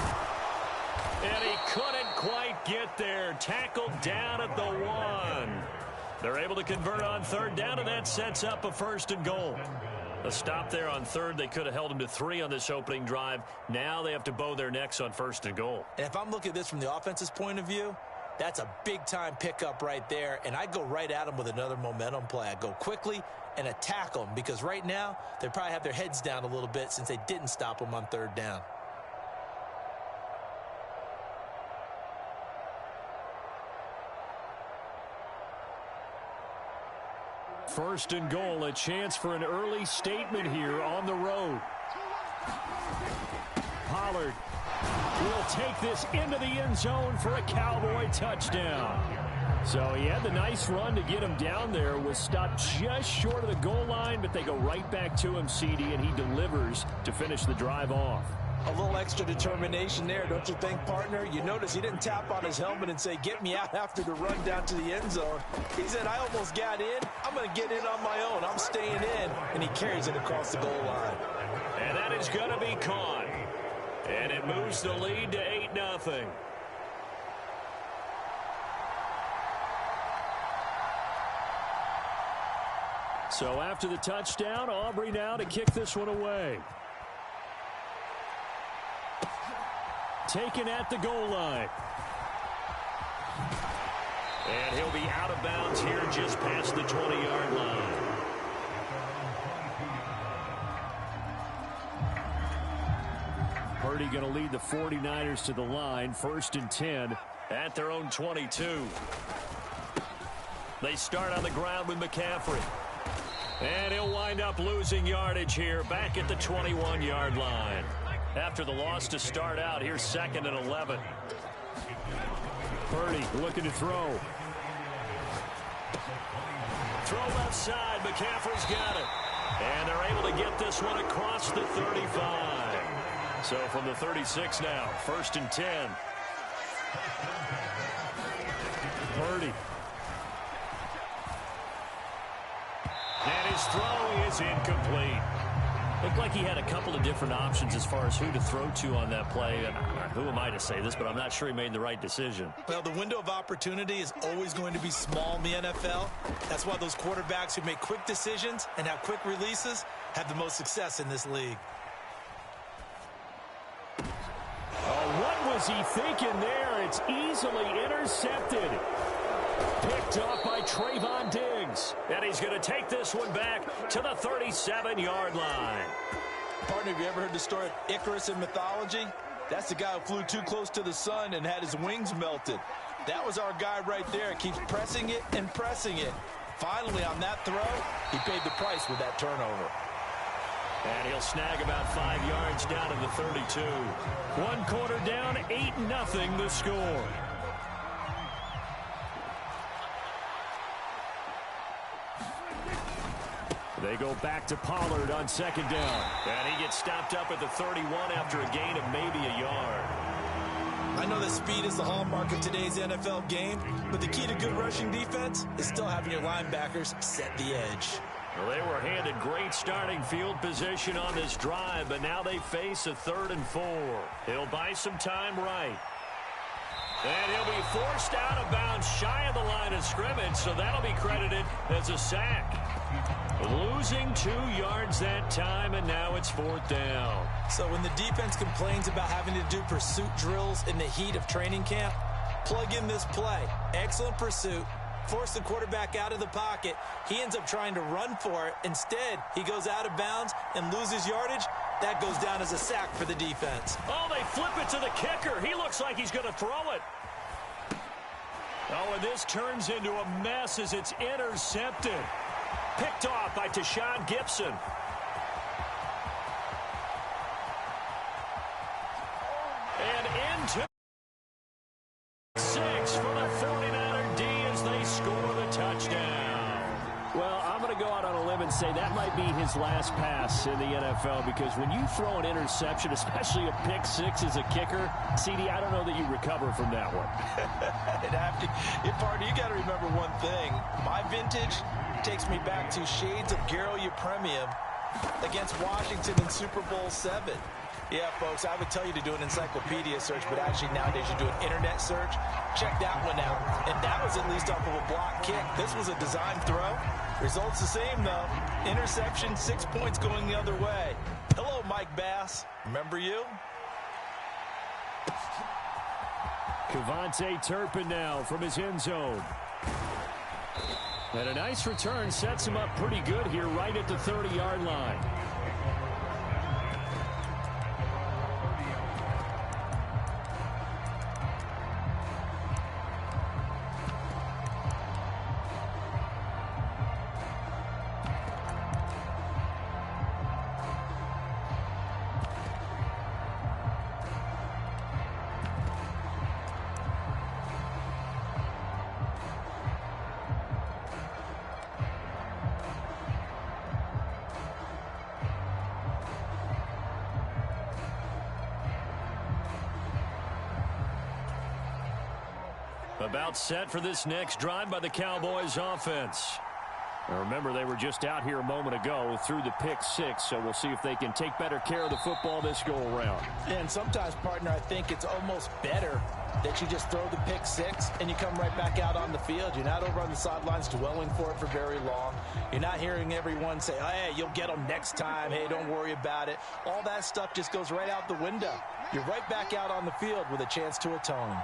And he couldn't quite get there. Tackled down at the 1. They're able to convert on 3rd down, and that sets up a 1st and goal. A stop there on 3rd. They could have held him to 3 on this opening drive. Now they have to bow their necks on 1st and goal. And if I'm looking at this from the offense's point of view, that's a big-time pickup right there. And I go right at him with another momentum play. I go quickly and attack them, because right now they probably have their heads down a little bit since they didn't stop them on 3rd down. First and goal, a chance for an early statement here on the road. Pollard will take this into the end zone for a Cowboy touchdown. So he had the nice run to get him down there, was stopped just short of the goal line, but they go right back to him, CD, and he delivers to finish the drive off. A little extra determination there, don't you think, partner? You notice he didn't tap on his helmet and say, get me out after the run down to the end zone. He said, I almost got in. I'm going to get in on my own. I'm staying in. And he carries it across the goal line. And that is going to be caught. And it moves the lead to 8-0. So after the touchdown, Aubrey now to kick this one away. Taken at the goal line. And he'll be out of bounds here just past the 20-yard line. Purdy going to lead the 49ers to the line, 1st and 10 at their own 22. They start on the ground with McCaffrey. And he'll wind up losing yardage here back at the 21-yard line. After the loss to start out, here's 2nd and 11. Purdy looking to throw. Throw left side. McCaffrey's got it. And they're able to get this one across the 35. So from the 36 now, 1st and 10. Purdy. And his throw is incomplete. Looked like he had a couple of different options as far as who to throw to on that play. And who am I to say this, but I'm not sure he made the right decision. Well, the window of opportunity is always going to be small in the NFL. That's why those quarterbacks who make quick decisions and have quick releases have the most success in this league. Oh, what was he thinking there? It's easily intercepted. Picked off by Trayvon Diggs. And he's going to take this one back to the 37-yard line. Partner, have you ever heard the story of Icarus in mythology? That's the guy who flew too close to the sun and had his wings melted. That was our guy right there. Keeps pressing it and pressing it. Finally, on that throw, he paid the price with that turnover. And he'll snag about 5 yards down to the 32. 1 quarter down, 8-0 the score. They go back to Pollard on 2nd down. And he gets stopped up at the 31 after a gain of maybe a yard. I know that speed is the hallmark of today's NFL game, but the key to good rushing defense is still having your linebackers set the edge. Well, they were handed great starting field position on this drive, but now they face a 3rd and 4. He'll buy some time right. And he'll be forced out of bounds shy of the line of scrimmage, so that'll be credited as a sack. Losing 2 yards that time, and now it's 4th down. So when the defense complains about having to do pursuit drills in the heat of training camp, plug in this play. Excellent pursuit. Force the quarterback out of the pocket. He ends up trying to run for it. Instead, he goes out of bounds and loses yardage. That goes down as a sack for the defense. Oh, they flip it to the kicker. He looks like he's going to throw it. Oh, and this turns into a mess as it's intercepted. Picked off by Tashawn Gibson. And into 6 for the 49er D as they score the touchdown. Well, I'm going to go out on a limb and say that might be his last pass in the NFL, because when you throw an interception, especially a pick six as a kicker, CD, I don't know that you recover from that one. Partner, you got to remember one thing. My vintage takes me back to shades of Garo Yepremian against Washington in Super Bowl 7. Yeah, folks, I would tell you to do an encyclopedia search, but actually nowadays you do an internet search. Check that one out. And that was at least off of a block kick. This was a design throw. Results the same, though. Interception, 6 points going the other way. Hello, Mike Bass. Remember you? Kevontae Turpin now from his end zone. And a nice return sets him up pretty good here right at the 30-yard line. About set for this next drive by the Cowboys offense. Now remember, they were just out here a moment ago through the pick six, so we'll see if they can take better care of the football this go around. And sometimes, partner, I think it's almost better that you just throw the pick six and you come right back out on the field. You're not over on the sidelines dwelling for it for very long. You're not hearing everyone say, hey, you'll get them next time. Hey, don't worry about it. All that stuff just goes right out the window. You're right back out on the field with a chance to atone.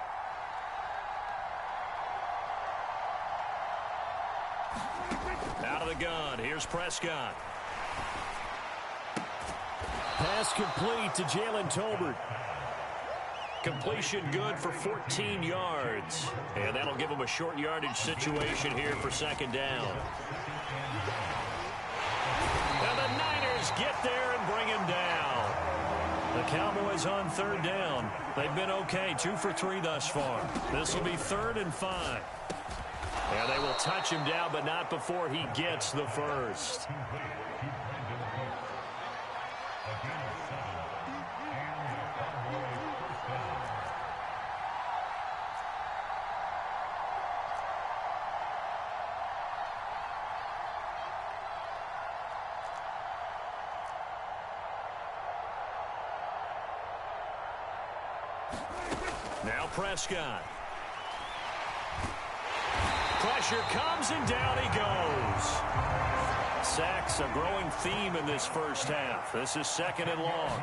Out of the gun, here's Prescott. Pass complete to Jalen Tolbert. Completion good for 14 yards. And that'll give him a short yardage situation here for second down. Now the Niners get there and bring him down. The Cowboys on third down. They've been okay, 2 for 3 thus far. This will be 3rd and 5. And they will touch him down, but not before he gets the first. Now Prescott. Pressure comes and down he goes. Sacks a growing theme in this first half. This is 2nd and long.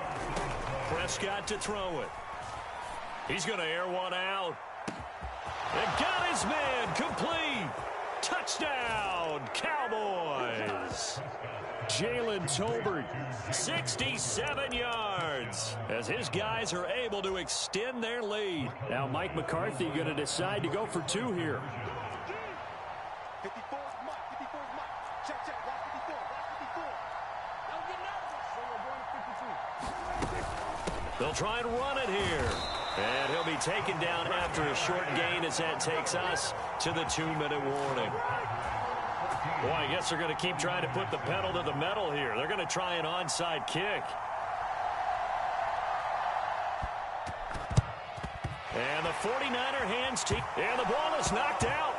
Prescott to throw it. He's going to air one out. And got his man complete. Touchdown, Cowboys. Jalen Tolbert, 67 yards, as his guys are able to extend their lead. Now Mike McCarthy going to decide to go for 2 here. 54 is Mike. 54 is Mike. Check, check. Watch 54. Watch 54. Don't get nervous. So we're going to 52. They'll try and run it here. And he'll be taken down after a short gain as that takes us to the 2-minute warning. Boy, I guess they're going to keep trying to put the pedal to the metal here. They're going to try an onside kick. And the 49er hands team. And the ball is knocked out.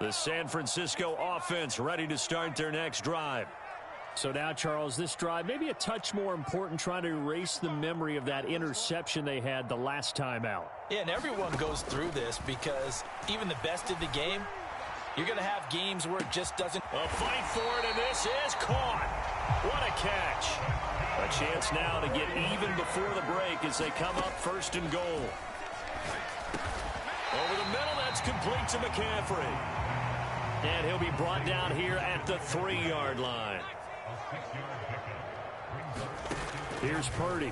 The San Francisco offense ready to start their next drive. So now, Charles, this drive maybe a touch more important, trying to erase the memory of that interception they had the last time out. Yeah, and everyone goes through this because even the best of the game, you're going to have games where it just doesn't. A fight for it, and this is caught. What a catch. A chance now to get even before the break as they come up 1st and goal. Over the middle, that's complete to McCaffrey. And he'll be brought down here at the 3-yard line. Here's Purdy.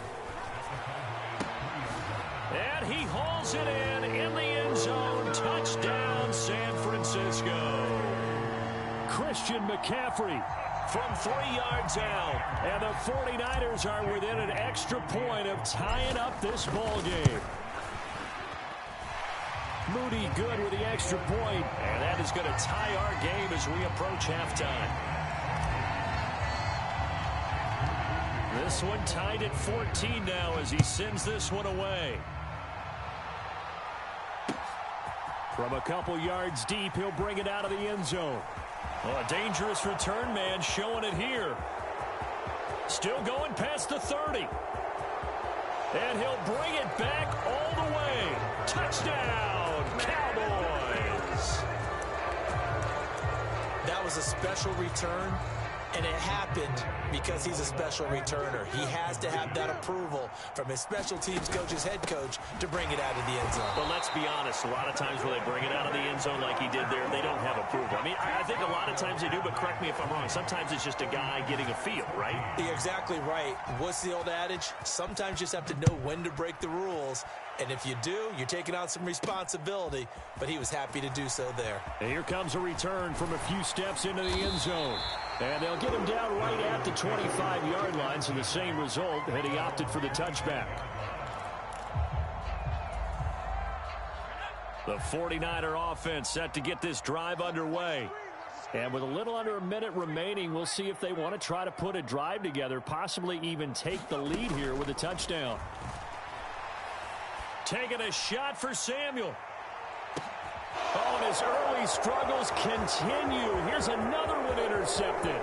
And he hauls it in the end zone. Touchdown, San Francisco. Christian McCaffrey from 3 yards out. And the 49ers are within an extra point of tying up this ball game. Moody good with the extra point. And that is going to tie our game as we approach halftime. This one tied at 14 now as he sends this one away. From a couple yards deep, he'll bring it out of the end zone. Oh, a dangerous return man showing it here. Still going past the 30. And he'll bring it back all the way. Touchdown, Cowboys. That was a special return, and it happened because he's a special returner. He has to have that approval from his special teams coach's head coach to bring it out of the end zone. But let's be honest, a lot of times when they bring it out of the end zone like he did there, they don't have approval. I mean, I think a lot of times they do, but correct me if I'm wrong. Sometimes it's just a guy getting a feel, right? You're exactly right. What's the old adage? Sometimes you just have to know when to break the rules. And if you do, you're taking on some responsibility. But he was happy to do so there. And here comes a return from a few steps into the end zone. And they'll get him down right at the 25-yard line, so the same result, and he opted for the touchback. The 49er offense set to get this drive underway. And with a little under a minute remaining, we'll see if they want to try to put a drive together, possibly even take the lead here with a touchdown. Taking a shot for Samuel. Oh, and his early struggles continue. Here's another one intercepted.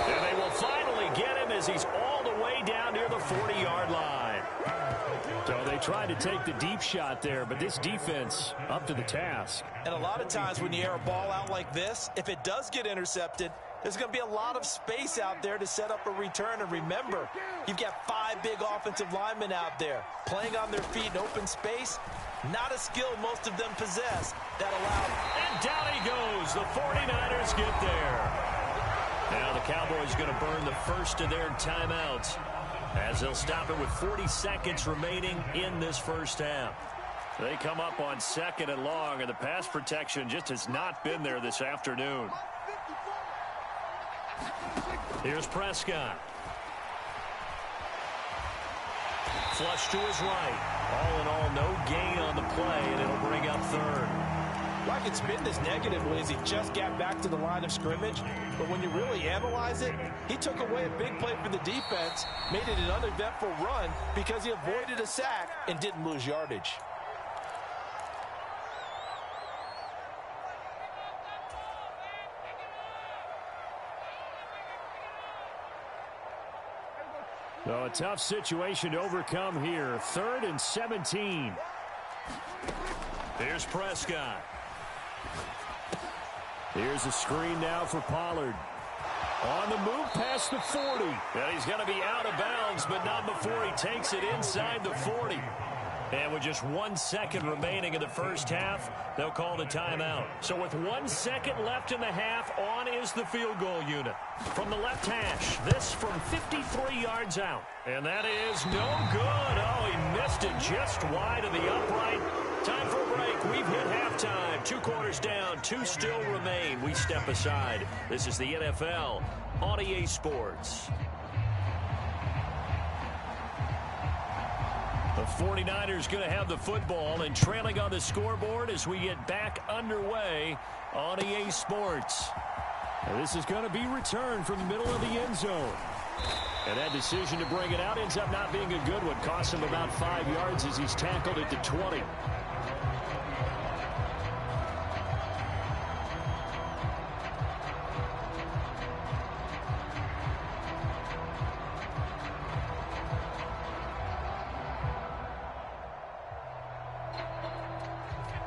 And they will finally get him as he's all the way down near the 40-yard line. So they tried to take the deep shot there, but this defense up to the task. And a lot of times when you air a ball out like this, if it does get intercepted, there's going to be a lot of space out there to set up a return. And remember, you've got 5 big offensive linemen out there playing on their feet in open space. Not a skill most of them possess that allowed. And down he goes. The 49ers get there. Now the Cowboys going to burn the first of their timeouts, as they'll stop it with 40 seconds remaining in this first half. They come up on 2nd and long, and the pass protection just has not been there this afternoon. Here's Prescott. Flush to his right. All in all, no gain on the play, and it'll bring up 3rd. Well, I could spin this negatively as he just got back to the line of scrimmage. But when you really analyze it, he took away a big play for the defense, made it an uneventful run because he avoided a sack and didn't lose yardage. So a tough situation to overcome here. 3rd and 17. Here's Prescott. Here's a screen now for Pollard. On the move past the 40. And he's going to be out of bounds, but not before he takes it inside the 40. And with just 1 second remaining in the first half, they'll call the timeout. So with 1 second left in the half, on is the field goal unit. From the left hash, this from 53 yards out. And that is no good. Oh, he missed it just wide of the upright. Time for a break. We've hit halftime. 2 quarters down, 2 still remain. We step aside. This is the NFL on EA Sports. The 49ers going to have the football and trailing on the scoreboard as we get back underway on EA Sports. And this is going to be returned from the middle of the end zone. And that decision to bring it out ends up not being a good one. Costs him about 5 yards as he's tackled at the 20.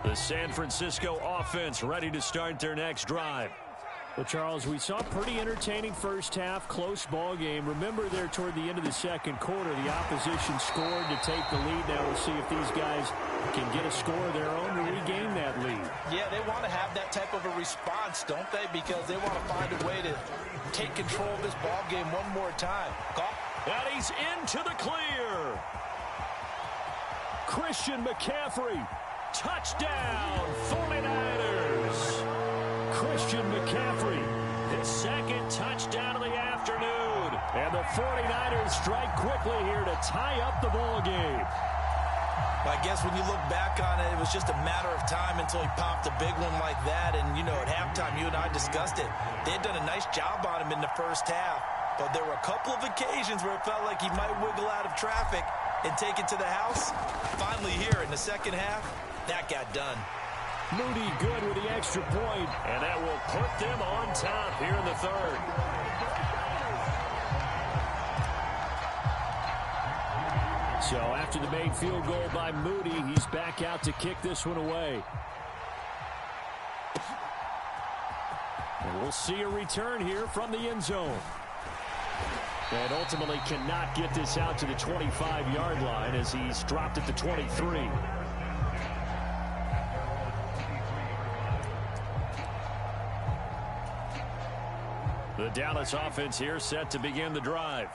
The San Francisco offense ready to start their next drive. Well, Charles, we saw a pretty entertaining first half, close ball game. Remember there toward the end of the second quarter, the opposition scored to take the lead. Now we'll see if these guys can get a score of their own to regain that lead. Yeah, they want to have that type of a response, don't they? Because they want to find a way to take control of this ball game one more time. And he's into the clear. Christian McCaffrey. Touchdown, 49ers. Christian McCaffrey, his 2nd touchdown of the afternoon. And the 49ers strike quickly here to tie up the ball game. I guess when you look back on it, it was just a matter of time until he popped a big one like that. And, you know, at halftime, you and I discussed it. They had done a nice job on him in the first half. But there were a couple of occasions where it felt like he might wiggle out of traffic and take it to the house. Finally here in the second half, that got done. Moody good with the extra point, and that will put them on top here in the 3rd. So after the made field goal by Moody, he's back out to kick this one away. And we'll see a return here from the end zone. And ultimately cannot get this out to the 25-yard line as he's dropped at the 23. The Dallas offense here set to begin the drive.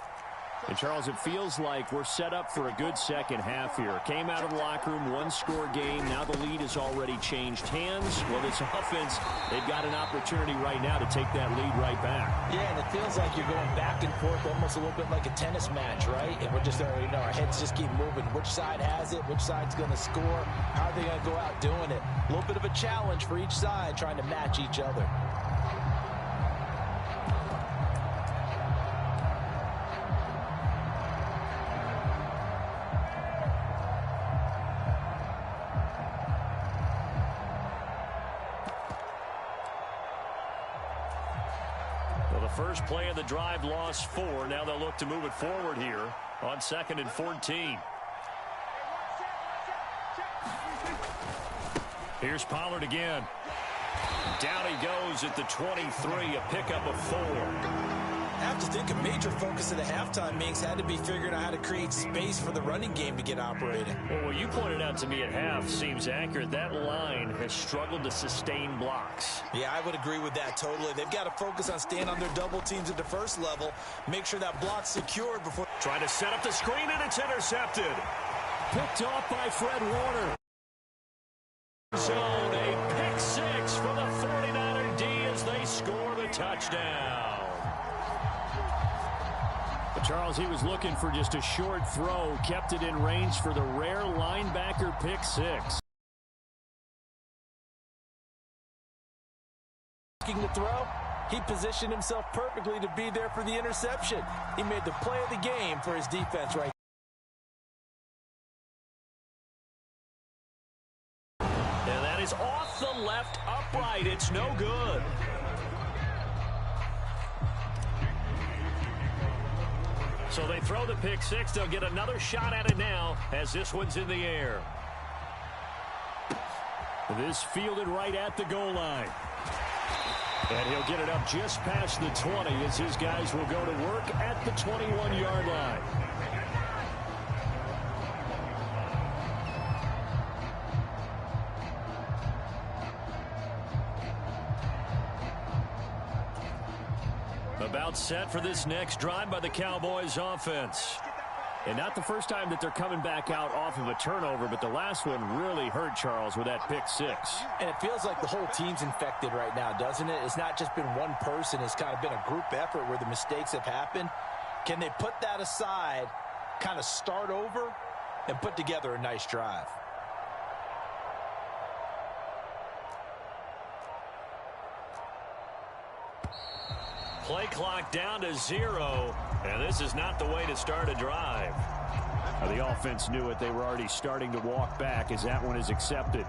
And, Charles, it feels like we're set up for a good second half here. Came out of the locker room, one-score game. Now the lead has already changed hands. Well, this offense, they've got an opportunity right now to take that lead right back. Yeah, and it feels like you're going back and forth almost a little bit like a tennis match, right? And we're just, our heads just keep moving. Which side has it? Which side's going to score? How are they going to go out doing it? A little bit of a challenge for each side trying to match each other. First play of the drive, lost 4. Now they'll look to move it forward here on 2nd and 14. Here's Pollard again. Down he goes at the 23, a pickup of 4. I have to think a major focus of the halftime meetings had to be figuring out how to create space for the running game to get operating. Well, what you pointed out to me at half seems accurate. That line has struggled to sustain blocks. Yeah, I would agree with that totally. They've got to focus on staying on their double teams at the first level. Make sure that block's secured before... Trying to set up the screen, and it's intercepted. Picked off by Fred Warner. Zone, a pick 6 for the 49er D as they score the touchdown. But Charles, he was looking for just a short throw, kept it in range for the rare linebacker pick 6. To throw, he positioned himself perfectly to be there for the interception. He made the play of the game for his defense right. And that is off the left upright. It's no good. So they throw the pick 6. They'll get another shot at it now as this one's in the air. This fielded right at the goal line. And he'll get it up just past the 20 as his guys will go to work at the 21-yard line. About set for this next drive by the Cowboys offense. And not the first time that they're coming back out off of a turnover, but the last one really hurt Charles with that pick 6. And it feels like the whole team's infected right now, doesn't it? It's not just been one person. It's kind of been a group effort where the mistakes have happened. Can they put that aside, kind of start over, and put together a nice drive? Play clock down to 0, and this is not the way to start a drive. The offense knew it. They were already starting to walk back as that one is accepted.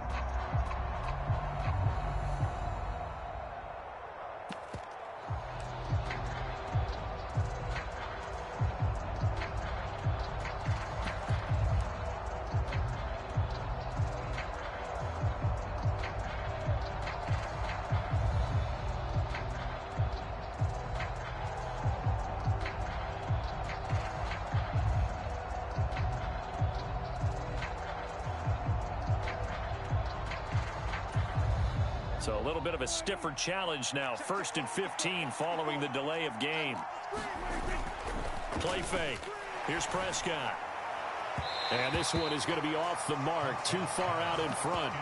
So a little bit of a stiffer challenge now. 1st and 15 following the delay of game. Play fake. Here's Prescott. And this one is going to be off the mark, too far out in front.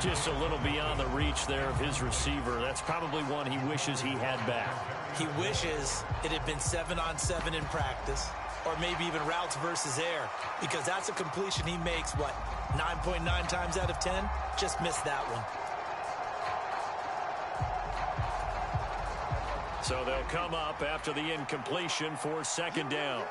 Just a little beyond the reach there of his receiver. That's probably one he wishes he had back. He wishes it had been 7-on-7 in practice, or maybe even routes versus air, because that's a completion he makes, what, 9.9 times out of 10? Just missed that one. So they'll come up after the incompletion for 2nd down.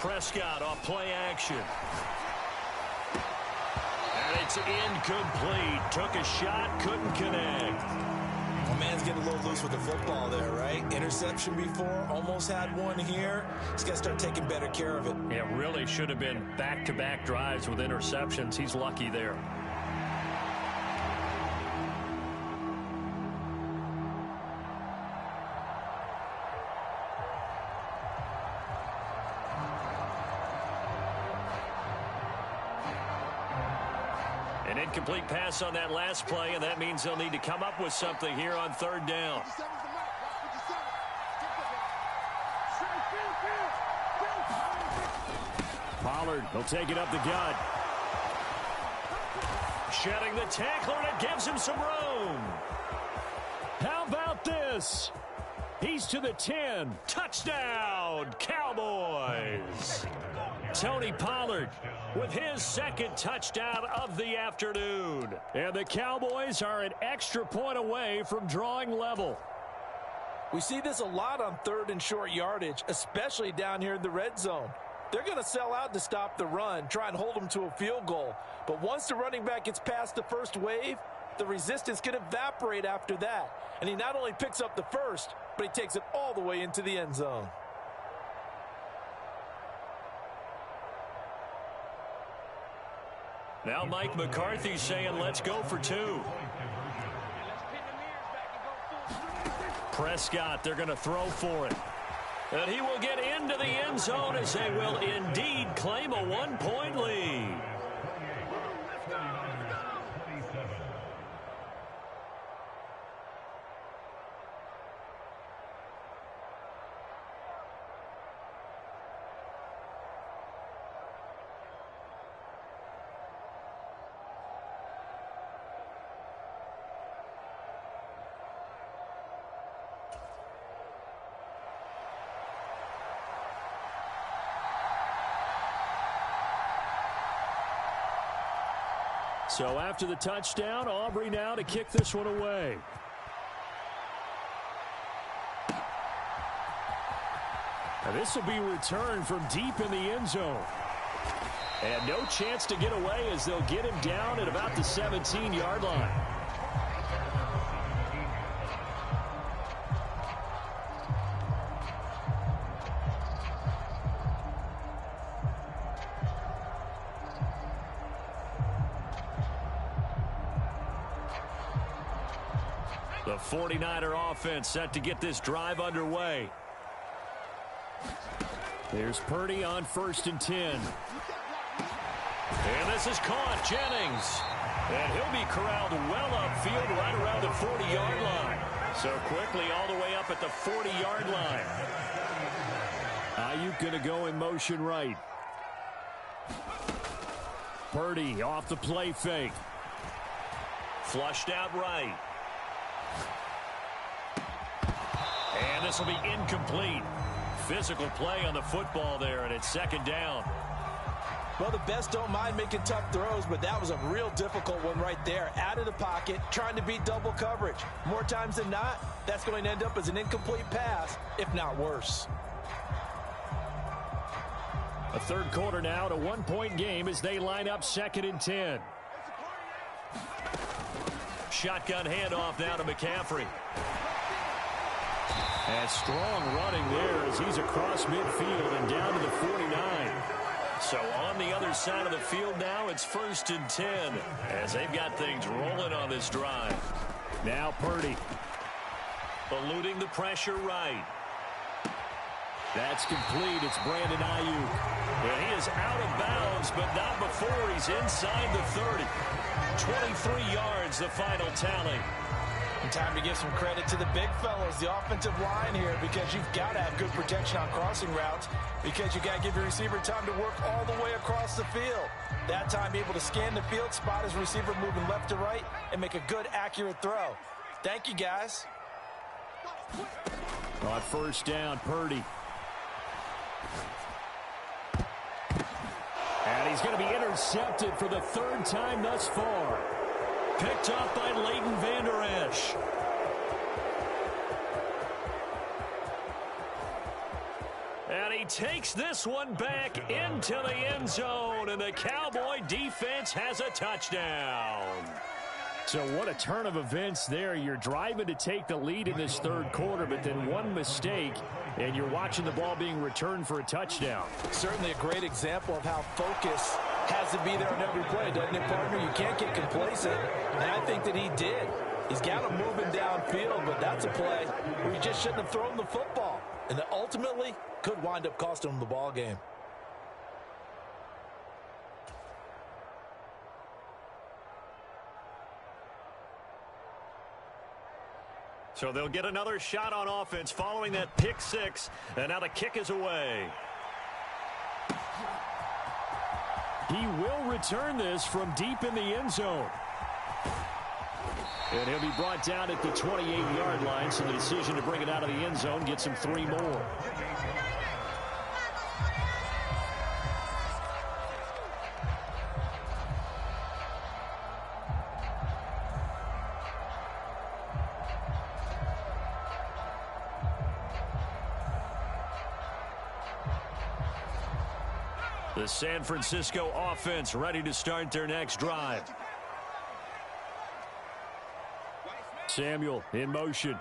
Prescott off play action. And it's incomplete. Took a shot, couldn't connect. Well, man's getting a little loose with the football there, right? Interception before, almost had one here. He's got to start taking better care of it. Yeah, really should have been back-to-back drives with interceptions. He's lucky there. An incomplete pass on that last play, and that means they'll need to come up with something here on third down. Pollard will take it up the gut. Shedding the tackler, and it gives him some room. How about this? He's to the 10. Touchdown, Cowboys. Tony Pollard with his second touchdown of the afternoon. And the Cowboys are an extra point away from drawing level. We see this a lot on third and short yardage, especially down here in the red zone. They're going to sell out to stop the run, try and hold them to a field goal. But once the running back gets past the first wave, the resistance can evaporate after that. And he not only picks up the first, but he takes it all the way into the end zone. Now Mike McCarthy saying, let's go for 2. Prescott, they're going to throw for it. And he will get into the end zone as they will indeed claim a 1-point lead. So after the touchdown, Aubrey now to kick this one away. Now this will be returned from deep in the end zone. And no chance to get away as they'll get him down at about the 17-yard line. The 49er offense set to get this drive underway. There's Purdy on 1st and 10. And this is caught, Jennings. And he'll be corralled well upfield right around the 40-yard line. So quickly all the way up at the 40-yard line. Ayuk going to go in motion right. Purdy off the play fake. Flushed out right. And this will be incomplete. Physical play on the football there, and it's 2nd down. Well, the best don't mind making tough throws, but that was a real difficult one right there. Out of the pocket, trying to beat double coverage. More times than not, that's going to end up as an incomplete pass, if not worse. A third quarter now, a 1-point game as they line up 2nd and 10. Shotgun handoff now to McCaffrey. And strong running there as he's across midfield and down to the 49. So on the other side of the field now, it's 1st and 10 as they've got things rolling on this drive. Now Purdy. Eluding the pressure right. That's complete. It's Brandon Ayuk. And he is out of bounds, but not before he's inside the 30. 23 yards, the final tally. And time to give some credit to the big fellas, the offensive line here, because you've got to have good protection on crossing routes, because you got to give your receiver time to work all the way across the field. That time, be able to scan the field, spot his receiver moving left to right, and make a good, accurate throw. Thank you, guys. On 1st down, Purdy. And he's going to be intercepted for the 3rd time thus far. Picked up by Leighton Vander Esch. And he takes this one back into the end zone, and the Cowboy defense has a touchdown. So what a turn of events there. You're driving to take the lead in this 3rd quarter, but then one mistake, and you're watching the ball being returned for a touchdown. Certainly a great example of how focus has to be there on every play, doesn't it, partner? You can't get complacent, and I think that he did. He's got him moving downfield, but that's a play where he just shouldn't have thrown the football, and that ultimately could wind up costing him the ball game. So they'll get another shot on offense following that pick six. And now the kick is away. He will return this from deep in the end zone. And he'll be brought down at the 28-yard line, so the decision to bring it out of the end zone gets him 3 more. The San Francisco offense ready to start their next drive. Samuel in motion.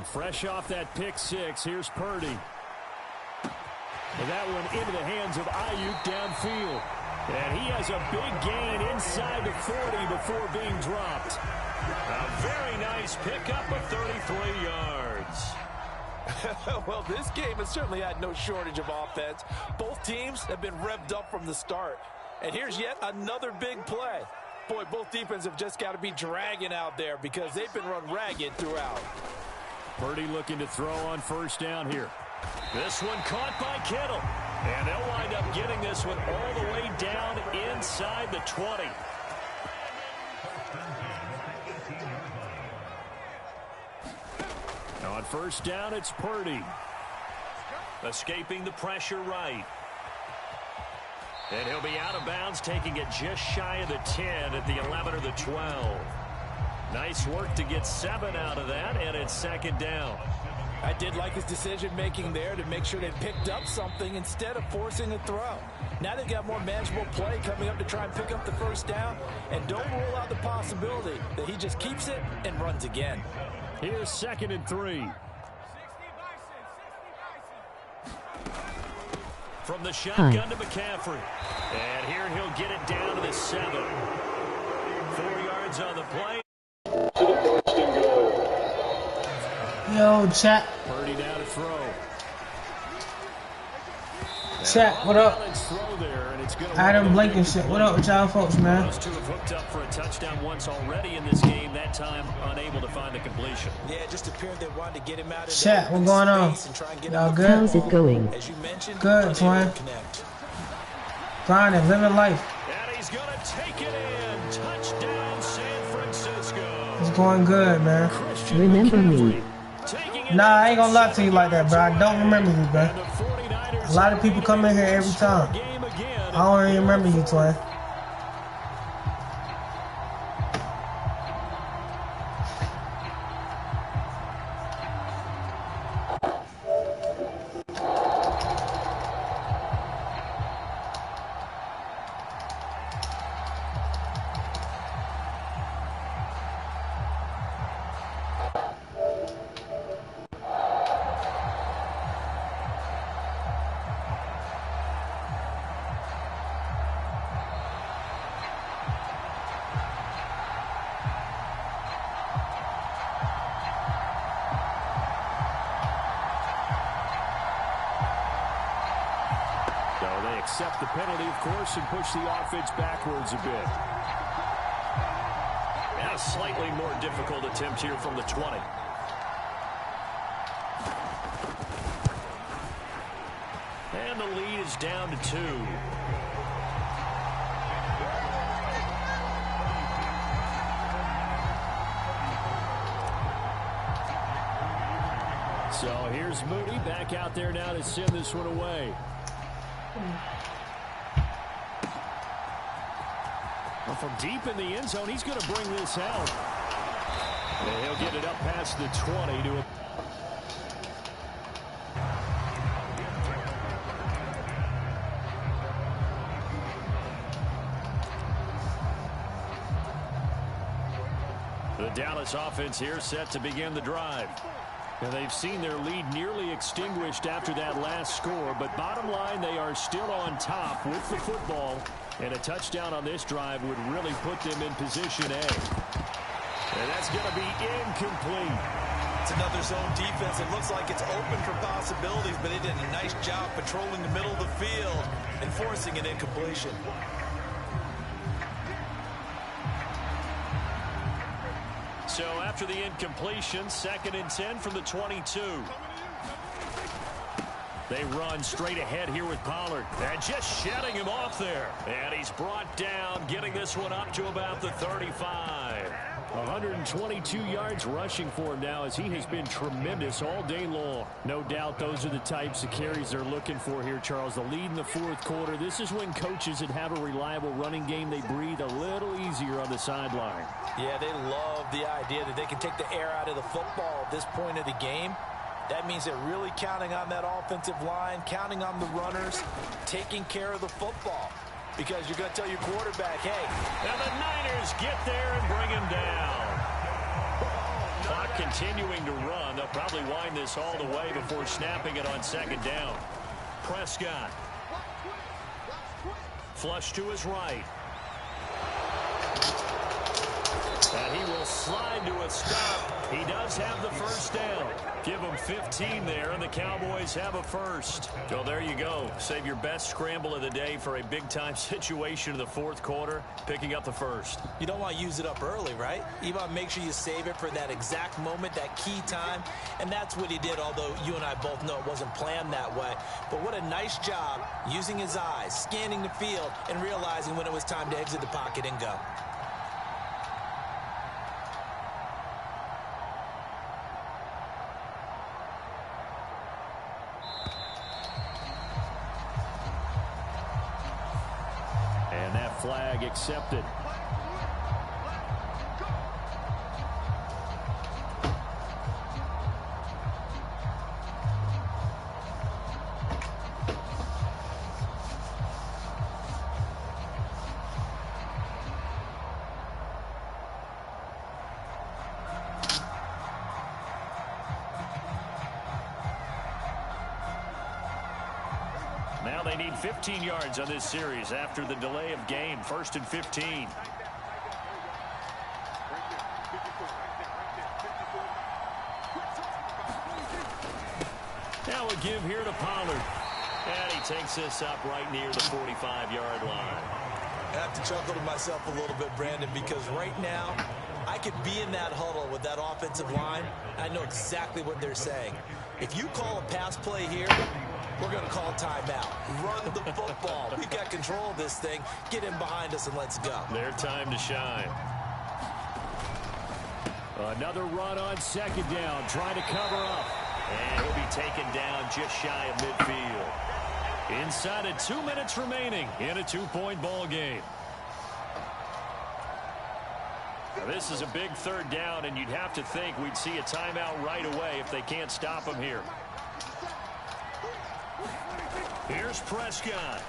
Fresh off that pick six, here's Purdy. And that one into the hands of Ayuk downfield. And he has a big gain inside the 40 before being dropped. A very nice pickup of 33 yards. Well, this game has certainly had no shortage of offense. Both teams have been revved up from the start. And here's yet another big play. Boy, both defenses have just got to be dragging out there because they've been run ragged throughout. Purdy looking to throw on first down here. This one caught by Kittle. And they'll wind up getting this one all the way down inside the 20. On first down, it's Purdy. Escaping the pressure right. And he'll be out of bounds, taking it just shy of the 10 at the 11 or the 12. Nice work to get 7 out of that, and it's second down. I did like his decision-making there to make sure they picked up something instead of forcing a throw. Now they've got more manageable play coming up to try and pick up the first down, and don't rule out the possibility that he just keeps it and runs again. Here's 2nd and 3. From the shotgun to McCaffrey. And here he'll get it down to the 7. 4 yards on the play. Yo, chat. Purdy down to throw. Chat, what up? Adam Blankenship. What up with y'all folks, man? Those two have hooked up for a touchdown once already in this game. That time unable to find the completion. Yeah, just appeared they wanted to get him out of chat, what going on? Y'all good? How's it going? As you mentioned, good, twin. Grinding, living life. And he's going to take it in. Touchdown, San Francisco. It's going good, man. Remember me? Nah, I ain't gonna lie to you like that, bro. I don't remember you, bro. A lot of people come in here every time. I don't even remember you, twin. Accept the penalty, of course, and push the offense backwards a bit. Yeah, a slightly more difficult attempt here from the 20. And the lead is down to 2. So here's Moody back out there now to send this one away. Well, from deep in the end zone, he's going to bring this out. And he'll get it up past the 20 to a... The Dallas offense here set to begin the drive. And they've seen their lead nearly extinguished after that last score, but bottom line, they are still on top with the football, and a touchdown on this drive would really put them in position A. And that's going to be incomplete. It's another zone defense. It looks like it's open for possibilities, but they did a nice job patrolling the middle of the field and forcing an incompletion. So after the incompletion, 2nd and 10 from the 22. They run straight ahead here with Pollard. And just shedding him off there. And he's brought down, getting this one up to about the 35. 122 yards rushing for him now, as he has been tremendous all day long. No doubt those are the types of carries they're looking for here, Charles. The lead in the 4th quarter. This is when coaches that have a reliable running game, they breathe a little easier on the sideline. Yeah, they love the idea that they can take the air out of the football at this point of the game. That means they're really counting on that offensive line, counting on the runners, taking care of the football. Because you're going to tell your quarterback, hey. And the Niners get there and bring him down. Clock continuing to run. They'll probably wind this all the way before snapping it on 2nd down. Prescott. Flush to his right. And he will slide to a stop. He does have the 1st down. Give him 15 there, and the Cowboys have a 1st. So there you go. Save your best scramble of the day for a big-time situation in the 4th quarter, picking up the 1st. You don't want to use it up early, right? You want to make sure you save it for that exact moment, that key time. And that's what he did, although you and I both know it wasn't planned that way. But what a nice job using his eyes, scanning the field, and realizing when it was time to exit the pocket and go. And that flag accepted. Now they need 15 yards on this series after the delay of game. 1st and 15. Now a give here to Pollard. And he takes this up right near the 45-yard line. I have to chuckle to myself a little bit, Brandon, because right now I could be in that huddle with that offensive line. I know exactly what they're saying. If you call a pass play here, we're going to call timeout. Run the football. We've got control of this thing. Get in behind us and let's go. Their time to shine. Another run on 2nd down, trying to cover up. And he'll be taken down just shy of midfield. Inside of 2 minutes remaining in a 2-point ball game. Now this is a big 3rd down, and you'd have to think we'd see a timeout right away if they can't stop him here. Here's Prescott.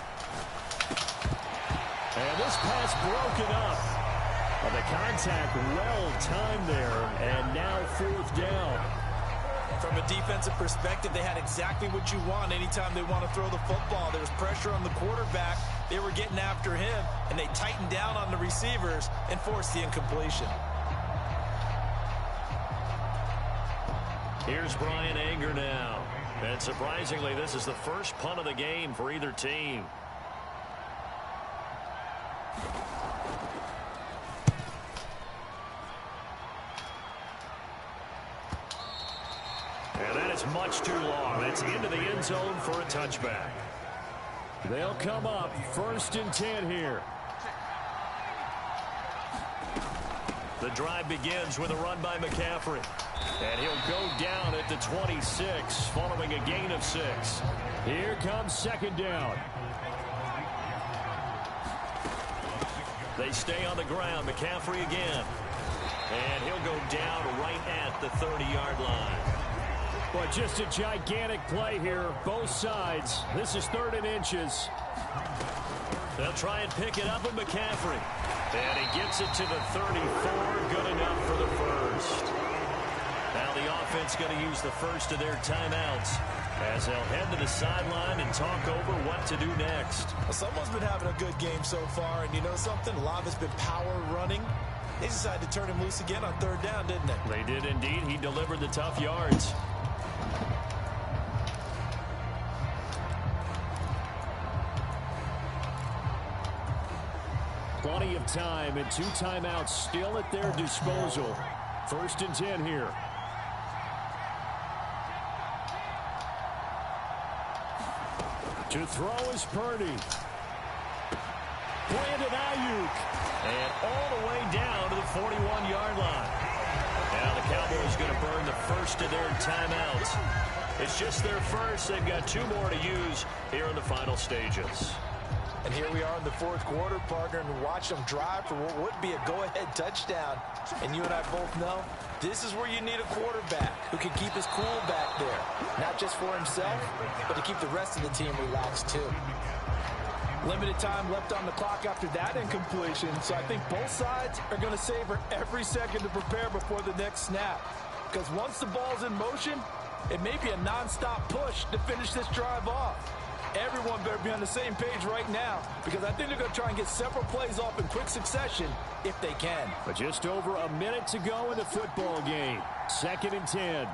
And this pass broken up. Well, the contact well timed there, and now 4th down. From a defensive perspective, they had exactly what you want anytime they want to throw the football. There was pressure on the quarterback. They were getting after him, and they tightened down on the receivers and forced the incompletion. Here's Brian Anger now. And surprisingly, this is the first punt of the game for either team. And that is much too long. That's into the end zone for a touchback. They'll come up 1st and 10 here. The drive begins with a run by McCaffrey. And he'll go down at the 26 following a gain of 6. Here comes 2nd down. They stay on the ground. McCaffrey again. And he'll go down right at the 30-yard line. But just a gigantic play here, both sides. This is 3rd and inches. They'll try and pick it up with McCaffrey. And he gets it to the 34. Good enough for the 1st. Now the offense going to use the 1st of their timeouts as they'll head to the sideline and talk over what to do next. Well, someone's been having a good game so far, and you know something? A lot of it's been power running. They decided to turn him loose again on 3rd down, didn't they? They did indeed. He delivered the tough yards. Plenty of time and 2 timeouts still at their disposal. First and 10 here. To throw is Purdy. Brandon Ayuk. And all the way down to the 41-yard line. Now the Cowboys going to burn the first of their timeouts. It's just their first. They've got 2 more to use here in the final stages. And here we are in the fourth quarter, partner, and watch them drive for what would be a go-ahead touchdown. And you and I both know this is where you need a quarterback who can keep his cool back there. Not just for himself, but to keep the rest of the team relaxed too. Limited time left on the clock after that incompletion, so I think both sides are going to savor every second to prepare before the next snap. Because once the ball's in motion, it may be a non-stop push to finish this drive off. Everyone better be on the same page right now, because I think they're going to try and get several plays off in quick succession if they can. But just over a minute to go in the football game. 2nd and 10.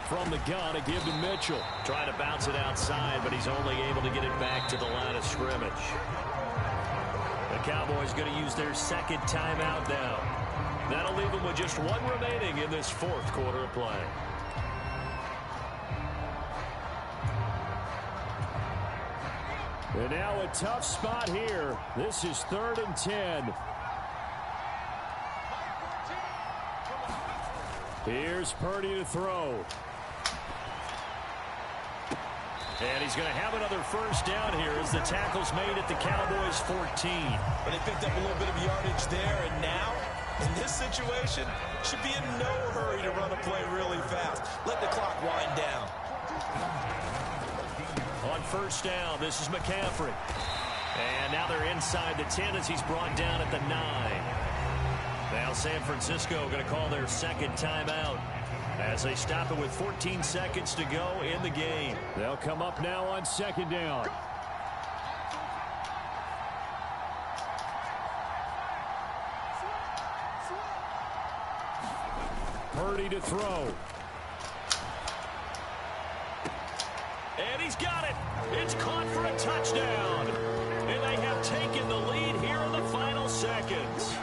From the gun, a give to Mitchell. Trying to bounce it outside, but he's only able to get it back to the line of scrimmage. The Cowboys going to use their 2nd timeout now. That'll leave them with just 1 remaining in this 4th quarter of play. And now a tough spot here. This is 3rd and 10. Here's Purdy to throw. And he's going to have another first down here as the tackle's made at the Cowboys' 14. But they picked up a little bit of yardage there, and now, in this situation, should be in no hurry to run a play really fast. Let the clock wind down. On first down, this is McCaffrey. And now they're inside the 10 as he's brought down at the 9. Now San Francisco going to call their 2nd timeout as they stop it with 14 seconds to go in the game. They'll come up now on 2nd down. Purdy to throw. And he's got it. It's caught for a touchdown. And they have taken the lead here in the final seconds.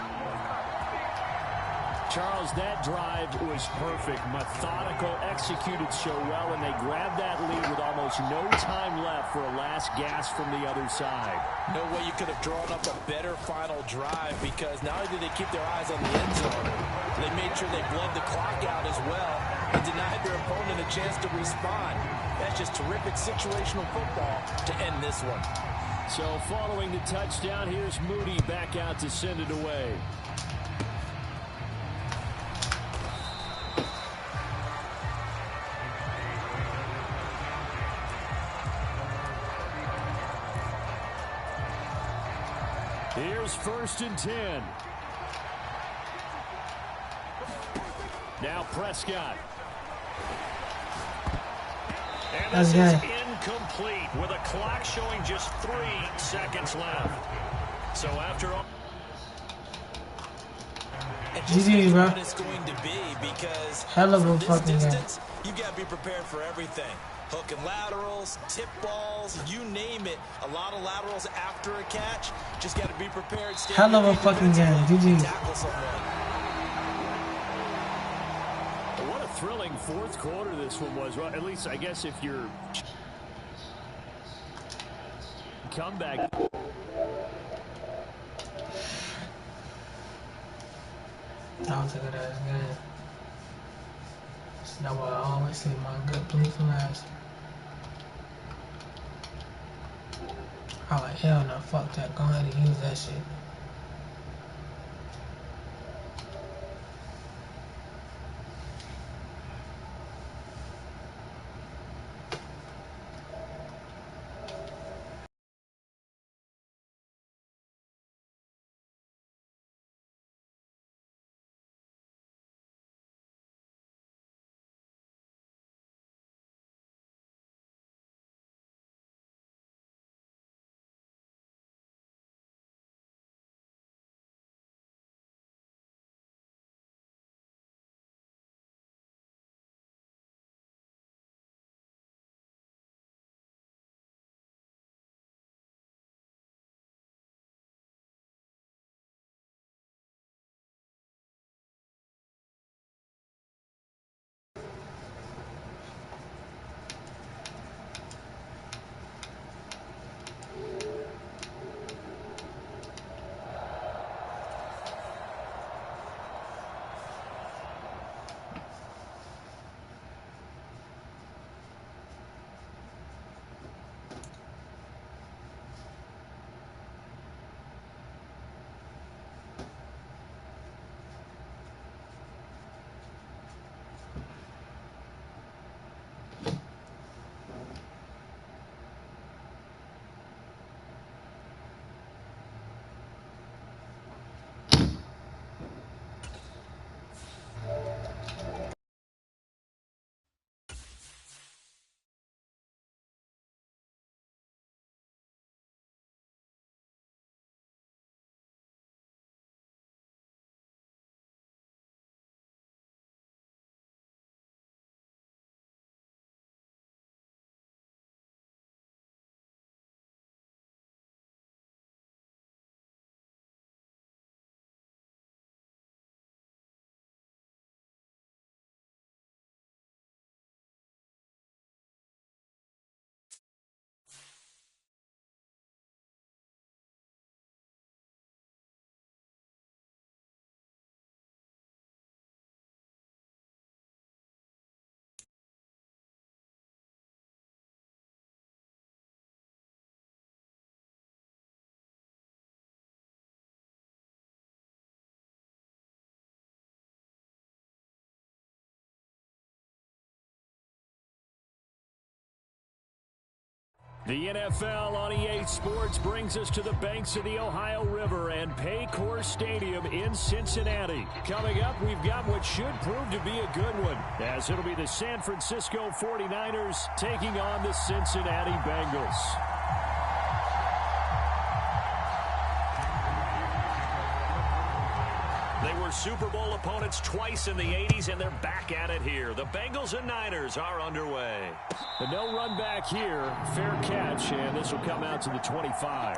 Charles, that drive was perfect. Methodical, executed so well, and they grabbed that lead with almost no time left for a last gasp from the other side. No way you could have drawn up a better final drive, because not only did they keep their eyes on the end zone, they made sure they bled the clock out as well and denied their opponent a chance to respond. That's just terrific situational football to end this one. So following the touchdown, here's Moody back out to send it away. Here's 1st and 10. Now Prescott. And this is incomplete with a clock showing just 3 seconds left. So after all, GG, bro. It's going to be, because hell of a fucking game. You got to be prepared for everything. Hook and laterals, tip balls, you name it. A lot of laterals after a catch. Just got to be prepared. Hell of a fucking game. GG. What a thrilling 4th quarter this one was. Well, at least I guess if you're comeback. That was a good ass game. That's why I always say my good play for last. I like, hell no, fuck that. Go ahead and use that shit. The NFL on EA Sports brings us to the banks of the Ohio River and Paycor Stadium in Cincinnati. Coming up, we've got what should prove to be a good one, as it'll be the San Francisco 49ers taking on the Cincinnati Bengals. They were Super Bowl opponents twice in the 80s, and they're back at it here. The Bengals and Niners are underway. The no run back here, fair catch, and this will come out to the 25.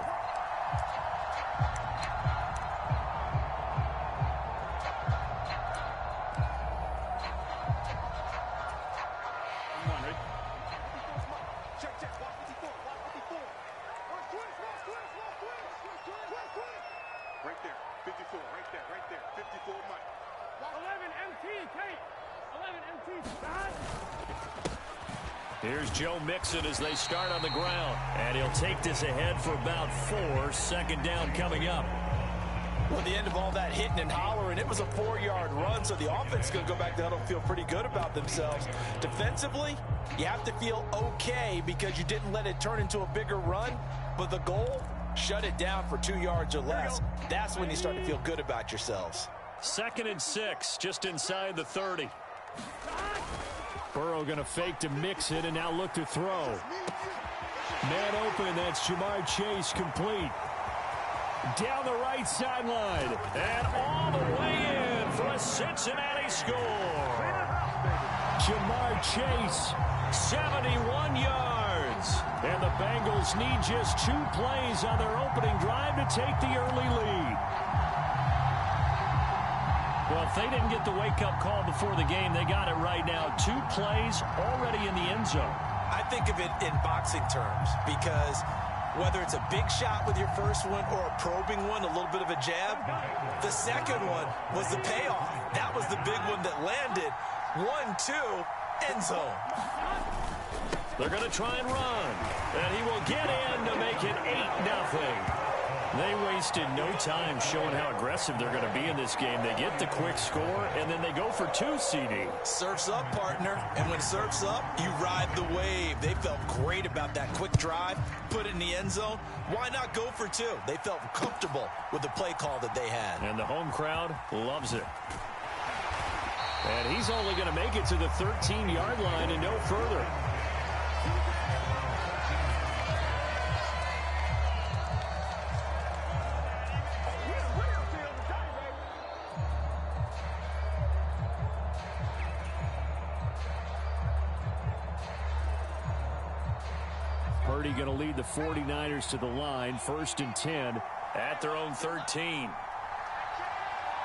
Right there, 54, right there, 54 Mike. 11 MT, Kate. 11 MT, God. Here's Joe Mixon as they start on the ground, and he'll take this ahead for about 4. Second down coming up. Well, at the end of all that hitting and hollering, it was a 4-yard run, so the offense is going to go back to huddle and feel pretty good about themselves. Defensively, you have to feel okay because you didn't let it turn into a bigger run, but the goal, shut it down for 2 yards or less. That's when you start to feel good about yourselves. 2nd and 6, just inside the 30. Burrow going to fake to mix it and now look to throw. Man open, that's Jamar Chase complete. Down the right sideline and all the way in for a Cincinnati score. Jamar Chase, 71 yards. And the Bengals need just 2 plays on their opening drive to take the early lead. Well, if they didn't get the wake-up call before the game, they got it right now. 2 plays already in the end zone. I think of it in boxing terms because whether it's a big shot with your first one or a probing one, a little bit of a jab, the second one was the payoff. That was the big one that landed. 1-2, end zone. They're going to try and run, and he will get in to make it 8-0. They wasted no time showing how aggressive they're going to be in this game. They get the quick score, and then they go for 2, CD. Surf's up, partner. And when surf's up, you ride the wave. They felt great about that quick drive, put it in the end zone. Why not go for 2? They felt comfortable with the play call that they had. And the home crowd loves it. And he's only going to make it to the 13-yard line and no further. Purdy going to lead the 49ers to the line. 1st and 10 at their own 13.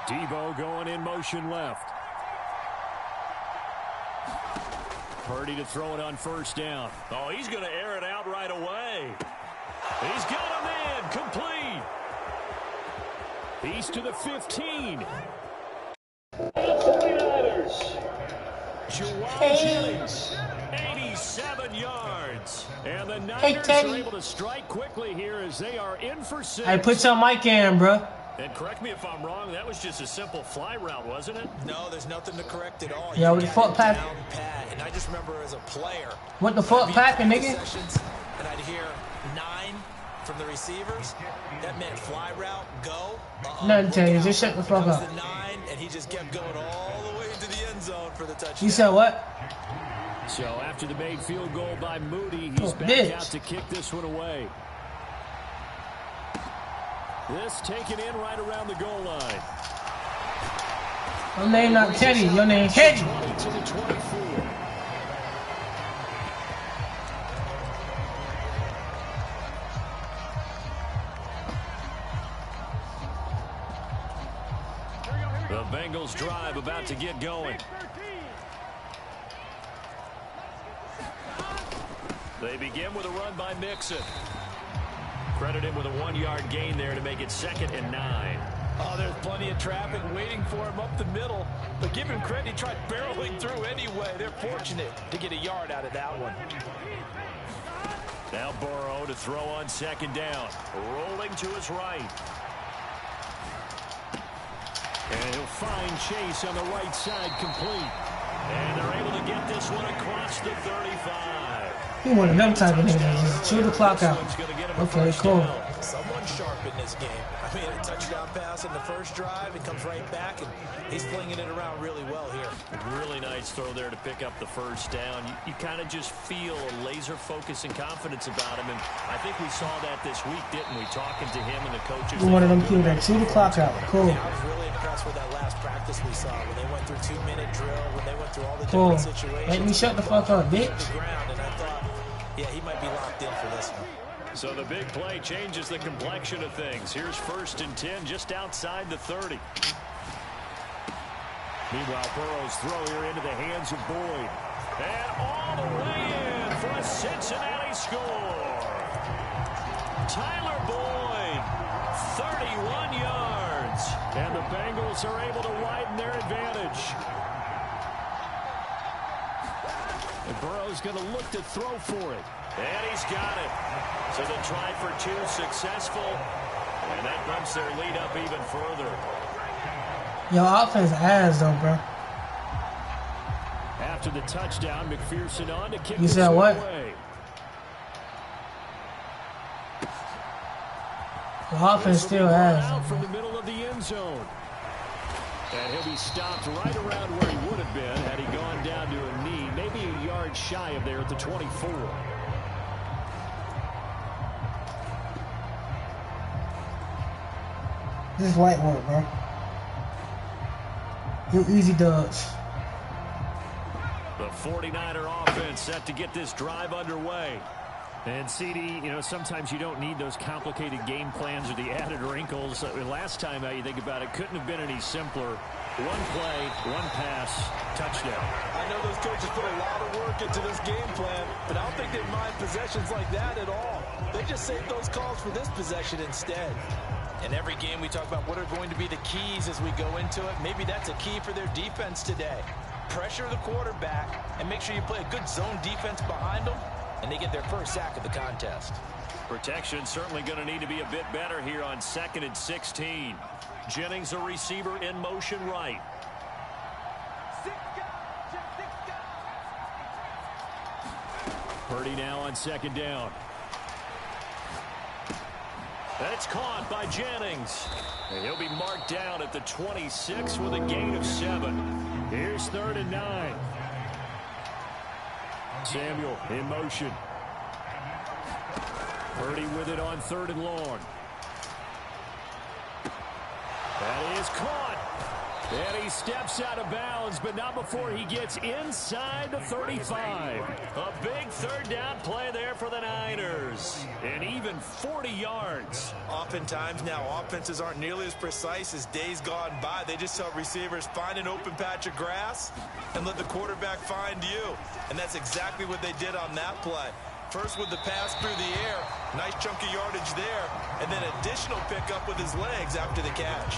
Debo going in motion left. Purdy to throw it on 1st down. Oh, he's going to air it out right away. He's got him in. Complete. He's to the 15. 49ers. Juwan Jennings, 87 yards. And the Niners are able to strike quickly here as they are in for 6. Hey, put your mic in, bro. And correct me if I'm wrong, that was just a simple fly route, wasn't it? No, there's nothing to correct at all. Yeah, what the fuck, Pat? And I just remember as a player. What the fuck, Pappy, nigga? And I'd hear 9 from the receivers. That meant fly route, go. Nothing to you, just shut the fuck up. The 9, and he just kept going all the way into the end zone for the touchdown. You said what? So after the made field goal by Moody, he's back out to kick this one away. This taken in right around the goal line. Your name not Teddy, your name Teddy. 20 to the 24. The Bengals drive about to get going. They begin with a run by Mixon. Credit him with a 1-yard gain there to make it 2nd and 9. Oh, there's plenty of traffic waiting for him up the middle. But give him credit, he tried barreling through anyway. They're fortunate to get a yard out of that one. Now Burrow to throw on 2nd down. Rolling to his right. And he'll find Chase on the right side complete. And they're able to get this one across the 35. He one of them type of niggas. Just chew the clock out. Okay, cool. Someone sharp in this game. I mean, a touchdown pass in the first drive. It comes right back, and he's flinging it around really well here. Really nice throw there to pick up the first down. You kind of just feel a laser focus and confidence about him, and I think we saw that this week, didn't we? Talking to him and the coaches. You're one of them people that chew the clock out. Cool. Yeah, I was really impressed with that last practice we saw when they went through 2-minute drill, when they went through all the different situations. Make me shut the fuck up, bitch. And I thought, yeah, he might be locked in for this one. So the big play changes the complexion of things. Here's 1st and 10 just outside the 30. Meanwhile, Burrow's throw here into the hands of Boyd. And all the way in for a Cincinnati score. Tyler Boyd, 31 yards. And the Bengals are able to widen their advantage. And Burrow's going to look to throw for it. And he's got it. So the try for 2 successful. And that bumps their lead up even further. Your offense ass though, bro. After the touchdown, McPherson on to kick you said what? Away. The offense still ass. Out from the middle of the end zone. And he'll be stopped right around where he would have been had he gone down to a knee, maybe a yard shy of there at the 24. This is light work, bro. You easy dubs. The 49er offense set to get this drive underway. And CD, you know, sometimes you don't need those complicated game plans or the added wrinkles. Last time, you think about it, couldn't have been any simpler. One play, one pass, touchdown. I know those coaches put a lot of work into this game plan, but I don't think they mind possessions like that at all. They just save those calls for this possession instead. In every game, we talk about what are going to be the keys as we go into it. Maybe that's a key for their defense today. Pressure the quarterback and make sure you play a good zone defense behind them, and they get their first sack of the contest. Protection certainly going to need to be a bit better here on 2nd and 16. Jennings, a receiver in motion right. Purdy now on 2nd down. That's caught by Jennings. And he'll be marked down at the 26 with a gain of 7. Here's 3rd and 9. Samuel in motion. Purdy with it on 3rd and long. That is caught. And he steps out of bounds, but not before he gets inside the 35. A big 3rd down play there for the Niners. And even 40 yards. Oftentimes now, offenses aren't nearly as precise as days gone by. They just tell receivers, find an open patch of grass and let the quarterback find you. And that's exactly what they did on that play. First with the pass through the air, nice chunky yardage there, and then additional pickup with his legs after the catch.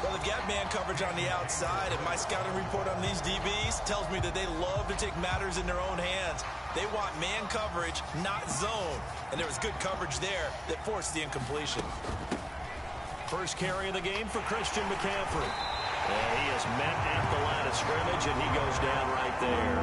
Well, they've got man coverage on the outside, and my scouting report on these DBs tells me that they love to take matters in their own hands. They want man coverage, not zone. And there was good coverage there that forced the incompletion. First carry of the game for Christian McCaffrey. And he is met at the line of scrimmage, and he goes down right there.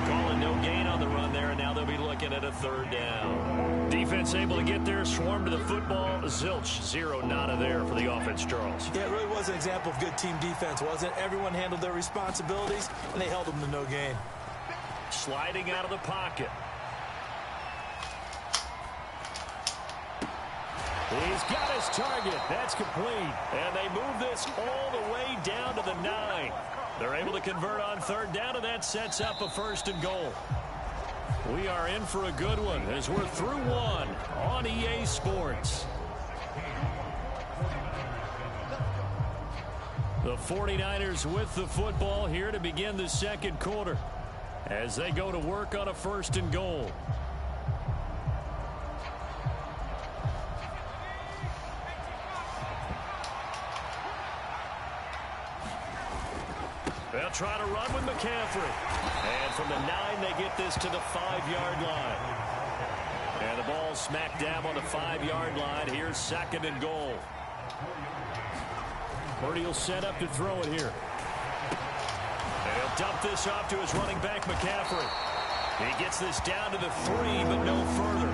Calling no gain on the run there, and now they'll be looking at a 3rd down. Defense able to get there, swarm to the football. Zilch, 0 nada there for the offense, Charles. Yeah, it really was an example of good team defense, wasn't it? Everyone handled their responsibilities, and they held them to no gain. Sliding out of the pocket. He's got his target. That's complete. And they move this all the way down to the 9. They're able to convert on 3rd down, and that sets up a 1st and goal. We are in for a good one as we're through one on EA Sports. The 49ers with the football here to begin the 2nd quarter as they go to work on a 1st and goal. They'll try to run with McCaffrey. And from the 9, they get this to the 5-yard line. And the ball smack dab on the 5-yard line. Here's 2nd and goal. Purdy will set up to throw it here. And he'll dump this off to his running back, McCaffrey. He gets this down to the 3, but no further.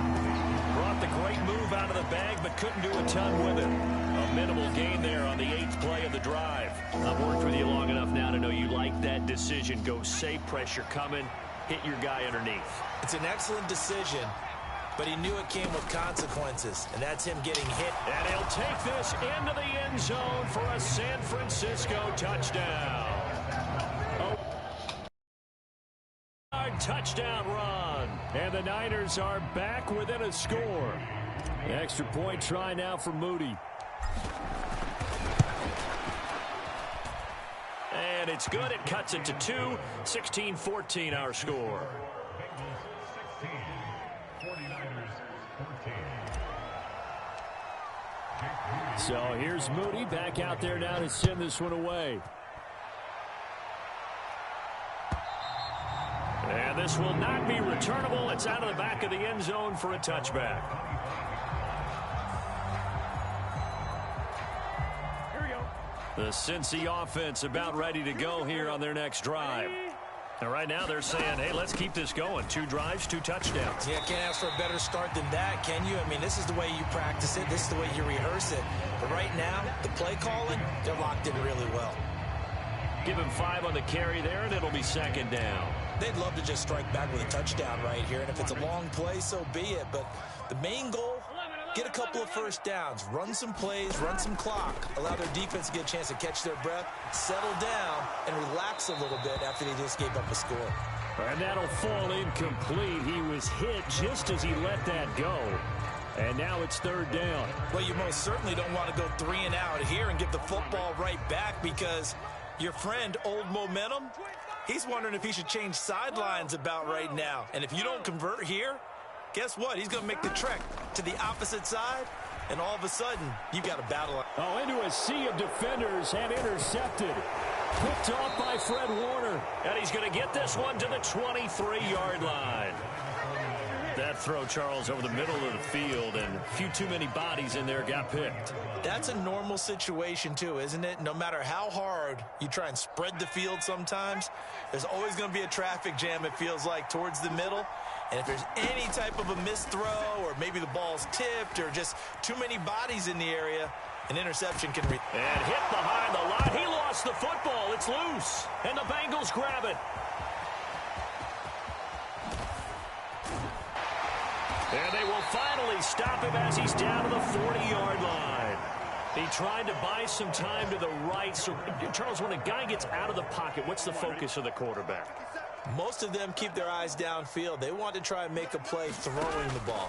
Brought the great move out of the bag, but couldn't do a ton with it. A minimal gain there on the 8th play of the drive. I've worked with you long enough now to know you like that decision. Go safe, pressure coming, hit your guy underneath. It's an excellent decision, but he knew it came with consequences, and that's him getting hit. And he'll take this into the end zone for a San Francisco touchdown. Touchdown run. And the Niners are back within a score. Extra point try now for Moody. And it's good. It cuts it to 2. 16-14 our score. So here's Moody back out there now to send this one away. And this will not be returnable. It's out of the back of the end zone for a touchback. Here we go. The Cincy offense about ready to go here on their next drive. And right now they're saying, hey, let's keep this going. 2 drives, 2 touchdowns. Yeah, can't ask for a better start than that, can you? I mean, this is the way you practice it. This is the way you rehearse it. But right now, the play calling, they're locked in really well. Give him 5 on the carry there, and it'll be 2nd down. They'd love to just strike back with a touchdown right here, and if it's a long play, so be it. But the main goal, get a couple of first downs, run some plays, run some clock, allow their defense to get a chance to catch their breath, settle down, and relax a little bit after they just gave up a score. And that'll fall incomplete. He was hit just as he let that go. And now it's 3rd down. Well, you most certainly don't want to go 3 and out here and give the football right back because your friend, Old Momentum, he's wondering if he should change sidelines about right now. And if you don't convert here, guess what? He's going to make the trek to the opposite side, and all of a sudden, you've got a battle. Oh, into a sea of defenders and intercepted. Picked off by Fred Warner. And he's going to get this one to the 23-yard line. That throw, Charles, over the middle of the field, and a few too many bodies in there got picked. That's a normal situation, too, isn't it? No matter how hard you try and spread the field sometimes, there's always going to be a traffic jam, it feels like, towards the middle. And if there's any type of a missed throw or maybe the ball's tipped or just too many bodies in the area, an interception can reach. And hit behind the line. He lost the football. It's loose. And the Bengals grab it. And they will finally stop him as he's down to the 40-yard line. He tried to buy some time to the right. So, Charles, when a guy gets out of the pocket, what's the focus of the quarterback? Most of them keep their eyes downfield. They want to try and make a play throwing the ball.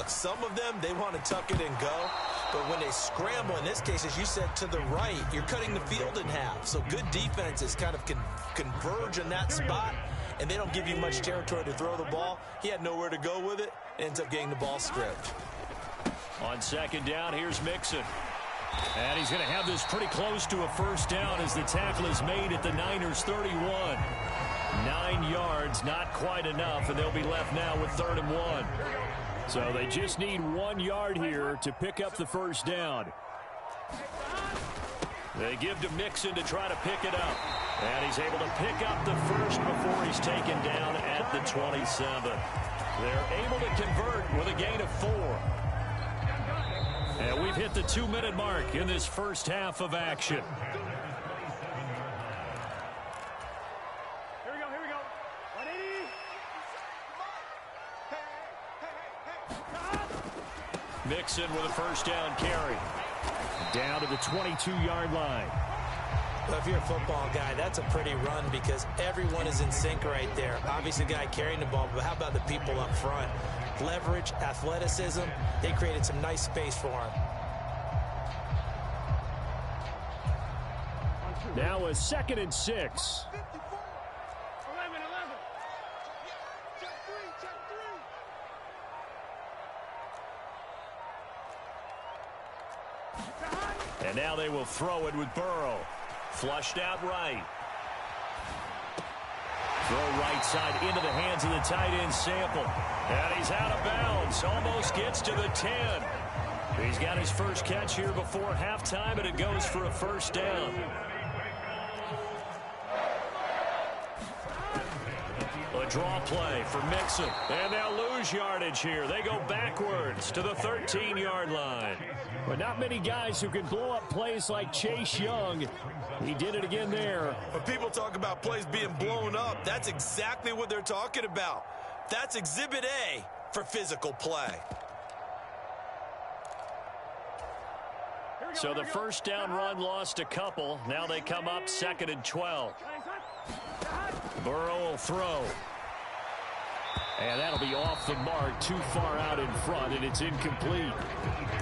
Some of them, they want to tuck it and go. But when they scramble, in this case, as you said, to the right, you're cutting the field in half. So good defenses kind of converge in that spot, and they don't give you much territory to throw the ball. He had nowhere to go with it. Ends up getting the ball stripped. On 2nd down, here's Mixon. And he's going to have this pretty close to a 1st down as the tackle is made at the Niners' 31. 9 yards, not quite enough, and they'll be left now with 3rd and 1. So they just need 1 yard here to pick up the 1st down. They give to Mixon to try to pick it up. And he's able to pick up the 1st before he's taken down at the 27. They're able to convert with a gain of 4. And we've hit the 2-minute mark in this first half of action. Here we go, here we go. 180. Mixon with a 1st down carry. Down to the 22-yard line. Well, if you're a football guy, that's a pretty run because everyone is in sync right there. Obviously, the guy carrying the ball, but how about the people up front? Leverage, athleticism, they created some nice space for him. Now a 2nd and 6. 11, 11. Check 3, And now they will throw it with Burrow. Flushed out right. Throw right side into the hands of the tight end Sample. And he's out of bounds. Almost gets to the 10. He's got his first catch here before halftime, and it goes for a 1st down. draw play for Mixon. And they'll lose yardage here. They go backwards to the 13-yard line. But not many guys who can blow up plays like Chase Young. He did it again there. When people talk about plays being blown up, that's exactly what they're talking about. That's Exhibit A for physical play. So the first down run lost a couple. Now they come up 2nd and 12. Burrow will throw. And that'll be off the mark, too far out in front, and it's incomplete.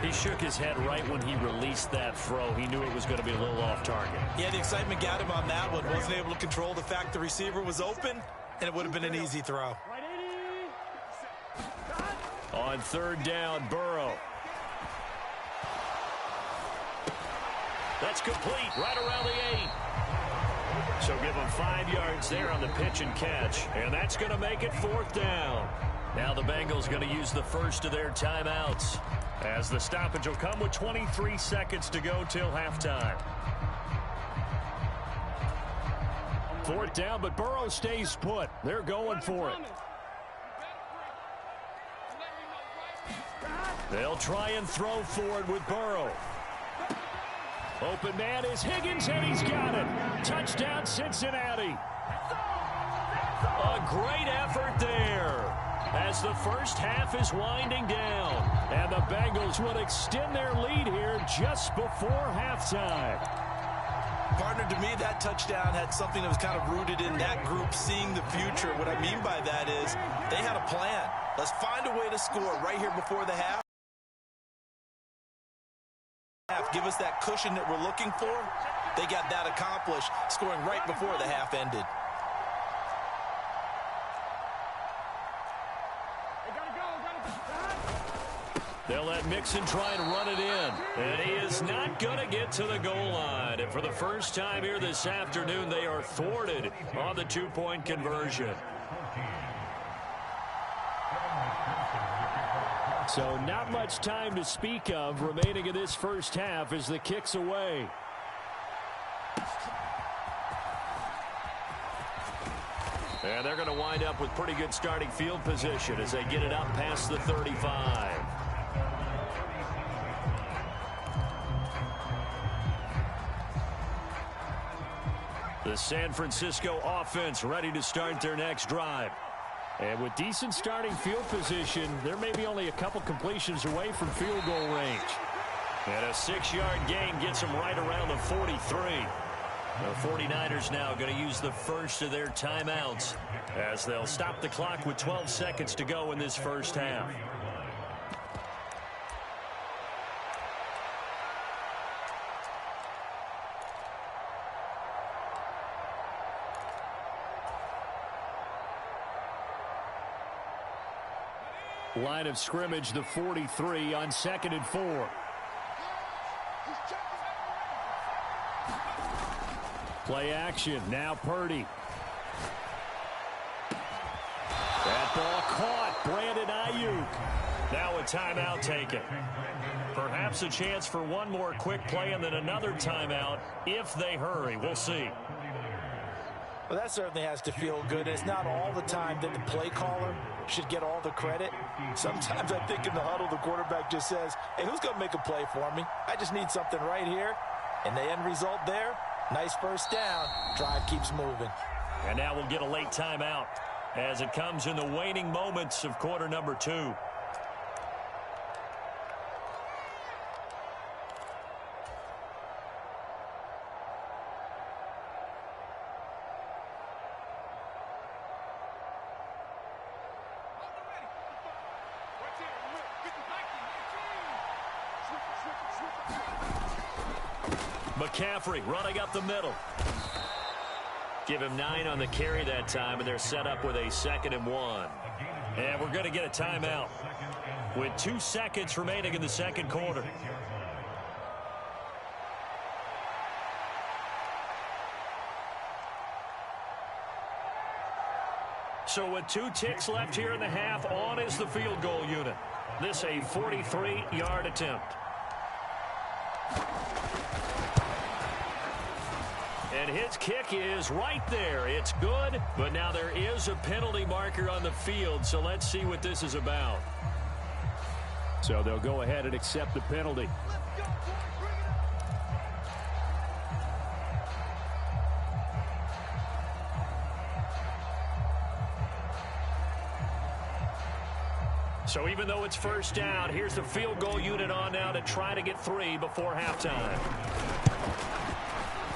He shook his head right when he released that throw. He knew it was going to be a little off target. Yeah, the excitement got him on that one. Wasn't able to control the fact the receiver was open, and it would have been an easy throw. On 3rd down, Burrow. That's complete, right around the 8. So give him 5 yards there on the pitch and catch. And that's going to make it 4th down. Now the Bengals going to use the first of their timeouts, as the stoppage will come with 23 seconds to go till halftime. 4th down, but Burrow stays put. They're going for it. They'll try and throw forward with Burrow. Open man is Higgins, and he's got it. Touchdown, Cincinnati. A great effort there as the first half is winding down. And the Bengals will extend their lead here just before halftime. Partner, to me, that touchdown had something that was kind of rooted in that group seeing the future. What I mean by that is they had a plan. Let's find a way to score right here before the half. Give us that cushion that we're looking for. They got that accomplished, scoring right before the half ended. They'll let Mixon try and run it in. And he is not going to get to the goal line. And for the first time here this afternoon, they are thwarted on the 2-point conversion. So not much time to speak of remaining in this first half as the kick's away. And they're going to wind up with pretty good starting field position as they get it up past the 35. The San Francisco offense ready to start their next drive. And with decent starting field position, there may be only a couple completions away from field goal range. And a 6-yard gain gets them right around the 43. The 49ers now going to use the first of their timeouts as they'll stop the clock with 12 seconds to go in this first half. Line of scrimmage, the 43 on 2nd and 4. Play action. Now Purdy. That ball caught. Brandon Ayuk. Now a timeout taken. Perhaps a chance for one more quick play and then another timeout if they hurry. We'll see. Well, that certainly has to feel good. It's not all the time that the play caller should get all the credit. Sometimes I think in the huddle, the quarterback just says, hey, who's going to make a play for me? I just need something right here. And the end result there, nice first down. Drive keeps moving. And now we'll get a late timeout as it comes in the waning moments of quarter number 2. McCaffrey running up the middle. Give him 9 on the carry that time, and they're set up with a 2nd and 1. And we're going to get a timeout with 2 seconds remaining in the second quarter. So with 2 ticks left here in the half, on is the field goal unit. This a 43-yard attempt. And his kick is right there. It's good, but now there is a penalty marker on the field, so let's see what this is about. So they'll go ahead and accept the penalty. So even though it's first down, here's the field goal unit on now to try to get 3 before halftime.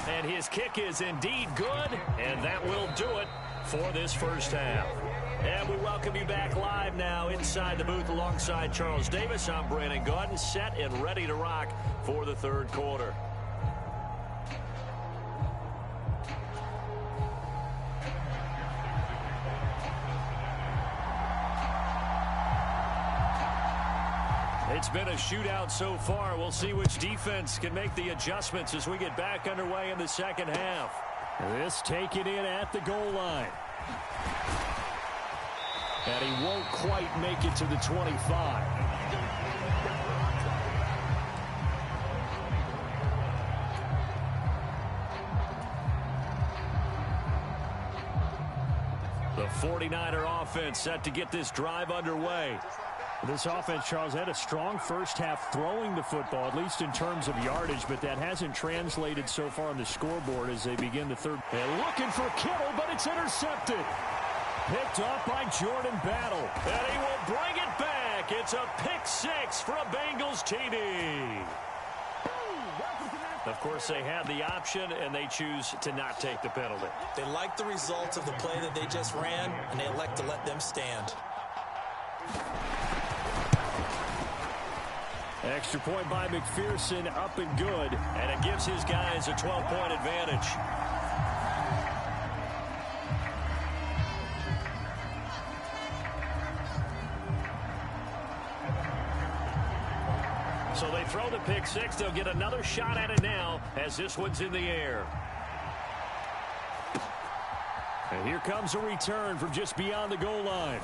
And his kick is indeed good, and that will do it for this first half. And we welcome you back live now inside the booth alongside Charles Davis. I'm Brandon Gaudin, set and ready to rock for the third quarter. It's been a shootout so far. We'll see which defense can make the adjustments as we get back underway in the second half. This taken in at the goal line. And he won't quite make it to the 25. The 49er offense set to get this drive underway. This offense, Charles, had a strong first half throwing the football, at least in terms of yardage, but that hasn't translated so far on the scoreboard as they begin the third. And looking for Kittle, but it's intercepted. Picked off by Jordan Battle. And he will bring it back. It's a pick 6 for a Bengals TD. Of course, they had the option, and they choose to not take the penalty. They like the results of the play that they just ran, and they elect to let them stand. Extra point by McPherson, up and good, and it gives his guys a 12-point advantage. So they throw the pick 6. They'll get another shot at it now as this one's in the air. And here comes a return from just beyond the goal line.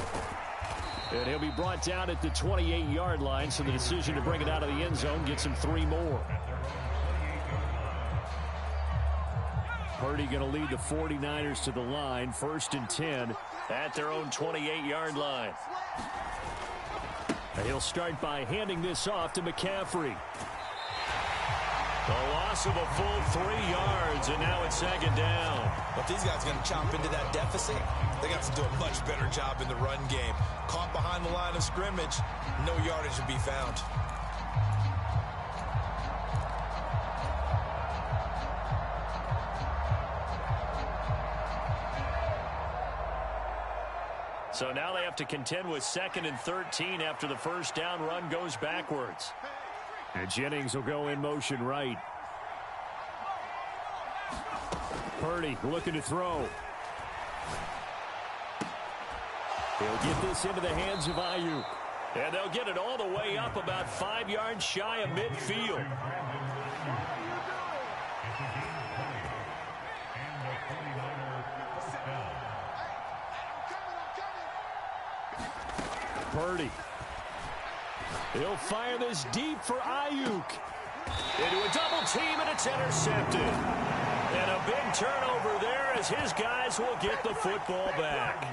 And he'll be brought down at the 28-yard line, so the decision to bring it out of the end zone gets him 3 more. Purdy going to lead the 49ers to the line, 1st and 10 at their own 28-yard line. And he'll start by handing this off to McCaffrey. The loss of a full 3 yards, and now it's 2nd down. But these guys are going to chomp into that deficit. They got to do a much better job in the run game. Caught behind the line of scrimmage, no yardage to be found. So now they have to contend with 2nd and 13 after the first down run goes backwards. And Jennings will go in motion right. Purdy looking to throw. He'll get this into the hands of Ayuk. And they'll get it all the way up about 5 yards shy of midfield. Purdy. He'll fire this deep for Ayuk. Into a double team, and it's intercepted. And a big turnover there as his guys will get the football back.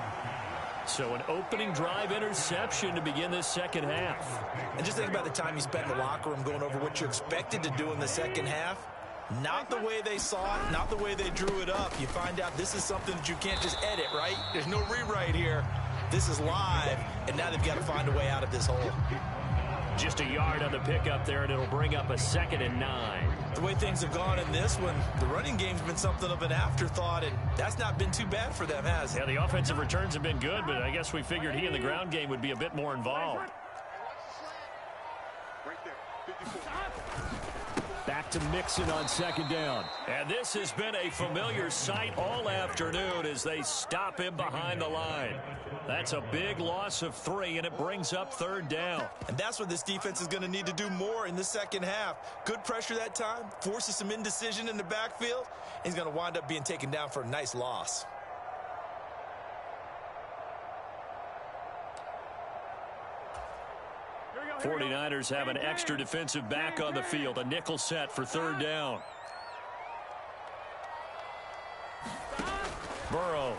So an opening drive interception to begin this second half. And just think about the time you spent in the locker room going over what you expected to do in the second half. Not the way they saw it, not the way they drew it up. You find out this is something that you can't just edit, right? There's no rewrite here. This is live, and now they've got to find a way out of this hole. Just a yard on the pickup there, and it'll bring up a 2nd and 9. The way things have gone in this one, the running game's been something of an afterthought, and that's not been too bad for them, has it? Yeah, the offensive returns have been good, but I guess we figured he in the ground game would be a bit more involved. Back to Mixon on 2nd down. And this has been a familiar sight all afternoon as they stop him behind the line. That's a big loss of 3, and it brings up 3rd down. And that's what this defense is going to need to do more in the second half. Good pressure that time, forces some indecision in the backfield. He's going to wind up being taken down for a nice loss. Here 49ers have an extra defensive back on the field, a nickel set for 3rd down.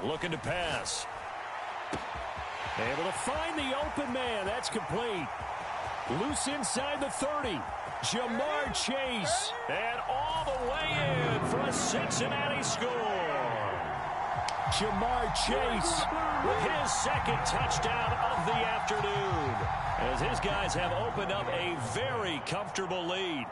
looking to pass. Able to find the open man. That's complete. Loose inside the 30. Jamar Chase. And all the way in for a Cincinnati score. Jamar Chase with his second touchdown of the afternoon, as his guys have opened up a very comfortable lead.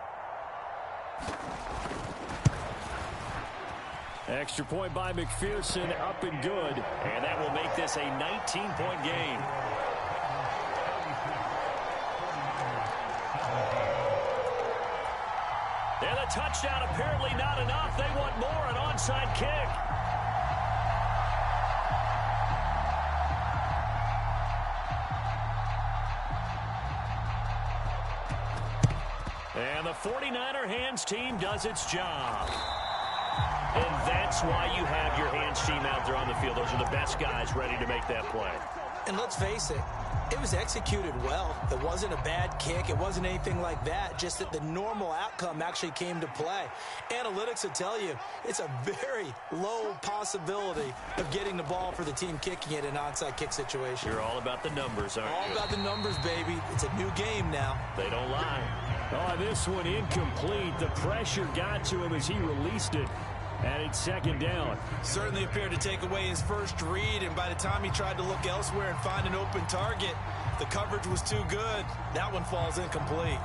Extra point by McPherson, up and good, and that will make this a 19-point game. And the touchdown apparently not enough. They want more, an onside kick. And the 49er hands team does its job. And that's why you have your hands team out there on the field. Those are the best guys ready to make that play. And let's face it, it was executed well. It wasn't a bad kick. It wasn't anything like that. Just that the normal outcome actually came to play. Analytics will tell you it's a very low possibility of getting the ball for the team kicking it in an onside kick situation. You're all about the numbers, aren't you? All about the numbers, baby. It's a new game now. They don't lie. Oh, this one incomplete. The pressure got to him as he released it. And it's second down. Certainly appeared to take away his first read, and by the time he tried to look elsewhere and find an open target, the coverage was too good. That one falls incomplete.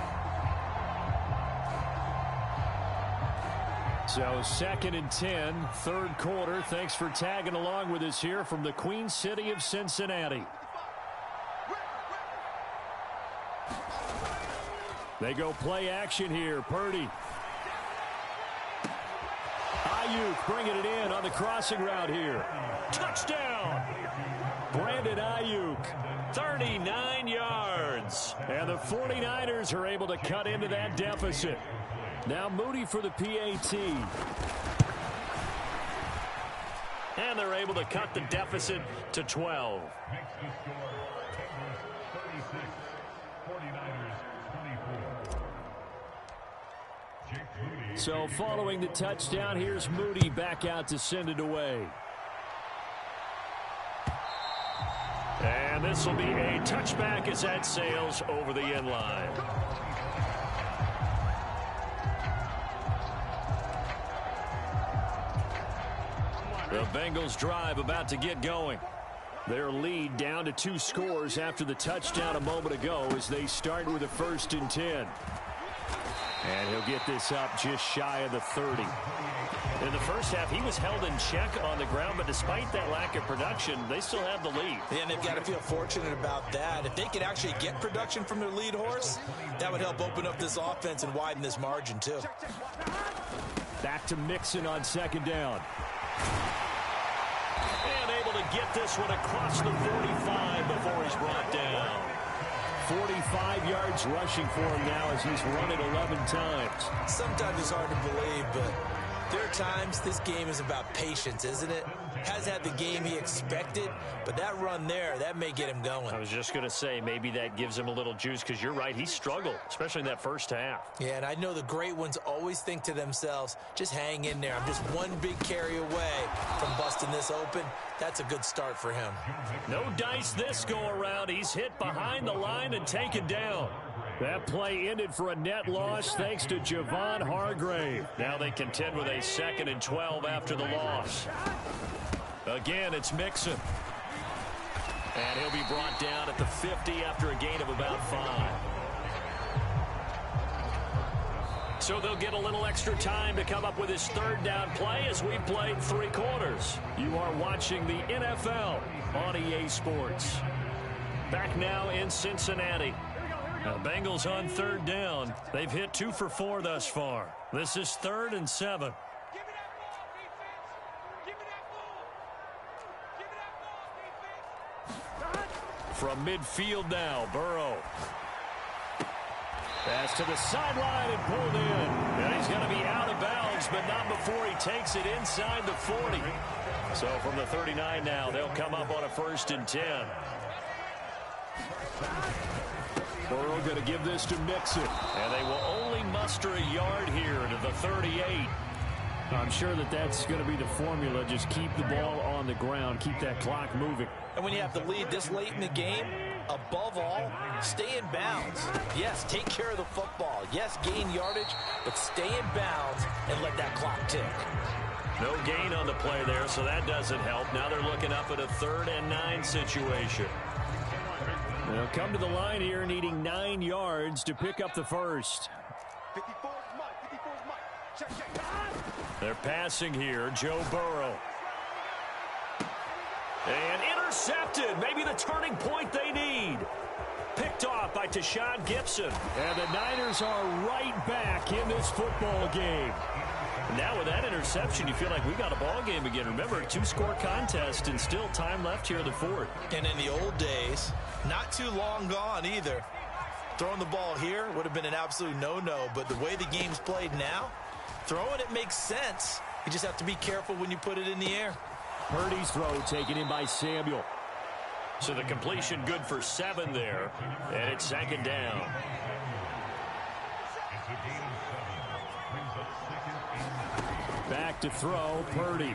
So second and 10, third quarter. Thanks for tagging along with us here from the Queen City of Cincinnati. They go play action here. Purdy. Ayuk bringing it in on the crossing route here. Touchdown! Brandon Ayuk, 39 yards. And the 49ers are able to cut into that deficit. Now Moody for the PAT. And they're able to cut the deficit to 12. So following the touchdown, here's Moody back out to send it away. And this will be a touchback as that sails over the end line. The Bengals drive about to get going. Their lead down to 2 scores after the touchdown a moment ago as they start with a 1st and 10. And he'll get this up just shy of the 30. In the first half, he was held in check on the ground, but despite that lack of production, they still have the lead. Yeah, and they've got to feel fortunate about that. If they could actually get production from their lead horse, that would help open up this offense and widen this margin, too. Back to Mixon on second down. And able to get this one across the 45 before he's brought down. 45 yards rushing for him now as he's run it 11 times. Sometimes it's hard to believe, but there are times this game is about patience, isn't it? Hasn't had the game he expected, but that run there, that may get him going. I was just going to say, maybe that gives him a little juice, because you're right, he struggled, especially in that first half. Yeah, and I know the great ones always think to themselves, just hang in there. I'm just one big carry away from busting this open. That's a good start for him. No dice this go-around. He's hit behind the line and taken down. That play ended for a net loss thanks to Javon Hargrave. Now they contend with a 2nd and 12 after the loss. Again, it's Mixon. And he'll be brought down at the 50 after a gain of about 5. So they'll get a little extra time to come up with his 3rd down play as we played 3 quarters. You are watching the NFL on EA Sports. Back now in Cincinnati. Now, the Bengals on 3rd down. They've hit 2 for 4 thus far. This is 3rd and 7. From midfield now, Burrow. Pass to the sideline and pulled in. And he's going to be out of bounds, but not before he takes it inside the 40. So from the 39 now, they'll come up on a 1st and 10. Burrow going to give this to Mixon. And they will only muster a yard here to the 38. I'm sure that that's going to be the formula. Just keep the ball on the ground. Keep that clock moving. And when you have the lead this late in the game, above all, stay in bounds. Yes, take care of the football. Yes, gain yardage, but stay in bounds and let that clock tick. No gain on the play there, so that doesn't help. Now they're looking up at a 3rd and 9 situation. They'll come to the line here needing 9 yards to pick up the first. 54 is Mike. 54 is Mike. Check. They're passing here. Joe Burrow. And intercepted. Maybe the turning point they need. Picked off by Tashawn Gibson. And the Niners are right back in this football game. Now with that interception, you feel like we got a ball game again. Remember, 2-score contest and still time left here in the 4th. And in the old days, not too long gone either. Throwing the ball here would have been an absolute no-no, but the way the game's played now, throwing it makes sense. You just have to be careful when you put it in the air. Purdy's throw taken in by Samuel. So the completion good for 7 there, and it's 2nd down. Back to throw, Purdy.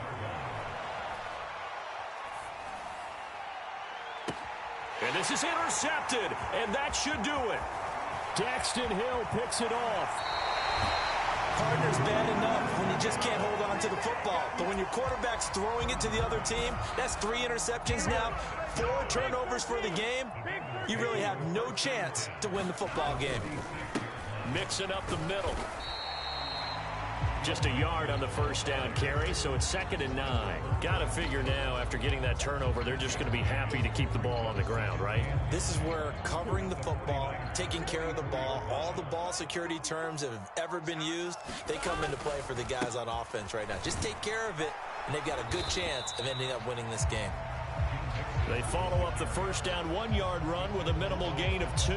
And this is intercepted, and that should do it. Daxton Hill picks it off. Partner's bad enough when you just can't hold on to the football. But when your quarterback's throwing it to the other team, that's 3 interceptions now, 4 turnovers for the game. You really have no chance to win the football game. Mixing up the middle. Just a yard on the 1st down carry, so it's 2nd and 9. Got to figure now, after getting that turnover, they're just going to be happy to keep the ball on the ground, right? This is where covering the football, taking care of the ball, all the ball security terms that have ever been used, they come into play for the guys on offense right now. Just take care of it, and they've got a good chance of ending up winning this game. They follow up the 1st down 1-yard run with a minimal gain of 2.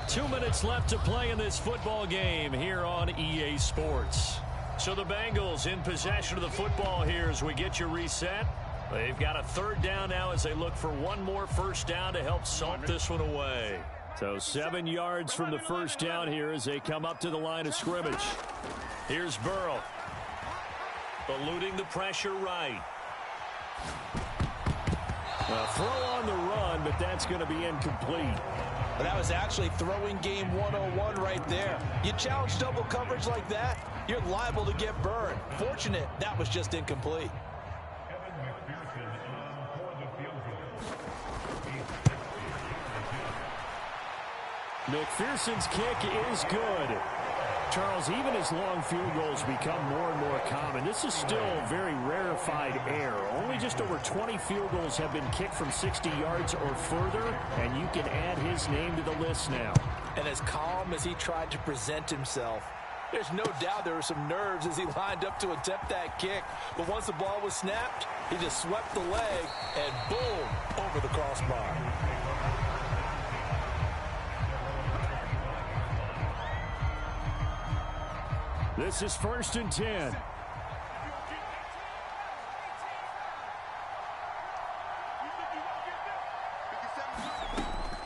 2 minutes left to play in this football game here on EA Sports. So the Bengals in possession of the football here as we get you reset. They've got a 3rd down now as they look for one more 1st down to help salt this one away. So 7 yards from the 1st down here as they come up to the line of scrimmage. Here's Burrow. Eluding the pressure right. A throw on the run, but that's going to be incomplete. But that was actually throwing game 101 right there. You challenge double coverage like that, you're liable to get burned. Fortunate that was just incomplete. McPherson's kick is good. Charles, even as long field goals become more and more common, this is still very rarefied air. Only just over 20 field goals have been kicked from 60 yards or further, and you can add his name to the list now. And as calm as he tried to present himself, there's no doubt there were some nerves as he lined up to attempt that kick. But once the ball was snapped, he just swept the leg and boom, over the crossbar. This is 1st and 10.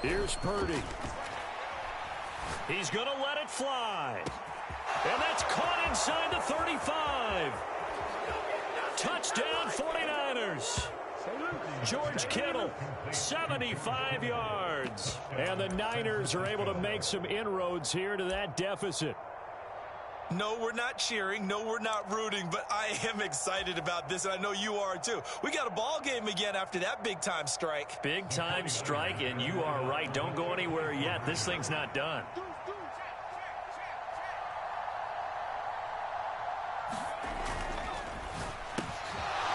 Here's Purdy. He's going to let it fly. And that's caught inside the 35. Touchdown 49ers. George Kittle, 75 yards. And the Niners are able to make some inroads here to that deficit. No, we're not cheering. No, we're not rooting, but I am excited about this, and I know you are too. We got a ball game again after that big-time strike. Big-time strike, and you are right. Don't go anywhere yet. This thing's not done.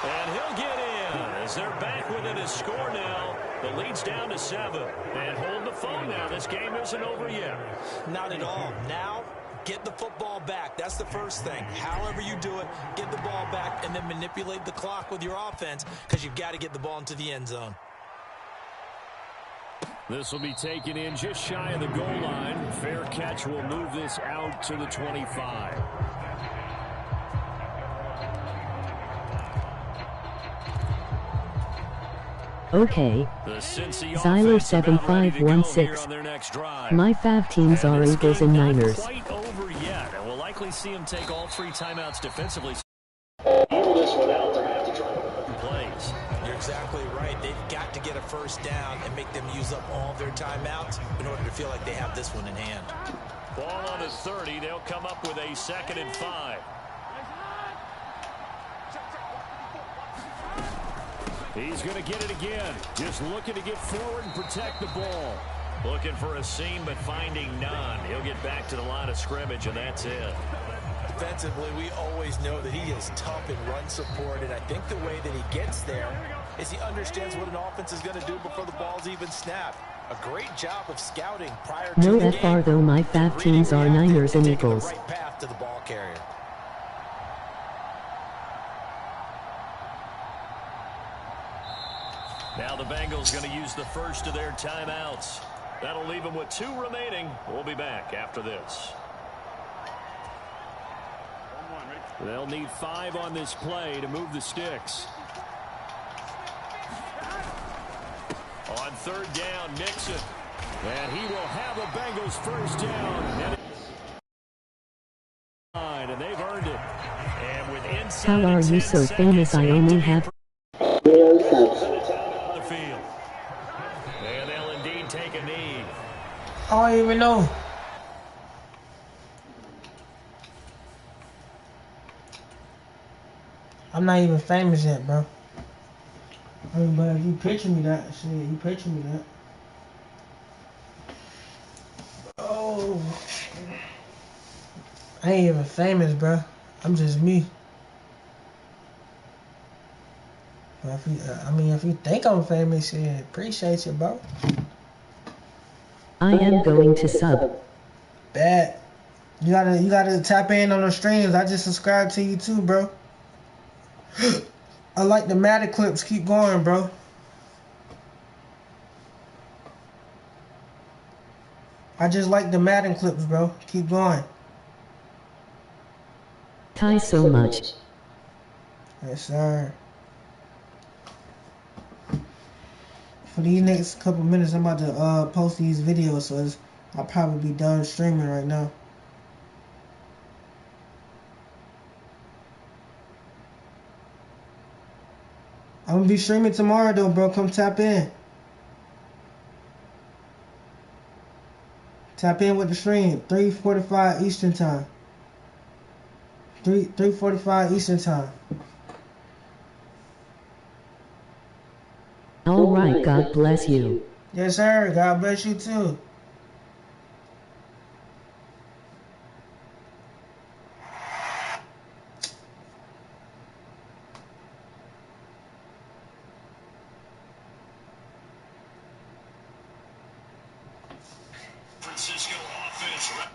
And he'll get in as they're back within a score now. The lead's down to 7. And hold the phone now. This game isn't over yet. Not at all. Now, get the football back. That's the first thing. However you do it, get the ball back and then manipulate the clock with your offense because you've got to get the ball into the end zone. This will be taken in just shy of the goal line. Fair catch will move this out to the 25. Okay. The Cincy Zyler offense about ready to go here 7516. on their next drive. My fav teams And are this Eagles game and not Niners. quite over yet, and we'll likely see him take all 3 timeouts defensively. Hear this one out to have to try. Plays. You're exactly right. They've got to get a first down and make them use up all their timeouts in order to feel like they have this one in hand. Ball on the 30. They'll come up with a 2nd and 5. He's going to get it again. Just looking to get forward and protect the ball. Looking for a seam, but finding none. He'll get back to the line of scrimmage, and that's it. Defensively, we always know that he is tough in run support, and I think the way that he gets there is he understands what an offense is going to do before the ball's even snapped. A great job of scouting prior to No the FR game. though, my fav teams are Niners and Taking the Eagles. right path to the ball carrier. Now the Bengals going to use the first of their timeouts. That'll leave them with 2 remaining. We'll be back after this. They'll need 5 on this play to move the sticks. On 3rd down, Nixon. And he will have a Bengals first down. And they've earned it. And with inside How are you so famous? I only have... the field. And they'll indeed take a knee. I don't even know. I'm not even famous yet, bro. I mean, but if you picture me that, shit, you picture me that. Oh. I ain't even famous, bro. I'm just me. But if you, if you think I'm famous, shit, appreciate you, bro. I am going to sub. Bad. You gotta tap in on those streams. I just subscribed to you too, bro. I like the Madden clips. Keep going, bro. I just like the Madden clips, bro. Keep going. Ty so much. Yes, sir. For these next couple minutes, I'm about to post these videos, so I'll probably be done streaming right now. I'm gonna be streaming tomorrow though, bro. Come tap in. Tap in with the stream. 3:45 Eastern time. 3:45 Eastern time. Alright, God bless you. Yes, sir. God bless you too. Francisco offense.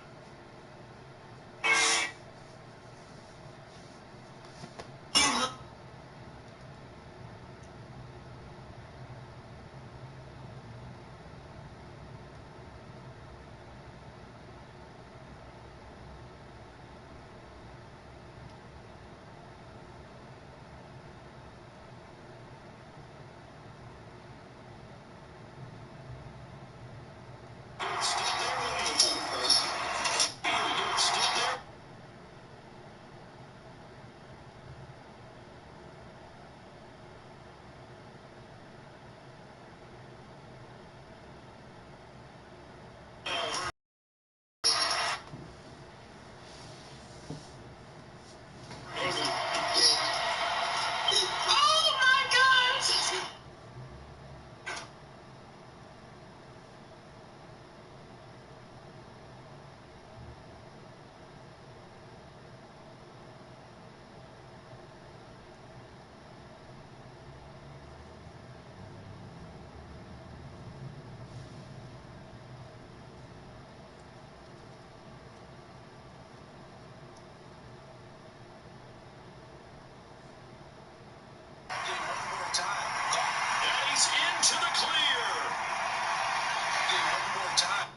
Into the clear. One more time.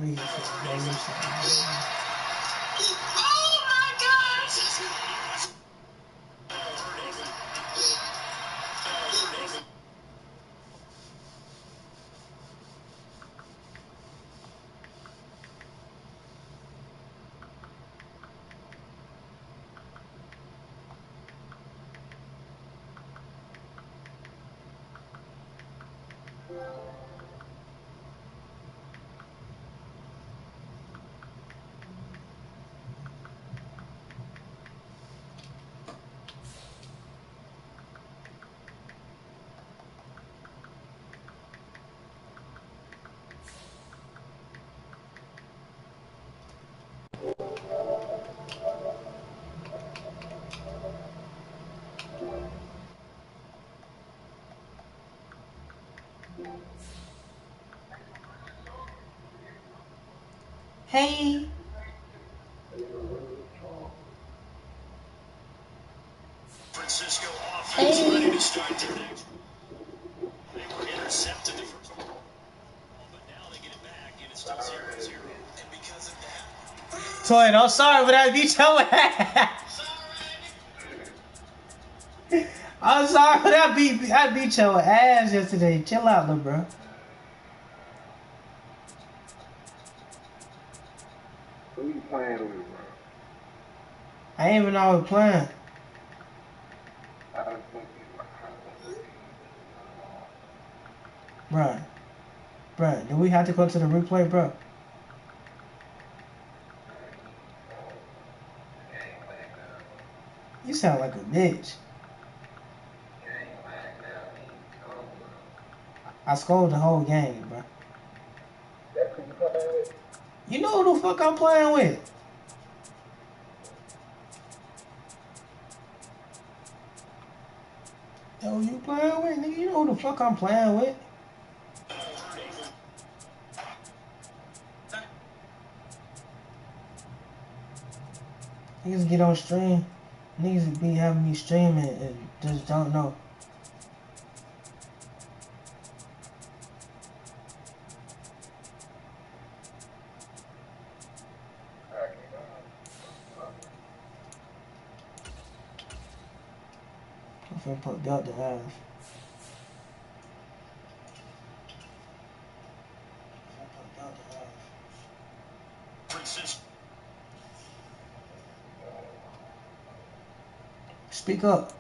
Oh my God! Hey. Francisco offense Hey. ready to start their next. They were intercepted the first ball, but now they get it back, and it's still 0-0. And because of that, Toy, I'm sorry, but I beat your ass. I'm sorry, but I beat your ass yesterday. Chill out, little bro. Who you playing with, bro? I ain't even know I was playing. Bruh, do we have to go to the replay, bro? You sound like a bitch. I scored the whole game, bro. You know who the fuck I'm playing with? Yo, you playing with, nigga? You know who the fuck I'm playing with? Niggas get on stream. Niggas be having me streaming and just don't know. I'm finna put belt to ass. Speak up.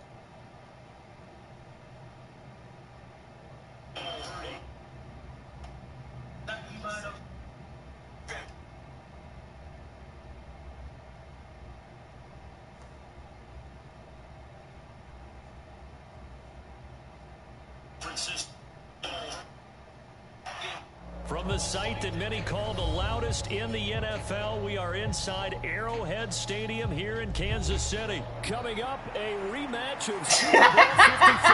From the site that many call the loudest in the NFL, we are inside Arrowhead Stadium here in Kansas City. Coming up, a rematch of Super Bowl 54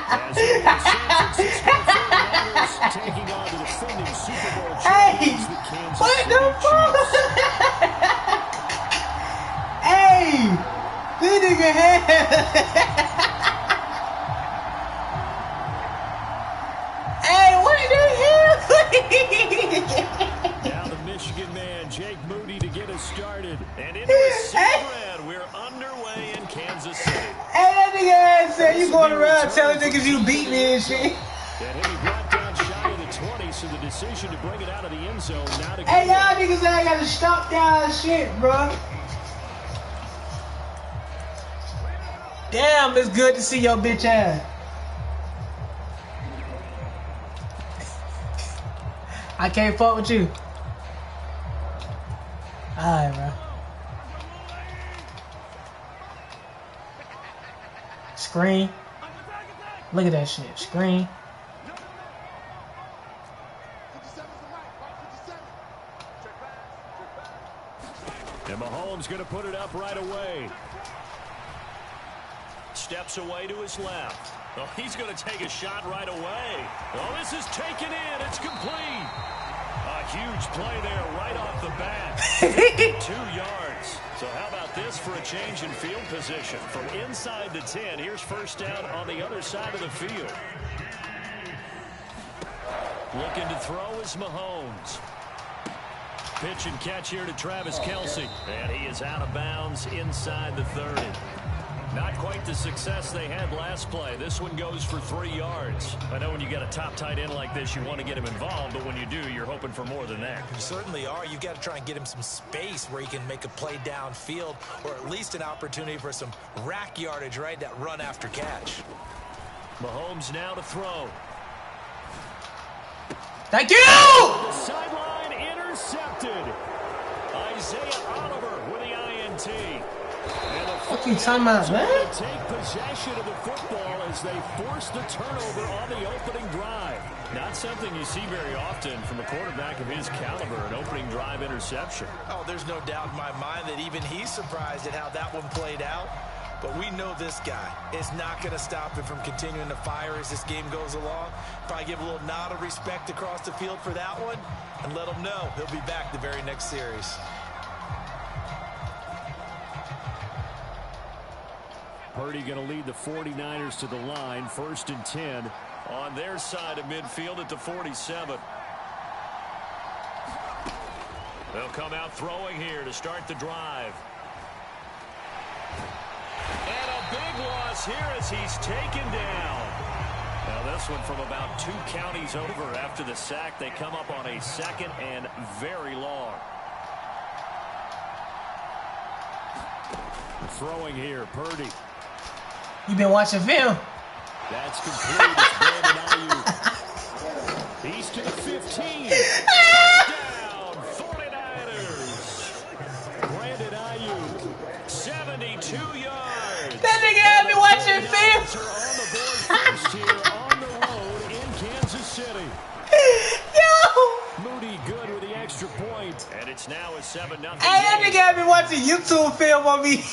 as the San Francisco 49ers taking on the defending Super Bowl champions, the Kansas City Chiefs. Hey! This nigga had... Hey, what the hell? Now the Michigan man, Jake Moody, to get us started. And into a second round, we're underway in Kansas City. Hey, that nigga ass said you going around telling niggas you beat me and shit. That hit me brought down shy of the 20, so the decision to bring it out of the end zone. Now to Hey, y'all niggas ain't got to stop down shit, bro. Damn, it's good to see your bitch ass. I can't fuck with you. Alright, bro. Screen. Look at that shit. Screen. And Mahomes going to put it up right away. Steps away to his left. Oh, he's going to take a shot right away. Oh, this is taken in. It's complete. A huge play there right off the bat. 52 yards. So how about this for a change in field position? From inside the 10, here's first down on the other side of the field. Looking to throw is Mahomes. pitch and catch here to Travis Kelce. And he is out of bounds inside the 30. Not quite the success they had last play. This one goes for 3 yards. I know when you got a top tight end like this, you want to get him involved, but when you do, you're hoping for more than that. You certainly are. You got to try and get him some space where he can make a play downfield, or at least an opportunity for some rack yardage, right? That run after catch. Mahomes now to throw. Thank you! The sideline intercepted. Isaiah Oliver with the INT. Fucking timeout, man. Take possession of the football as they force the turnover on the opening drive. Not something you see very often from a quarterback of his caliber, an opening drive interception. Oh, there's no doubt in my mind that even he's surprised at how that one played out. But we know this guy is not going to stop him from continuing to fire as this game goes along. Probably give a little nod of respect across the field for that one and let him know he'll be back the very next series. Purdy going to lead the 49ers to the line, 1st and 10 on their side of midfield at the 47. They'll come out throwing here to start the drive. And a big loss here as he's taken down. Now this one from about 2 counties over after the sack. They come up on a 2nd and very long. Throwing here, Purdy. You been watching film? That's complete. It's Brandon Ayuk. He's to the 15. Down, 49ers. Brandon Ayuk, 72 yards. That nigga had me watching film. On the board first here on the road in Kansas City. Yo! Moody good with the extra point. And it's now a 7-0. Hey, that nigga had me watching YouTube film on me.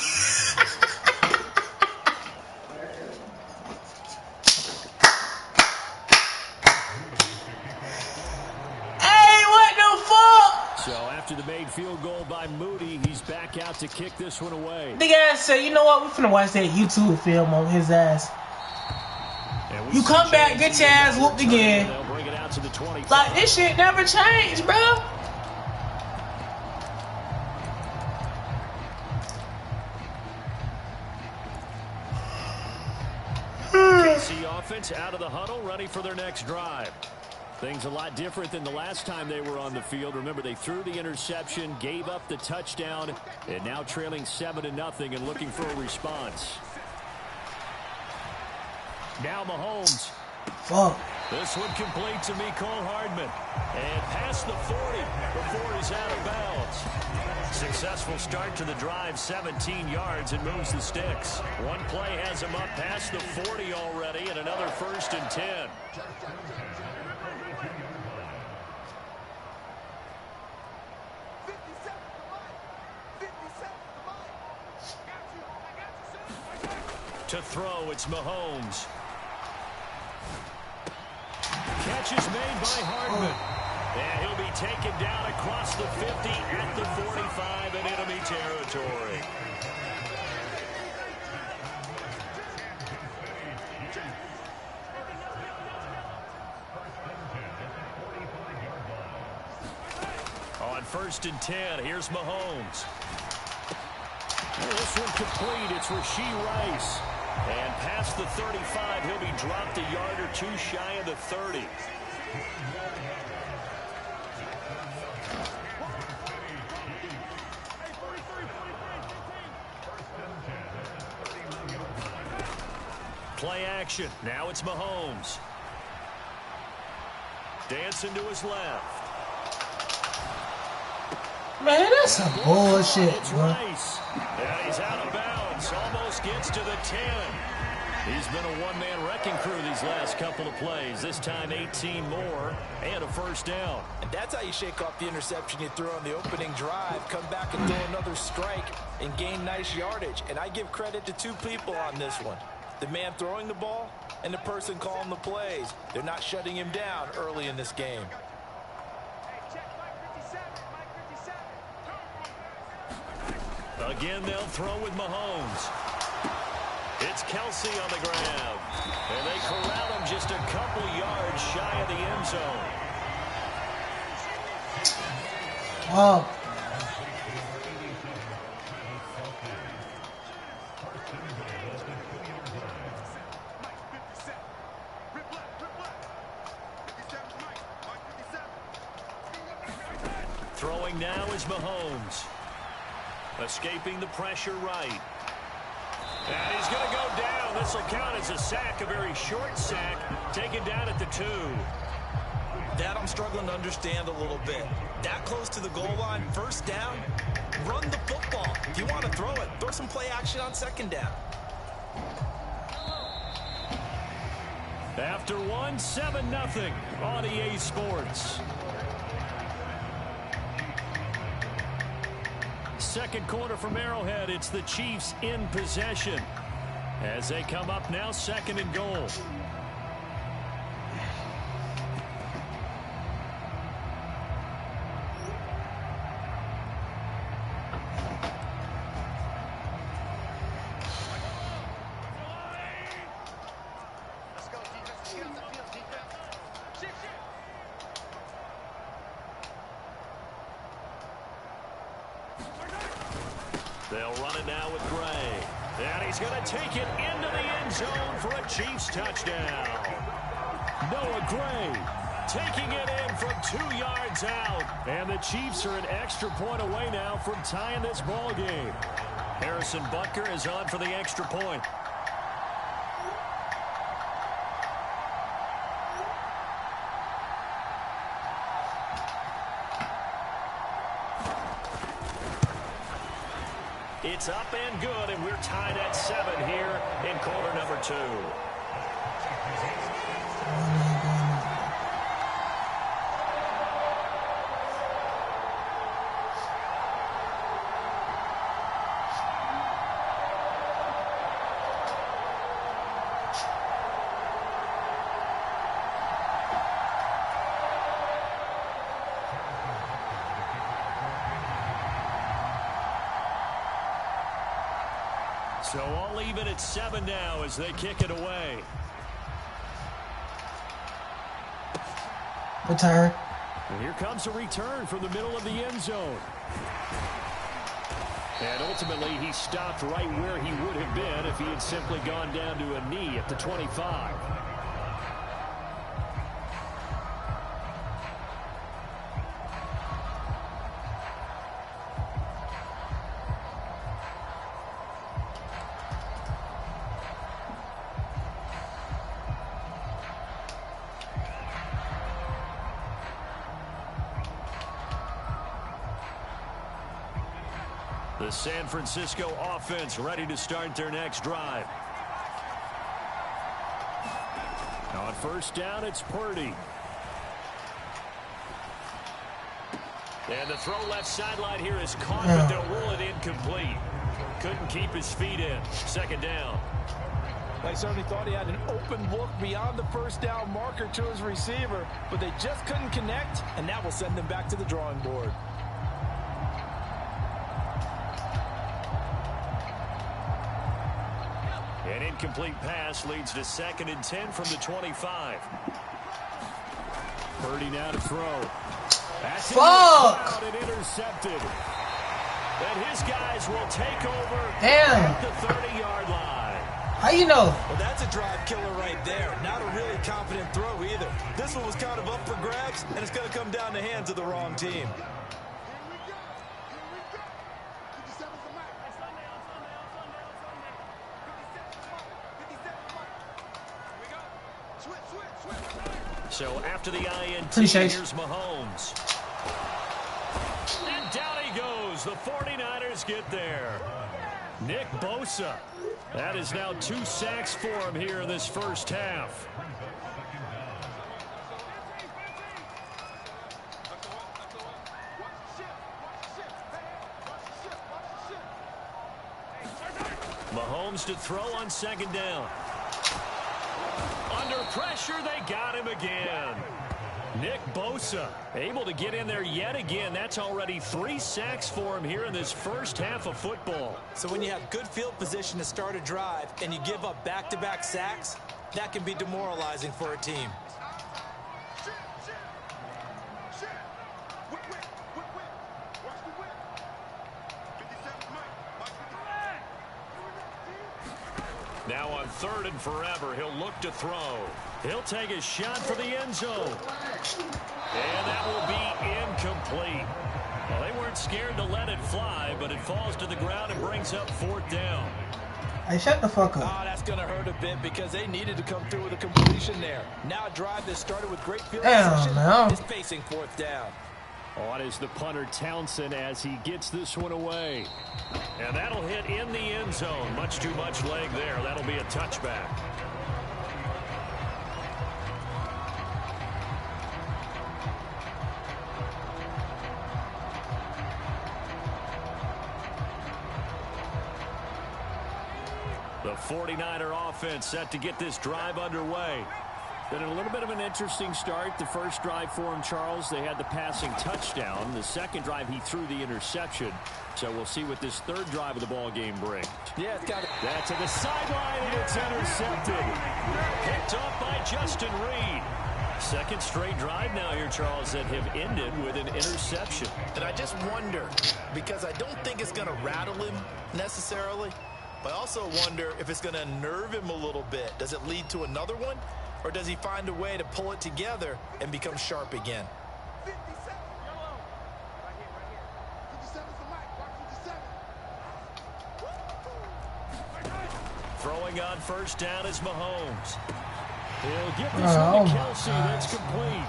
After the made field goal by Moody, he's back out to kick this one away. Nigga ass said, you know what? We're finna watch that YouTube film on his ass. You come back, get your ass whooped again. They'll bring it out to the 20. Like, this shit never changed, bro. KC offense out of the huddle, ready for their next drive. Things a lot different than the last time they were on the field. Remember, they threw the interception, gave up the touchdown, and now trailing 7-0 and looking for a response. Now Mahomes. Fuck. This one complete to Mecole Hardman. And past the 40 before he's out of bounds. Successful start to the drive, 17 yards, and moves the sticks. One play has him up past the 40 already, and another 1st and 10. To throw, it's Mahomes. Catch is made by Hardman. And he'll be taken down across the 50 at the 45 in enemy territory. On 1st and 10, here's Mahomes. This one complete. It's Rashee Rice. And past the 35, he'll be dropped a yard or 2 shy of the 30. Play action. Now it's Mahomes. Dancing to his left. Man, that's some bullshit, It's bro. Rice. And he's out of bounds. Almost gets to the 10. He's been a one-man wrecking crew these last couple of plays. This time 18 more and a 1st down. And that's how you shake off the interception you threw on the opening drive. Come back and throw another strike and gain nice yardage. And I give credit to 2 people on this one. The man throwing the ball and the person calling the plays. They're not shutting him down early in this game. Again, they'll throw with Mahomes. It's Kelce on the grab. And they corral him just a couple yards shy of the end zone. Oh. Throwing now is Mahomes. Escaping the pressure right. And he's going to go down. This will count as a sack, a very short sack, taken down at the 2. That I'm struggling to understand a little bit. That close to the goal line, first down, run the football. If you want to throw it, throw some play action on second down. After 7-0 on EA Sports. Second quarter from Arrowhead, it's the Chiefs in possession as they come up now 2nd and goal. They'll run it now with Gray. And he's going to take it into the end zone for a Chiefs touchdown. Noah Gray taking it in from 2 yards out. And the Chiefs are an extra point away now from tying this ball game. Harrison Butker is on for the extra point. It's up and good, and we're tied at 7 here in quarter number 2. So all even at 7 now as they kick it away. Return. And here comes a return from the middle of the end zone. And ultimately he stopped right where he would have been if he had simply gone down to a knee at the 25. The San Francisco offense ready to start their next drive. On first down, it's Purdy. And the throw left sideline here is caught, but they'll rule it incomplete. Couldn't keep his feet in. Second down. They certainly thought he had an open look beyond the first down marker to his receiver, but they just couldn't connect, and that will send them back to the drawing board. An incomplete pass leads to 2nd and 10 from the 25. Purdy now to throw. That's Fuck! Intercepted. And his guys will take over at the 30-yard line. How you know? Well, that's a drive killer right there. Not a really confident throw either. This one was kind of up for grabs, and it's going to come down the hands of the wrong team. So after the INT, Appreciate here's Mahomes. And down he goes. The 49ers get there. Nick Bosa. That is now 2 sacks for him here in this first half. Mahomes to throw on second down. Under pressure, they got him again. Nick Bosa able to get in there yet again. That's already 3 sacks for him here in this first half of football. So when you have good field position to start a drive and you give up back-to-back sacks, that can be demoralizing for a team. Now on 3rd and forever, he'll look to throw. He'll take a shot for the end zone. And that will be incomplete. Well, they weren't scared to let it fly, but it falls to the ground and brings up 4th down. Hey, shut the fuck up. Oh, that's going to hurt a bit because they needed to come through with a completion there. Now a drive that started with great field position is facing 4th down. On is the punter Townsend as he gets this one away. And that'll hit in the end zone. Much too much leg there. That'll be a touchback. The 49er offense set to get this drive underway. Been a little bit of an interesting start. The first drive for him, Charles, they had the passing touchdown. The second drive, he threw the interception. So we'll see what this 3rd drive of the ball game brings. Yeah, it's got it. That to the sideline, and it's intercepted. Picked off by Justin Reed. Second straight drive now here, Charles, that have ended with an interception. And I just wonder, because I don't think it's going to rattle him necessarily, but I also wonder if it's going to nerve him a little bit. Does it lead to another one? Or does he find a way to pull it together and become sharp again? 57. Yellow. Right here. 57's the mic. Mark 57. Throwing on 1st down is Mahomes. He'll get this one to Kelsey. That's complete.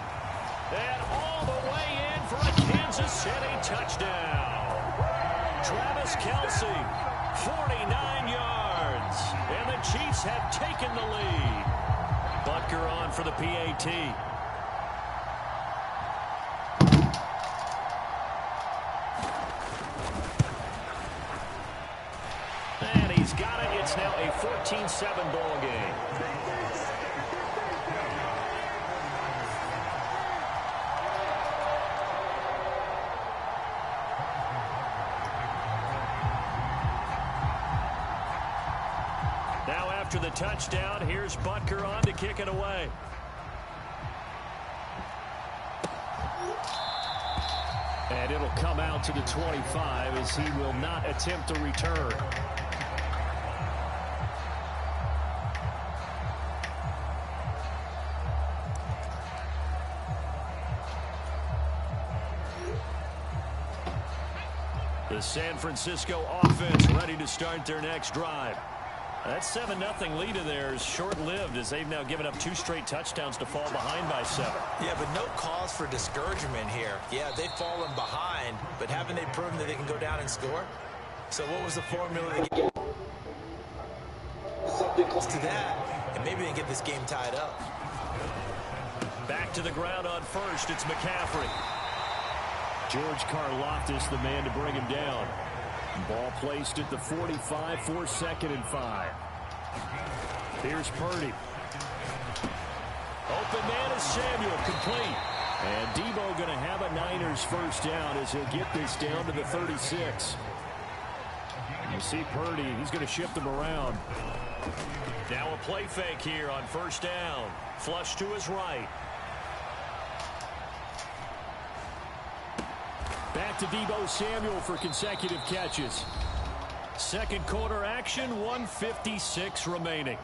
And all the way in for a Kansas City touchdown. Travis Kelsey, 49 yards. And the Chiefs have taken the lead. Butker on for the PAT. And he's got it. It's now a 14-7 ball game. Now after the touchdown, here's Butker on to kick it away. And it'll come out to the 25 as he will not attempt a return. The San Francisco offense ready to start their next drive. That 7-0 lead of theirs short-lived as they've now given up 2 straight touchdowns to fall behind by 7. Yeah, but no cause for discouragement here. Yeah, they've fallen behind, but haven't they proven that they can go down and score? So what was the formula to get something close to that? And maybe they can get this game tied up. Back to the ground on 1st. It's McCaffrey. George Karlaftis, the man to bring him down. Ball placed at the 45 for 2nd and 5. Here's Purdy. Open man is Samuel, complete. And Debo going to have a Niners 1st down as he'll get this down to the 36. You see Purdy, he's going to shift them around. Now a play fake here on 1st down. Flush to his right. Back to Debo Samuel for consecutive catches. Second quarter action, 1:56 remaining.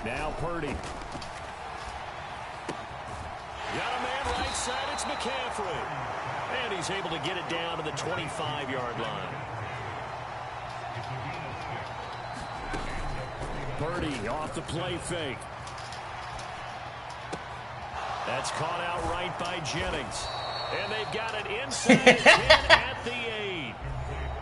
Now Purdy. Got a man right side, it's McCaffrey. And he's able to get it down to the 25-yard line. Purdy off the play fake. That's caught out right by Jennings. And they've got it inside 10 at the 8.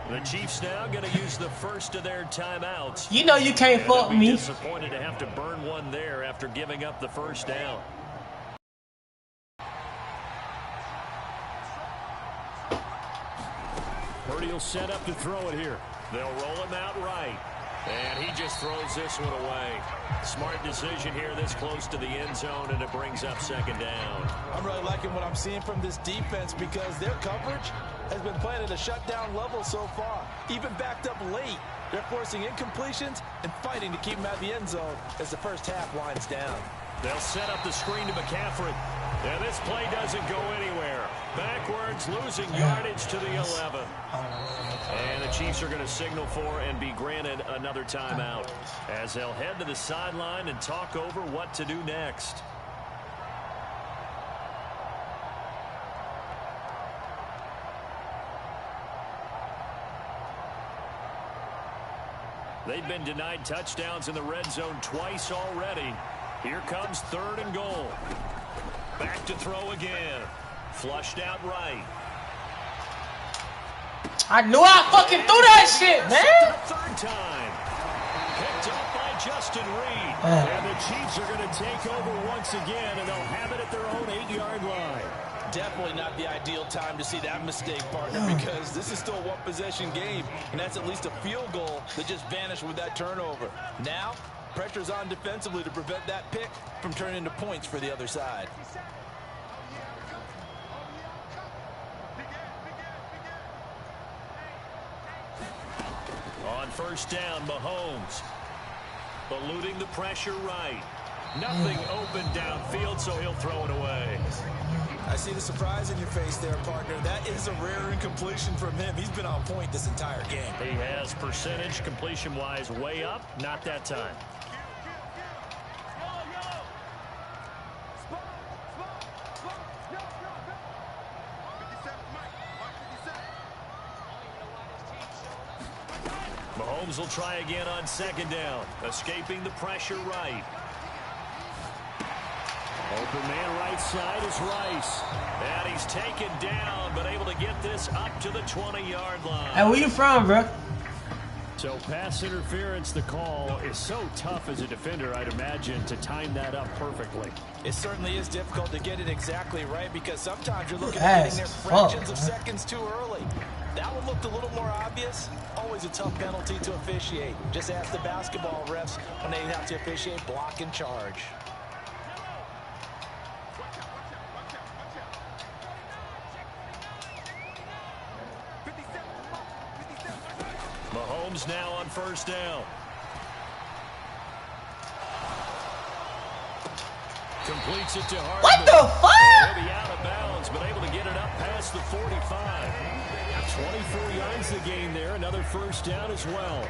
The Chiefs now going to use the first of their timeouts. You know you can't fuck me. Disappointed to have to burn one there after giving up the 1st down. Purdy will set up to throw it here. They'll roll him out right. And he just throws this one away. Smart decision here this close to the end zone, and it brings up 2nd down. I'm really liking what I'm seeing from this defense because their coverage has been playing at a shutdown level so far. Even backed up late, they're forcing incompletions and fighting to keep them out of the end zone as the first half winds down. They'll set up the screen to McCaffrey. And this play doesn't go anywhere. Backwards, losing yardage to the 11. And the Chiefs are going to signal for and be granted another timeout as they'll head to the sideline and talk over what to do next. They've been denied touchdowns in the red zone twice already. Here comes 3rd and goal. Back to throw again. Flushed out right. I knew I fucking threw that shit, man. Third time. Picked up by Justin Reed. And the Chiefs are going to take over once again, and they'll have it at their own 8-yard line. Definitely not the ideal time to see that mistake, partner, because this is still a one-possession game, and that's at least a field goal that just vanished with that turnover. Now, pressure's on defensively to prevent that pick from turning into points for the other side. On first down, Mahomes. Eluding the pressure right. Nothing open downfield, so he'll throw it away. I see the surprise in your face there, partner. That is a rare incompletion from him. He's been on point this entire game. He has percentage completion-wise way up. Not that time. Mahomes will try again on second down. Escaping the pressure right. Open man right side is Rice. And he's taken down, but able to get this up to the 20-yard line. Hey, where you from, bro? So pass interference, the call is so tough as a defender, I'd imagine, to time that up perfectly. It certainly is difficult to get it exactly right because sometimes you're looking at getting there fractions of seconds too early. That one looked a little more obvious. Always a tough penalty to officiate. Just ask the basketball refs when they have to officiate block and charge. Mahomes now on first down. Completes it to Hardman. What the fuck? He'll be out of bounds, but able to get it up past the 45. 24 yards the game there. Another first down as well.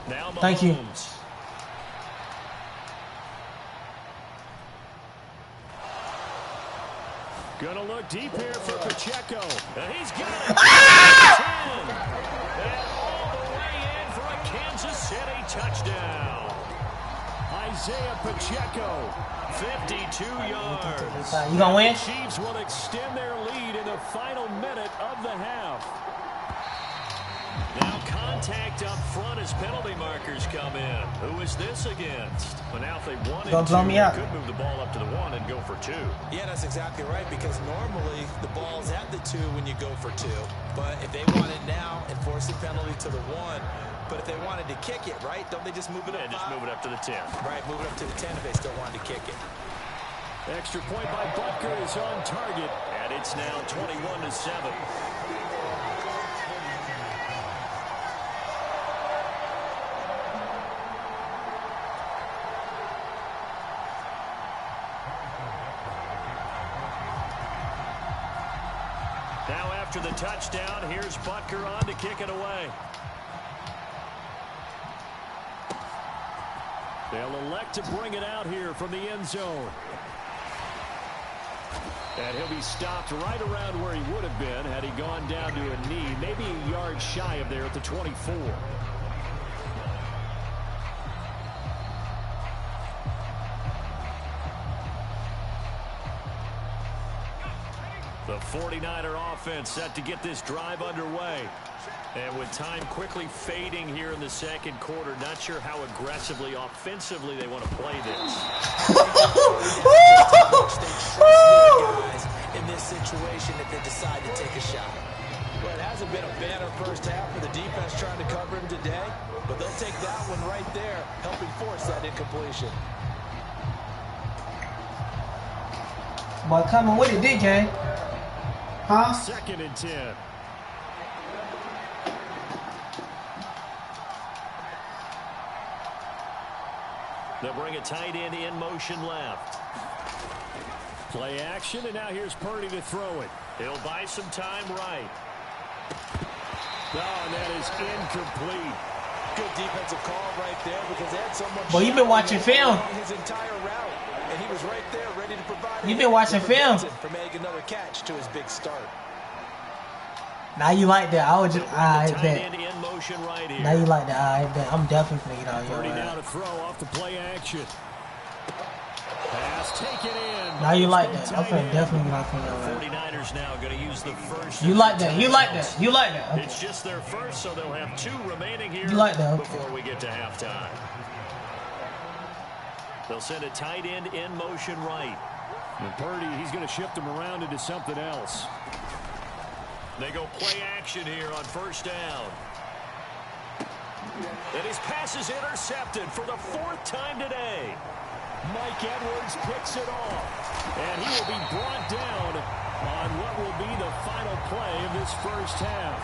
Now Mahomes. Thank you. Gonna look deep here for Pacheco. And he's got it. And all the way in for a Kansas City touchdown. Isaiah Pacheco, 52 yards. You gonna win? The Chiefs will extend their lead in the final minute of the half. Now contact up front as penalty markers come in. Who is this against? Well, now if they wanted to, they could move the ball up to the 1 and go for 2. Yeah, that's exactly right, because normally the ball's at the 2 when you go for 2. But if they want it now, enforce the penalty to the 1. But if they wanted to kick it, right, don't they just move it up? Yeah, just move it up to the 10. Right, move it up to the 10 if they still wanted to kick it. Extra point by Butker is on target, and it's now 21-7. Now after the touchdown, here's Butker on to kick it away. They'll elect to bring it out here from the end zone. And he'll be stopped right around where he would have been had he gone down to a knee, maybe a yard shy of there at the 24. The 49er offense set to get this drive underway. And with time quickly fading here in the second quarter, not sure how aggressively, offensively they want to play this. In this situation if they decide to take a shot. Well, it has hasn't been a banner first half for the defense trying to cover him today, but they'll take that one right there, helping force that incompletion. Boy, coming with it, DJ. Huh? 2nd and 10. They'll bring a tight end in motion left. Play action, and now here's Purdy to throw it. He'll buy some time right. Oh, and that is incomplete. Good defensive call right there because they had so much. Boy, you've been watching film. His entire route, and he was right there ready to provide. You've been watching film. For making another catch to his big start. Now you like that. I was just, I bet. In motion right here. Now you like that. I bet. I'm definitely going to get on your Purdy right. now to throw off the play action. Pass taken in. Now you like that. I'm going to definitely get off on your right. 49ers now going to use the first. You like that. You like that. You like that. Okay. It's just their first, so they'll have 2 remaining here You like that. Okay. before we get to halftime. They'll send a tight end in motion right. And Purdy, he's going to shift him around into something else. They go play action here on first down. And his pass is intercepted for the 4th time today. Mike Edwards picks it off. And he will be brought down on what will be the final play of this first half.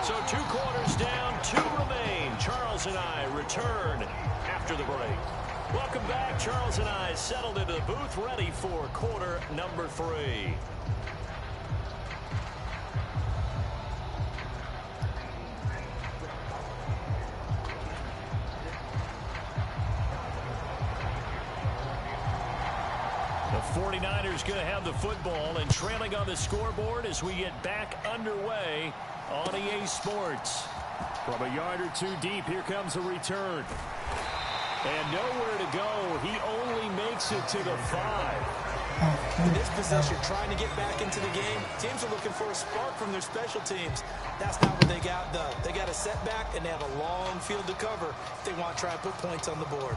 So 2 quarters down, 2 remain. Charles and I return after the break. Welcome back. Charles and I settled into the booth, ready for quarter number 3. The 49ers going to have the football and trailing on the scoreboard as we get back underway on EA Sports. From a yard or 2 deep, here comes a return. And nowhere to go. He only makes it to the 5. In this possession, trying to get back into the game, teams are looking for a spark from their special teams. That's not what they got, though. They got a setback, and they have a long field to cover if they want to try and put points on the board.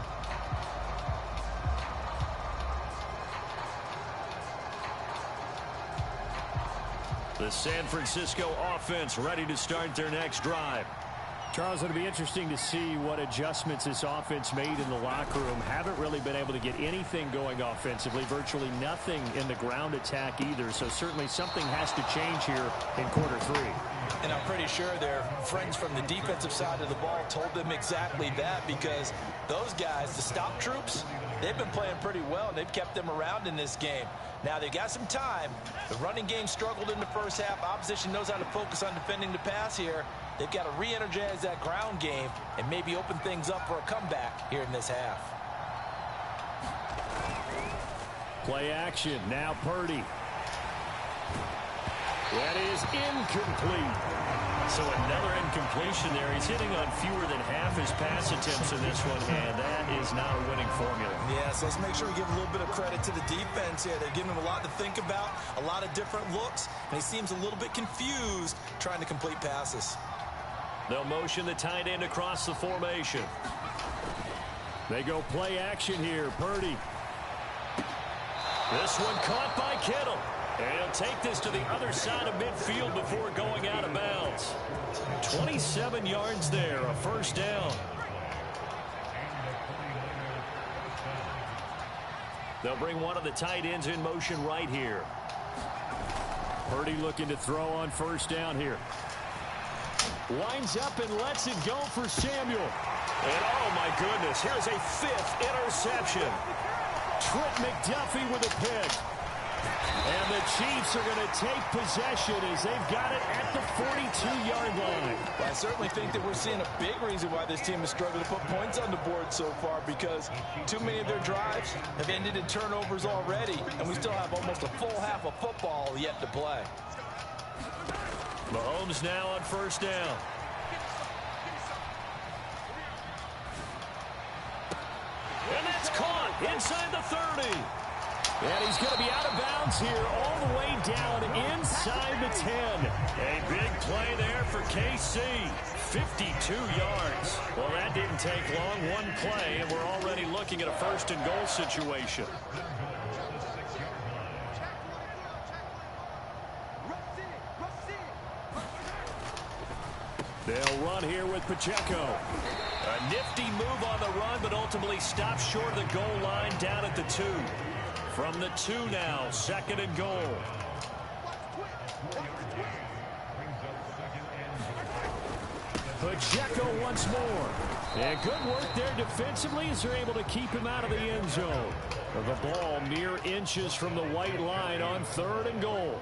The San Francisco offense ready to start their next drive. Charles, it'll be interesting to see what adjustments this offense made in the locker room. Haven't really been able to get anything going offensively, virtually nothing in the ground attack either. So certainly something has to change here in quarter 3. And I'm pretty sure their friends from the defensive side of the ball told them exactly that, because those guys, the stop troops, they've been playing pretty well, and they've kept them around in this game. Now, they've got some time. The running game struggled in the first half. Opposition knows how to focus on defending the pass here. They've got to re-energize that ground game and maybe open things up for a comeback here in this half. Play action. Now Purdy. That is incomplete. So another incompletion there. He's hitting on fewer than half his pass attempts in this one, and that is not a winning formula. Yeah, so let's make sure we give a little bit of credit to the defense here. They're giving him a lot to think about, a lot of different looks, and he seems a little bit confused trying to complete passes. They'll motion the tight end across the formation. They go play action here. Purdy. This one caught by Kittle. And he'll take this to the other side of midfield before going out of bounds. 27 yards there, a first down. They'll bring one of the tight ends in motion right here. Purdy looking to throw on first down here. Winds up and lets it go for Samuel. And oh my goodness, here's a 5th interception. Trent McDuffie with a pick. And the Chiefs are going to take possession as they've got it at the 42-yard line. Well, I certainly think that we're seeing a big reason why this team has struggled to put points on the board so far, because too many of their drives have ended in turnovers already, and we still have almost a full half of football yet to play. Mahomes now on first down. And that's caught inside the 30. And he's going to be out of bounds here all the way down inside the 10. A big play there for KC. 52 yards. Well, that didn't take long. One play, and we're already looking at a 1st and goal situation. They'll run here with Pacheco. A nifty move on the run, but ultimately stops short of the goal line down at the 2. From the 2 now, 2nd and goal. Pacheco once more. And good work there defensively as they're able to keep him out of the end zone. The ball mere inches from the white line on 3rd and goal.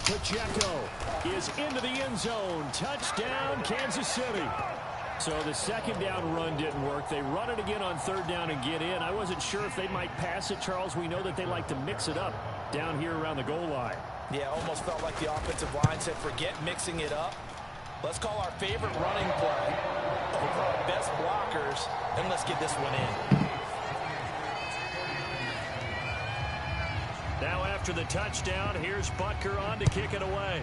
Pacheco is into the end zone. Touchdown, Kansas City. So the 2nd down run didn't work. They run it again on 3rd down and get in. I wasn't sure if they might pass it, Charles. We know that they like to mix it up down here around the goal line. Yeah, almost felt like the offensive line said, forget mixing it up. Let's call our favorite running play over our best blockers, and let's get this one in. Now after the touchdown, here's Butker on to kick it away.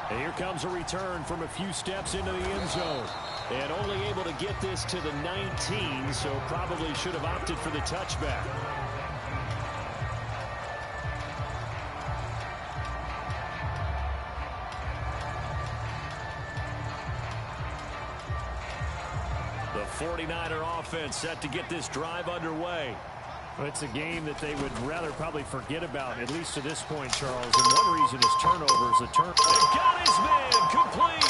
And here comes a return from a few steps into the end zone. And only able to get this to the 19, so probably should have opted for the touchback. The 49er offense set to get this drive underway. It's a game that they would rather probably forget about, at least to this point, Charles. And one reason is turnovers. They've got his man complete.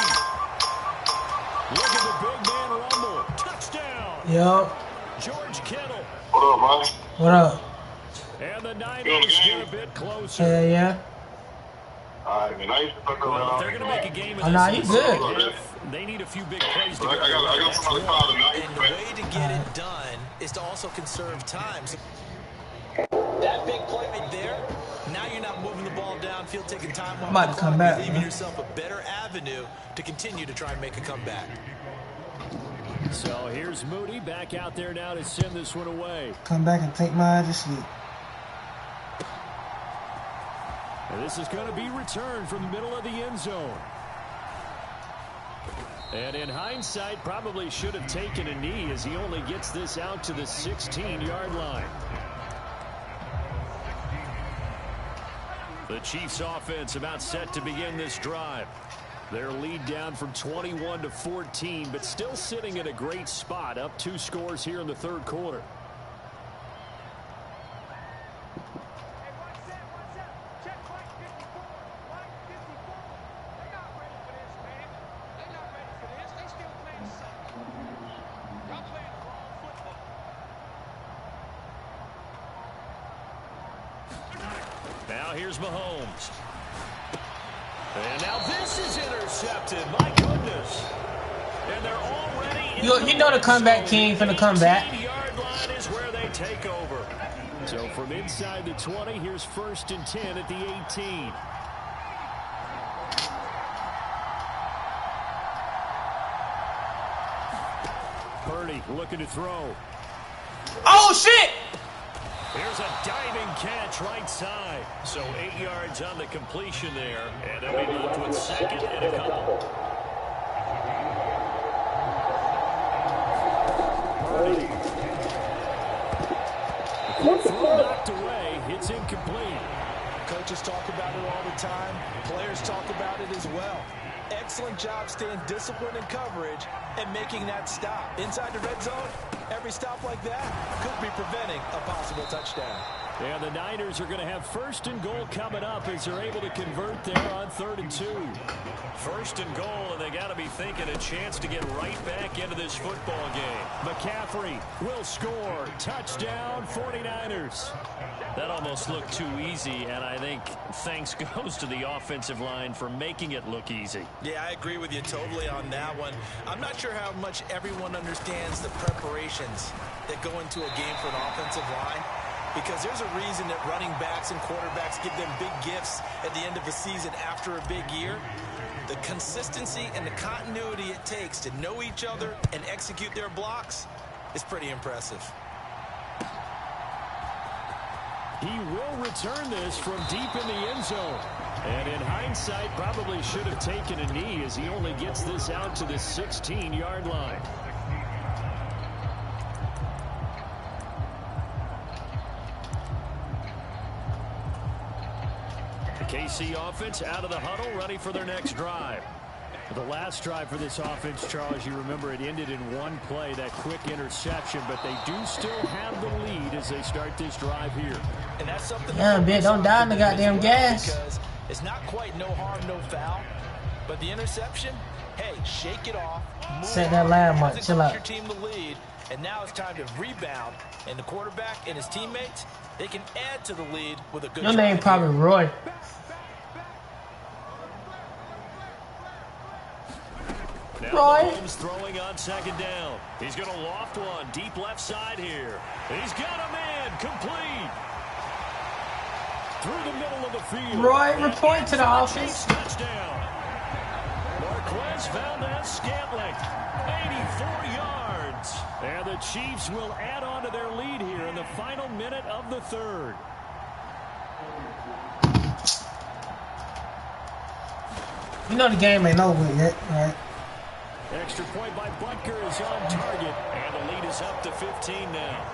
Look at the big man rumble. Touchdown. Yo. George Kittle. What up, man? What up? And the Niners get a bit closer. Yeah. I mean, I used to fuck around. Well, if they're going to make a game Oh, nah, you good. They need a few big plays to go. I got somebody calling me. And the way to get it done is to also conserve time. So that big play right there, now you're not moving the ball downfield, taking time off Might come back, leaving yourself a better avenue to continue to try and make a comeback. So here's Moody back out there now to send this one away. Come back and take my ass to sleep. And this is going to be returned from the middle of the end zone. And in hindsight, probably should have taken a knee as he only gets this out to the 16-yard line. The Chiefs offense about set to begin this drive. Their lead down from 21 to 14, but still sitting in a great spot, up 2 scores here in the 3rd quarter. Now here's Mahomes. And now this is intercepted. My goodness. And they're already You know the comeback king finna come back. 18-yard line is where they take over. So from inside the 20, here's 1st and 10 at the 18. Purdy looking to throw. Oh, shit! Here's a diving catch right side. So 8 yards on the completion there. And they'll be left with 2nd and a couple. Purdy. Throw knocked away. It's incomplete. Coaches talk about it all the time. Players talk about it as well. Excellent job staying disciplined in coverage and making that stop. Inside the red zone, every stop like that could be preventing a possible touchdown. And the Niners are going to have 1st and goal coming up as they're able to convert there on 3rd and 2. 1st and goal, and they got to be thinking a chance to get right back into this football game. McCaffrey will score. Touchdown, 49ers. That almost looked too easy, and I think thanks goes to the offensive line for making it look easy. Yeah, I agree with you totally on that one. I'm not sure how much everyone understands the preparations that go into a game for an offensive line, because there's a reason that running backs and quarterbacks give them big gifts at the end of the season after a big year. The consistency and the continuity it takes to know each other and execute their blocks is pretty impressive. He will return this from deep in the end zone. And in hindsight, probably should have taken a knee as he only gets this out to the 16-yard line. KC offense out of the huddle, ready for their next drive. The last drive for this offense, Charles, you remember it ended in one play, that quick interception, but they do still have the lead as they start this drive here. And that's something. Yeah, bitch, don't die in the goddamn gas. Because it's not quite no harm, no foul, but the interception, hey, shake it off. Set that landmark, chill out. Your team the lead, and now it's time to rebound. And the quarterback and his teammates, they can add to the lead with a good. Your name probably Roy. Now Roy. Mahomes throwing on second down. He's going to loft one deep left side here. He's got a man complete. Through the middle of the field. Roy, report to the office. Touchdown. Marquez Valdez-Scantling, 84 yards. And the Chiefs will add on to their lead here in the final minute of the third. You know the game ain't over yet, right? Extra point by Butker is on target, and the lead is up to 15 now.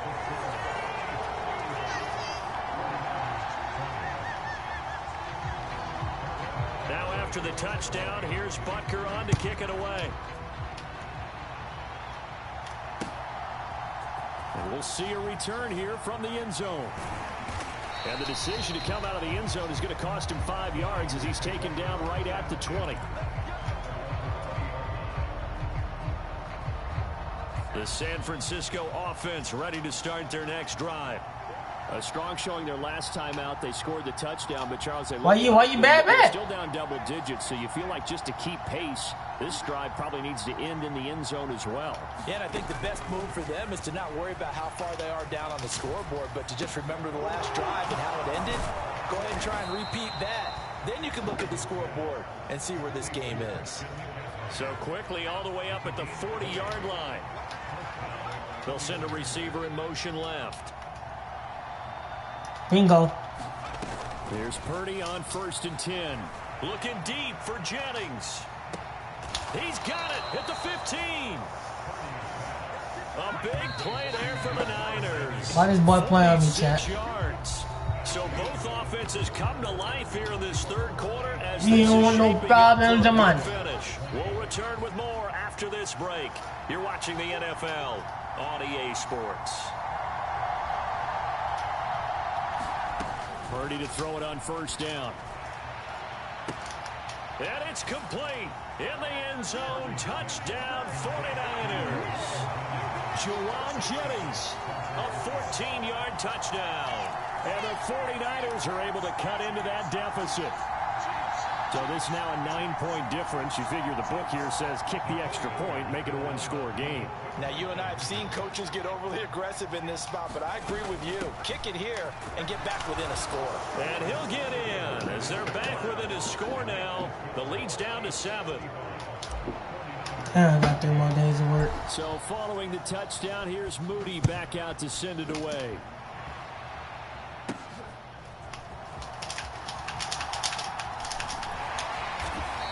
Now after the touchdown, here's Butker on to kick it away. And we'll see a return here from the end zone. And the decision to come out of the end zone is going to cost him 5 yards as he's taken down right at the 20. The San Francisco offense ready to start their next drive. A strong showing their last time out. They scored the touchdown, but Charles, why you bad they're still down double digits, so you feel like just to keep pace, this drive probably needs to end in the end zone as well. Yeah, and I think the best move for them is to not worry about how far they are down on the scoreboard, but to just remember the last drive and how it ended. Go ahead and try and repeat that. Then you can look at the scoreboard and see where this game is. So quickly all the way up at the 40-yard line. They'll send a receiver in motion left. Bingo. There's Purdy on 1st and 10. Looking deep for Jennings. He's got it at the 15. A big play there for the Niners. Why this boy playing on me, chat? Yards. So both offenses come to life here in this third quarter as you don't want no problems, man. Finish. We'll return with more after this break. You're watching the NFL on EA Sports. Purdy to throw it on 1st down. And it's complete. In the end zone, touchdown 49ers. Juwan Jennings, a 14-yard touchdown. And the 49ers are able to cut into that deficit. So this is now a 9-point difference. You figure the book here says kick the extra point, make it a one-score game. Now, you and I have seen coaches get overly aggressive in this spot, but I agree with you. Kick it here and get back within a score. And he'll get in as they're back within a score now. The lead's down to 7. I got 3 more days of work. So following the touchdown, here's Moody back out to send it away.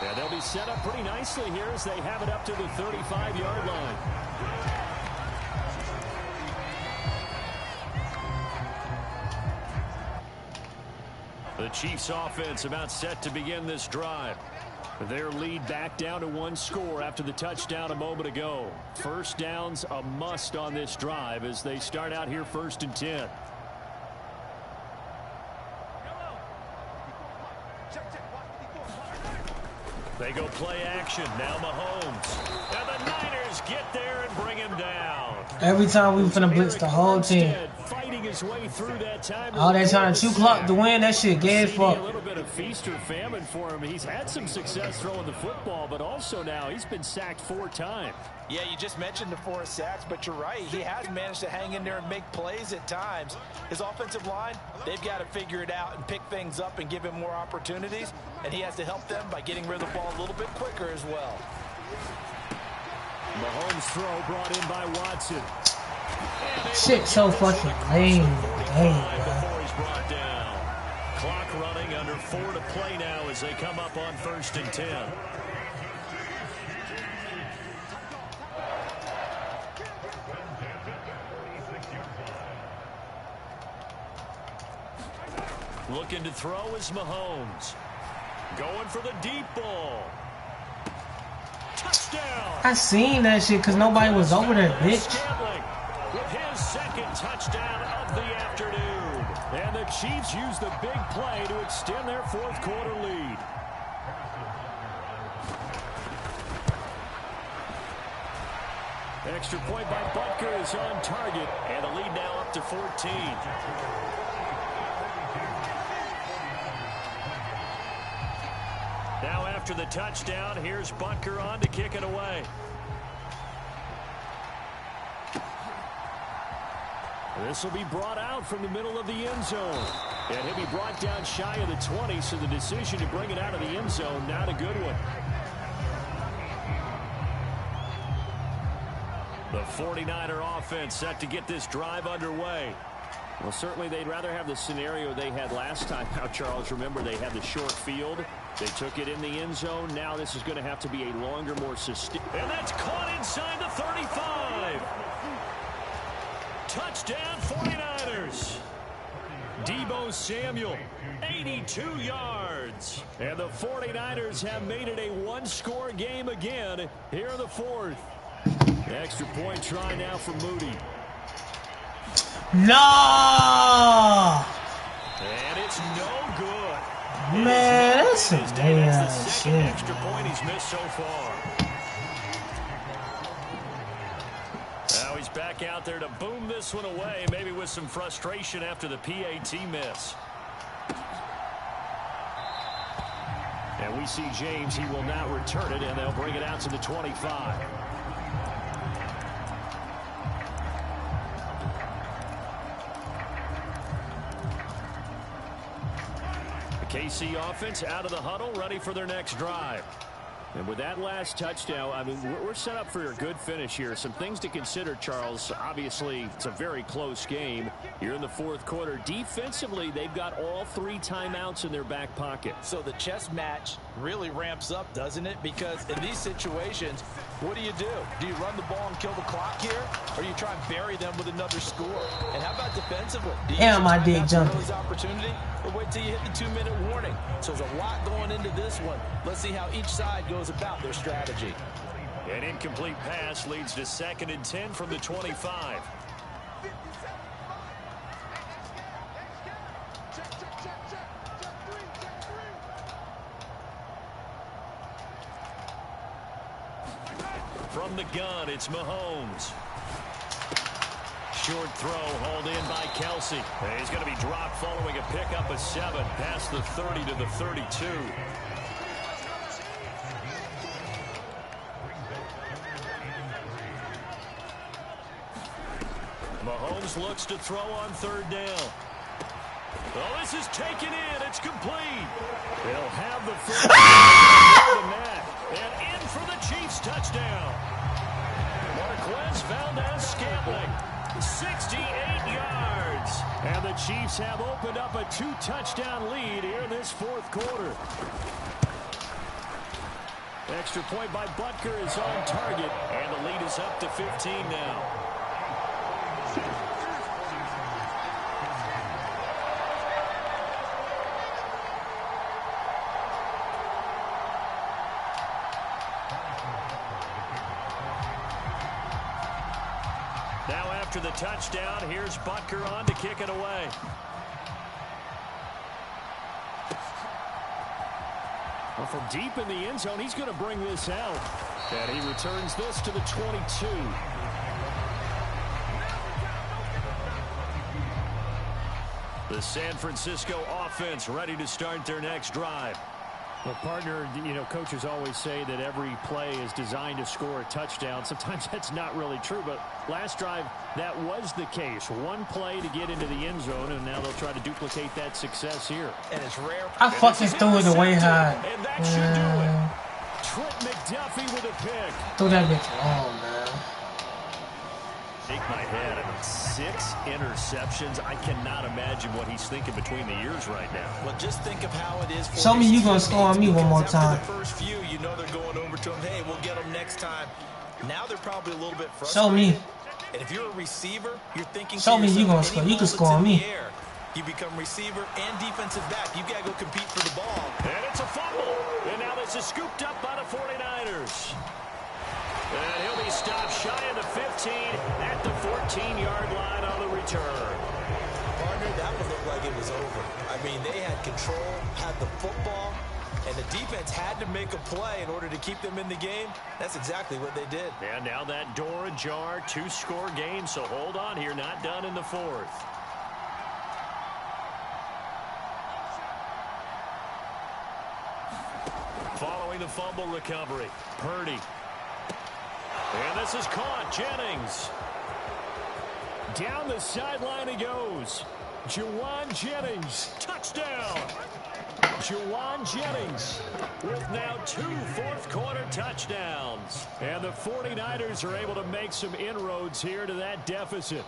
Yeah, they'll be set up pretty nicely here as they have it up to the 35-yard line. The Chiefs offense about set to begin this drive. Their lead back down to 1 score after the touchdown a moment ago. First down's a must on this drive as they start out here 1st and 10. They go play action. Now Mahomes. And the Niners get there and bring him down. Every time we finna blitz the whole team. Fighting his way through that time. Oh, they trying to 2 clock to win. That shit gay as fuck. A little bit of feast or famine for him. He's had some success throwing the football, but also now he's been sacked 4 times. Yeah, you just mentioned the 4 sacks, but you're right. He has managed to hang in there and make plays at times. His offensive line, they've got to figure it out and pick things up and give him more opportunities, and he has to help them by getting rid of the ball a little bit quicker as well. Mahomes' throw brought in by Watson. Shit, so fucking lame. Dang, before he's brought down. Clock running under 4 to play now as they come up on 1st and 10. Looking to throw is Mahomes. Going for the deep ball. Touchdown. I seen that shit because nobody was over there, bitch. With his second touchdown of the afternoon. And the Chiefs use the big play to extend their fourth quarter lead. Extra point by Butker is on target. And the lead now up to 14. Now after the touchdown, here's Butker on to kick it away. This will be brought out from the middle of the end zone. And he'll be brought down shy of the 20, so the decision to bring it out of the end zone, not a good one. The 49er offense set to get this drive underway. Well, certainly they'd rather have the scenario they had last time out, Charles. Remember, they had the short field. They took it in the end zone. Now this is going to have to be a longer, more sustained. And that's caught inside the 35. Touchdown 49ers. Deebo Samuel, 82 yards. And the 49ers have made it a one-score game again here in the fourth. Extra point try now for Moody. No! And it's no good. Man, that's some damn shit. Extra point he's missed so far. Now he's back out there to boom this one away, maybe with some frustration after the PAT miss. And we see James, he will not return it, and they'll bring it out to the 25. The KC offense out of the huddle, ready for their next drive. And with that last touchdown, I mean, we're set up for a good finish here. Some things to consider, Charles. Obviously, it's a very close game. You're in the fourth quarter. Defensively, they've got all 3 timeouts in their back pocket. So the chess match really ramps up, doesn't it? Because in these situations, what do? Do you run the ball and kill the clock here? Or do you try and bury them with another score? And how about defensively? Do you Damn, my dick jumping. Opportunity, or wait till you hit the 2-minute warning? So there's a lot going into this one. Let's see how each side goes about their strategy. An incomplete pass leads to 2nd and 10 from the 25. From the gun, it's Mahomes. Short throw hauled in by Kelsey. He's going to be dropped following a pickup of 7 past the 30 to the 32. Mahomes looks to throw on 3rd down. Oh, this is taken in. It's complete. They'll have the first down and in for the Chiefs touchdown. Marquez Valdez-Scantling, 68 yards. And the Chiefs have opened up a 2-touchdown lead here in this fourth quarter. Extra point by Butker is on target, and the lead is up to 15 now. Now after the touchdown, here's Butker on to kick it away. Well, from deep in the end zone, he's going to bring this out. And he returns this to the 22. The San Francisco offense ready to start their next drive. Well, partner, you know, coaches always say that every play is designed to score a touchdown. Sometimes that's not really true, but last drive, that was the case. One play to get into the end zone, and now they'll try to duplicate that success here. And it's rare. I fucking threw it away high. And that should do it. Trent McDuffie with a pick. Throw that bitch on, man. Shake my head. I mean, 6 interceptions. I cannot imagine what he's thinking between the ears right now. Well, just think of how it is for Show me you gonna score on me one more time. The first few, you know they're going over to him. Hey, we'll get them next time. Now they're probably a little bit frustrated. Show me. And if you're a receiver, you're thinking, show me you gonna score. You can score on me. You become receiver and defensive back. You got to go compete for the ball. And it's a fumble. And now this is scooped up by the 49ers. And he'll be stopped shy of the 15 at the 14-yard line on the return. Partner, that one looked like it was over. I mean, they had control, had the football, and the defense had to make a play in order to keep them in the game. That's exactly what they did. And now that door ajar, 2-score game, so hold on here, not done in the fourth. Following the fumble recovery, Purdy. And this is caught, Jennings. Down the sideline he goes. Juwan Jennings, touchdown. Juwan Jennings with now 2 fourth-quarter touchdowns. And the 49ers are able to make some inroads here to that deficit.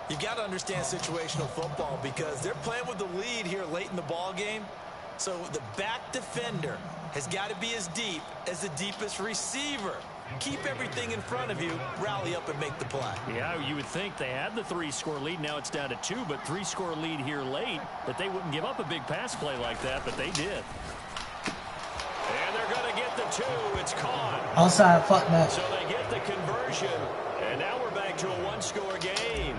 You've got to understand situational football because they're playing with the lead here late in the ball game. So the back defender has got to be as deep as the deepest receiver. Keep everything in front of you, rally up and make the play. Yeah, you would think they had the 3-score lead. Now it's down to 2, but 3-score lead here late, that they wouldn't give up a big pass play like that, but they did. And they're going to get the 2. It's caught. Outside, fuck that. So they get the conversion, and now we're back to a 1-score game.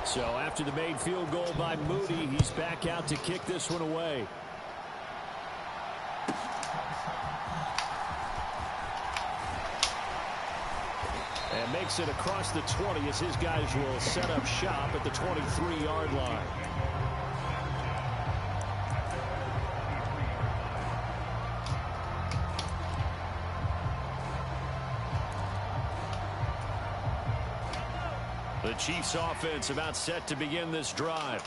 So after the made field goal by Moody, he's back out to kick this one away. And makes it across the 20 as his guys will set up shop at the 23-yard line. The Chiefs offense about set to begin this drive.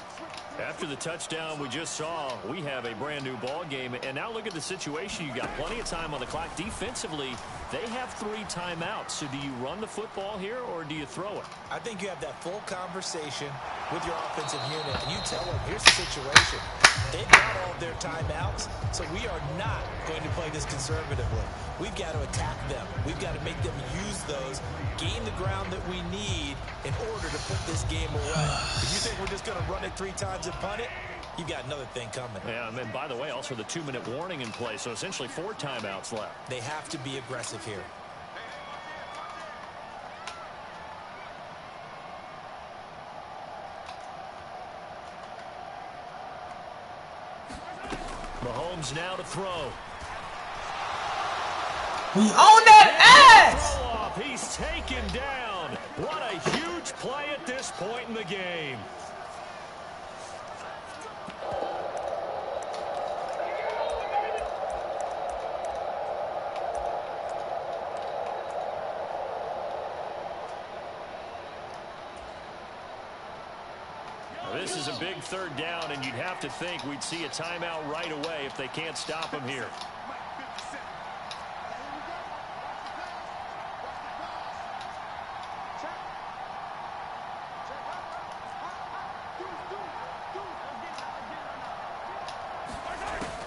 After the touchdown we just saw, we have a brand new ball game. And now look at the situation. You got plenty of time on the clock. Defensively, they have 3 timeouts. So do you run the football here or do you throw it? I think you have that full conversation with your offensive unit, and you tell them, here's the situation. They've got all of their timeouts, so we are not going to play this conservatively. We've got to attack them. We've got to make them use those, gain the ground that we need in order to put this game away. If you think we're just going to run it 3 times and punt it, you got another thing coming. Yeah, and by the way, also the 2-minute warning in play, so essentially 4 timeouts left. They have to be aggressive here. Mahomes now to throw. We own that ass! Throw off. He's taken down. What a huge play at this point in the game. This is a big 3rd down, and you'd have to think we'd see a timeout right away if they can't stop him here.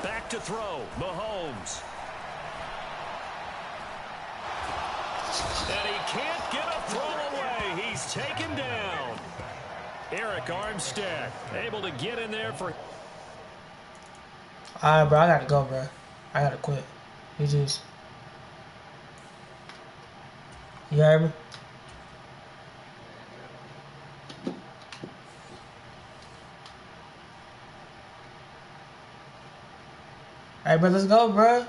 Back to throw, Mahomes. And he can't get a throw away. He's taken down. Eric Armstead able to get in there for... Alright, bro, I gotta go, bro. I gotta quit. You just... You heard me? Alright, bro, let's go, bro.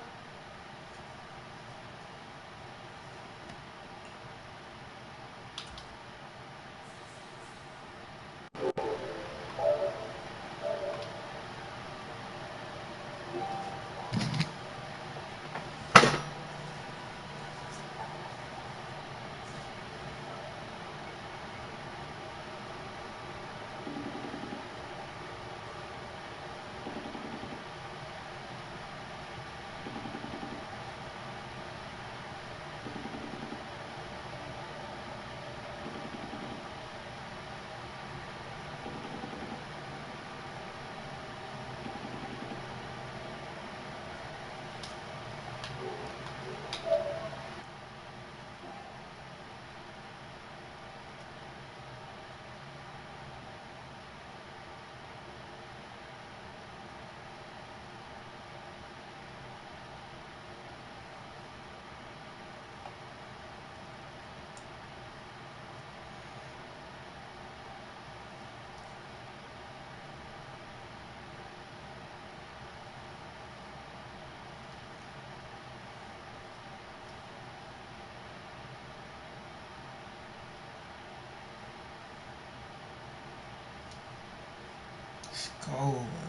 cold.